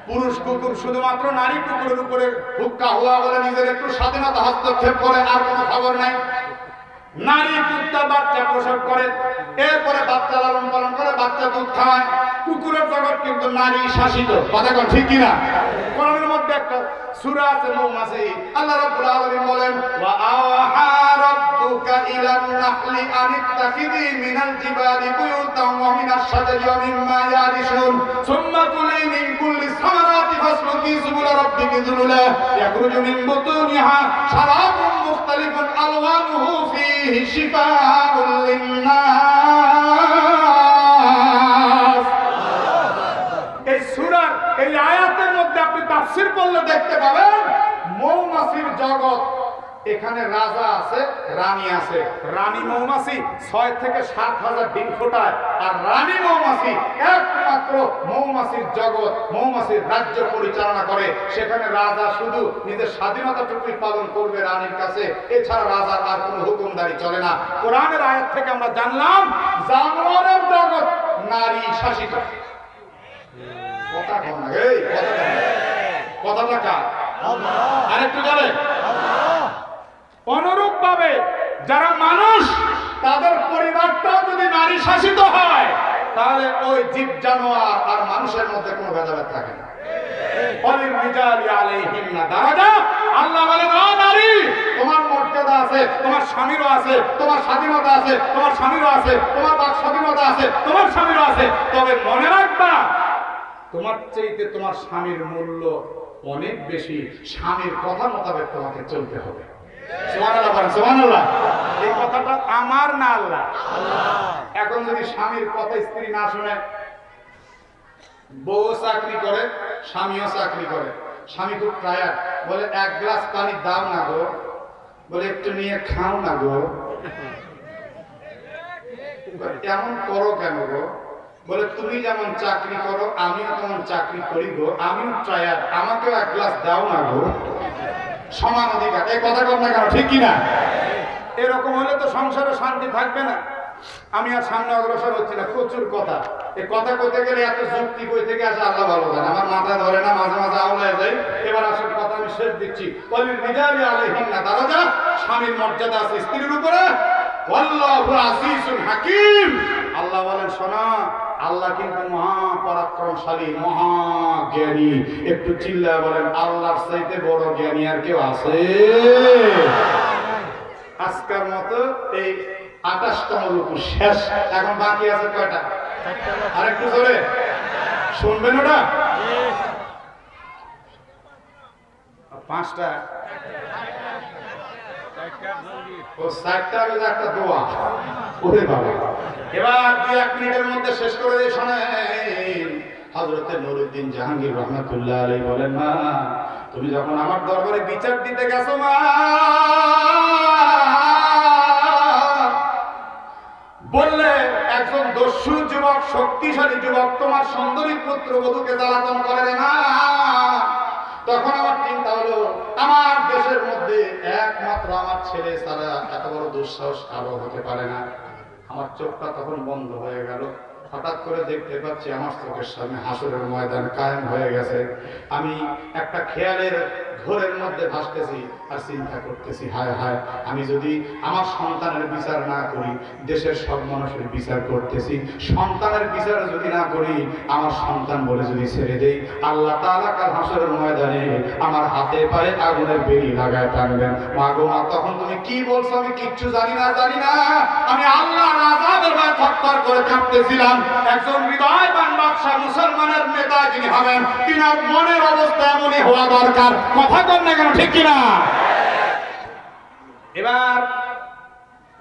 পুরুষ কুকুর শুধুমাত্র নারী কুকুরের উপরে হুক্কা হুয়া বলে নিজের একটু স্বাধীনতা হস্তক্ষেপ করে, আর কোনো খবর নাই। নারী কুত্তা বাচ্চা প্রসব করে, এরপরে বাচ্চা লালন পালন করে, বাচ্চা দুধ খায়। কুকুরের জগৎ কিন্তু নারী শাসিত, কথা কন ঠিক কিনা? কোরআনের মধ্যে একটা সূরা আছে মৌমাছি, আল্লাহ রাব্বুল আলামিন বলেন, ওয়া আওহা রাব্বুকা ইলান নাহলি আনিত্তাখিযি মিনাল জিবালি বুয়ুতান ওয়া মিনাশ শাজারি ওয়া মিম্মা ইয়ারিশুন সুম্মা কুলি মিন কুল্লি সামারাতি ফাসলুকি সুবুলা রাব্বিকি যুলুলা ইয়াখরুজু মিন বুতুনিহা শারাবুন মুখতালিফুন আলওয়ানুহু ফীহি শিফাউল লিন্নাস। এই সূরার এই আয়াতের মধ্যে আপনি তাফসীর পড়লে দেখতে পাবেন, মৌমাছির জগৎ, এখানে রাজা আছে, রানী আছে। রানী মৌমাছি 6 থেকে 7,000 ডিম ফোটায়, আর রানী মৌমাছি একমাত্র মৌমাছির জগৎ, মৌমাছির রাজ্য পরিচালনা করে। সেখানে রাজা শুধু নিজের স্বাধীনতাটুকুই পালন করবে রানীর কাছে, এছাড়া রাজার আর কোনো হুকুমদারি চলে না। কোরআনের আয়াত থেকে আমরা জানলাম জানোয়ারের জগৎ নারী শাসিত। কথা কন না, এই কথাটা কার? আরেকটু জানেন? অনুরূপ ভাবে যারা মানুষ, তাদের পরিবারটাও যদি নারী শাসিত হয়, তাহলে ওই জীব জানোয়ার আর মানুষের মধ্যে কোনো ভেদাভেদ থাকে না। আল্লাহ বলেন, ও নারী, তোমার মর্যাদা আছে, তোমার স্বামীরও আছে, তোমার স্বাধীনতা আছে, তোমার স্বামীরও আছে, তোমার বাক স্বাধীনতা আছে, তোমার স্বামীরও আছে। তবে মনে রাখবা, তোমার চাইতে তোমার স্বামীর মূল্য অনেক বেশি। স্বামীর কথা মোতাবেক তোমাকে চলতে হবে। সুবহানাল্লাহ বলেন, সুবহানাল্লাহ। এই কথাটা আমার না, আল্লাহ। এখন যদি স্বামীর কথা স্ত্রী না শুনে, বউ চাকরি করে, স্বামীও চাকরি করে, স্বামী খুব টায়ার্ড, বলে 1 গ্লাস পানি দাও না গো, বলে একটু নিয়ে খাও না গো, এমন করো কেন গো? বলে তুমি যেমন চাকরি করো আমিও তেমন চাকরি করি গো, আমিও টায়ার্ড, আমাকেও 1 গ্লাস দাও না গো। সমান অধিকার, এই কথা কর না কেন, ঠিক কিনা? এরকম হলে তো সংসারে শান্তি থাকবে না। আমি আর সামনে অগ্রসর হচ্ছি না, প্রচুর কথা। এই কথা কইতে গেলে এত যুক্তি কই থেকে আসে আল্লাহ ভালো জানে, আমার মাথায় ধরে না, মাঝে মাঝে আওলায় যাই। এবার আসল কথা আমি শেষ দিচ্ছি। ওয়ালিল রিজালি আলাইহিন্না দারাজা, স্বামীর মর্যাদা আছে স্ত্রীর উপরে। ওয়াল্লাহু আজিজুল হাকীম, আল্লাহ বলেন, শোনা, আল্লাহ কিন্তু মহা পরাক্রমশালী, মহা জ্ঞানী। একটু চিল্লায় বলেন, আল্লাহর চাইতে বড় জ্ঞানী আর কেউ আছে? আজকের মতো এই 28তম রুকু শেষ, এখন বাকি আছে কয়টা? আরেকটু জোরে শুনবেন ওটা? 5টা। ও 4টা হলো একটা দোয়া। ওরে বাবা, এবার 2-1 মিনিটের মধ্যে শেষ করে দিয়ে শোনেন। হযরতে নুরউদ্দিন জাহাঙ্গীর রহমাতুল্লাহ আলাইহি বলেন, মা, তুমি যখন আমার দরবারে বিচার দিতে গেছো মা, বললে একজন দস্যু যুবক, শক্তিশালী যুবক তোমার সুন্দরী পুত্র বধূকে জ্বালাতন করে রে মা। তখন আমার চিন্তা হলো, আমার দেশের মধ্যে একমাত্র আমার ছেলে ছাড়া এত বড় দুঃসাহস কারো হতে পারে না। আমার চোখটা তখন বন্ধ হয়ে গেল। হঠাৎ করে দেখতে পাচ্ছি আমার চোখের সামনে হাসরের ময়দান কায়েম হয়ে গেছে। আমি একটা খেয়ালের ঘোরের মধ্যে ভাসতেছি আর চিন্তা করতেছি, হায় হায়, আমি যদি আমার সন্তানের বিচার না করি, দেশের সব মানুষের বিচার করতেছি, সন্তানের বিচার যদি না করি, আমার সন্তান বলে যদি ছেড়ে দেই, আল্লাহ তাআলা কাল হাসরের ময়দানে আমার হাতে পায়ে আগুনের বেড়ি লাগায় টানবেন। মা গো মা, তখন তুমি কি বলছো আমি কিচ্ছু জানি না। আমি আল্লাহর আযাবের ভয়ে থরথর করে কাঁপতেছিলাম। একজন হৃদয়বান বাদশা, মুসলমানের নেতা যিনি হবেন, তিনার মনের অবস্থা এমনই হওয়া দরকার। কথা কন না কেন, ঠিক কিনা? এবার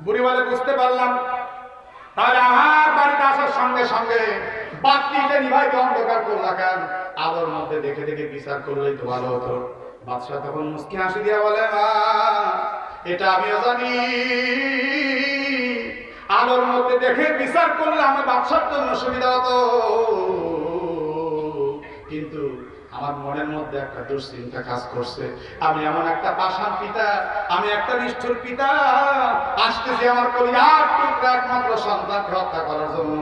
বুড়ি বলে, বুঝতে পারলাম, তাহলে আমার বাড়িতে আসার সঙ্গে সঙ্গে বাতিটা নিভাইতে অন্ধকার করলা কেন? আলোর মধ্যে দেখে দেখে বিচার করলেই তো ভালো হতো। বাদশা তখন মুস্কি হাসি দিয়া বলে, মা, এটা আমিও জানি, আলোর মধ্যে দেখে বিচার করলে আমার বাদশার জন্য সুবিধা হতো, কিন্তু আমার মনের মধ্যে একটা দুশ্চিন্তা কাজ করছে। আমি এমন একটা পাষাণ পিতা, আমি একটা নিষ্ঠুর পিতা, আসতেছি আমার কলিজার টুকরা একমাত্র সন্তানকে হত্যা করার জন্য।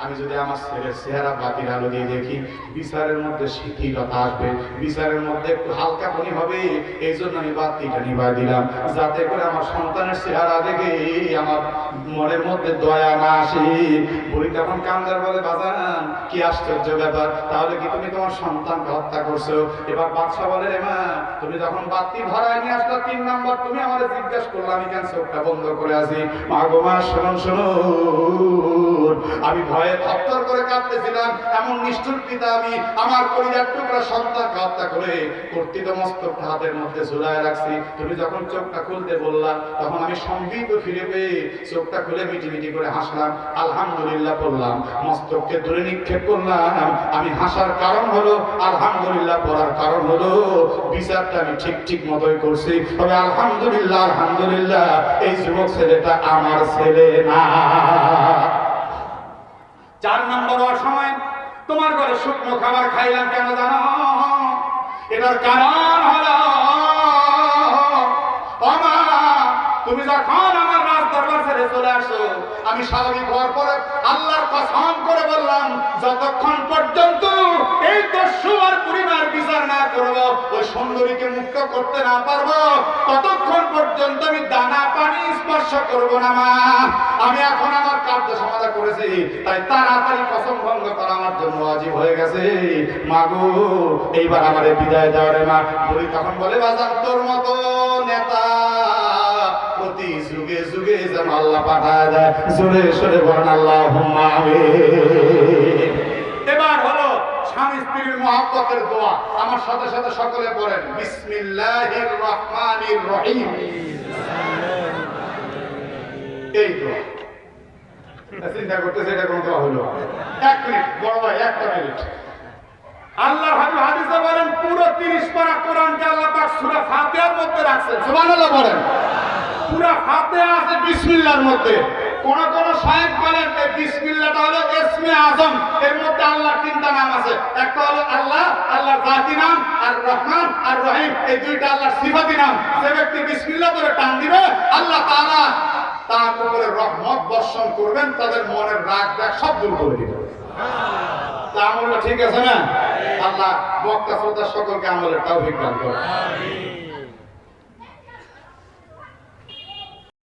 আমি যদি আমার ছেলের চেহারা বাতির আলো দিয়ে দেখি, বিচারের মধ্যে শিথিলতা আসবে, বিচারের মধ্যে একটু হালকা পানি হবে। এই জন্য আমি বাতিটা নিভাই দিলাম, যাতে করে আমার সন্তানের চেহারা দেখে আমার মনের মধ্যে দয়া না আসে। বুড়ি তখন কান্দার বলে, বাজান, কি আশ্চর্য ব্যাপার, তাহলে কি তুমি তোমার সন্তানকে হত্যা করছো? এবার বাদশা বলে, রে মা, তুমি যখন বাতি ধরায় নিয়ে আসলা 3 নাম্বার, তুমি আমাদের জিজ্ঞেস করলে আমি কেন চোখটা বন্ধ করে আছি? মা গো মা, শুনুন শুনুন, আমি ভয়ে থরথর করে কাঁপতেছিলাম। এমন নিষ্ঠুর পিতা আমি, আমার কলিজার টুকরা সন্তানকে হত্যা করে কর্তৃত মস্তকটা হাতের মধ্যে ঝুলায় রাখছি। তুমি যখন চোখটা খুলতে বললা, তখন আমি সম্বিত ফিরে পেয়ে চোখটা খুলে মিটি মিটি করে হাসলাম, আলহামদুলিল্লাহ বললাম, মস্তককে দূরে নিক্ষেপ করলাম। আমি হাসার কারণ হলো, আলহামদুলিল্লাহ পড়ার কারণ হলো, বিচারটা আমি ঠিক ঠিক মতোই করছি। তবে আলহামদুলিল্লাহ, আলহামদুলিল্লাহ, এই যুবক ছেলেটা আমার ছেলে না। 4 নম্বর হওয়ার সময় তোমার ঘরে শুকনো খাবার খাইলাম কেন জানো? এটার কারণ হলো, ও মা, তুমি যখন আমার রাজ দরবার ছেড়ে চলে আসো, আমি স্বাভাবিক হওয়ার পরে আল্লাহর কসম করে বললাম, যতক্ষণ পর্যন্ত এই দস্যু আর পরিবার বিচার না করবো, ওই সুন্দরীকে মুক্ত করতে না পারবো, ততক্ষণ পর্যন্ত আমি দানা পানি স্পর্শ করবো না। মা, আমি এখন আমার কার্য সমাধা করেছি, তাই তাড়াতাড়ি কসম ভঙ্গ করা আমার জন্য ওয়াজিব হয়ে গেছে। মা গো, এইবার আমারে বিদায় দাও রে মা। বুড়ি তখন বলে, বাজান, তোর মতো নেতা প্রতি যুগে যুগে যেন আল্লাহ পাঠায় দেয়। জোরে সরে বলেন আল্লাহুম্মা আমিন। এবার হলো স্বামী স্ত্রীর মহব্বতের দোয়া। আমার সাথে সাথে সকলে পড়েন, বিসমিল্লাহির রহমানির রহিম। এই দোয়া চিন্তা করতেছে, এটা কোন দোয়া হলো? 1 মিনিট বড় ভাই, 1 মিনিট। আল্লাহর হাবিব হাদিসে বলেন, পুরো 30 পারা কোরআনকে আল্লাহ পাক সূরা ফাতিহার মধ্যে রাখছেন। সুবহানাল্লাহ বলেন। পুরা ফাতিহা আছে বিসমিল্লাহর মধ্যে। কোন কোন শায়েখ বলেন এই বিসমিল্লাহটা হলো ইসমে আযম, এর মধ্যে আল্লাহর 3টা নাম আছে। একটা হলো আল্লাহ, আল্লাহর জাতি নাম, আর রহমান আর রহিম, এই 2টা আল্লাহর সিফাতি নাম। যে ব্যক্তি বিসমিল্লাহ বলে টান দিবে, আল্লাহ তাআলা তার উপরে রহমত বর্ষণ করবেন, তাদের মনের রাগ রাগ সব দূর করে দিবেন। তা আমলটা ঠিক আছে না? আল্লাহ বক্তা শ্রোতা সকলকে আমলের তৌফিক দান করুন।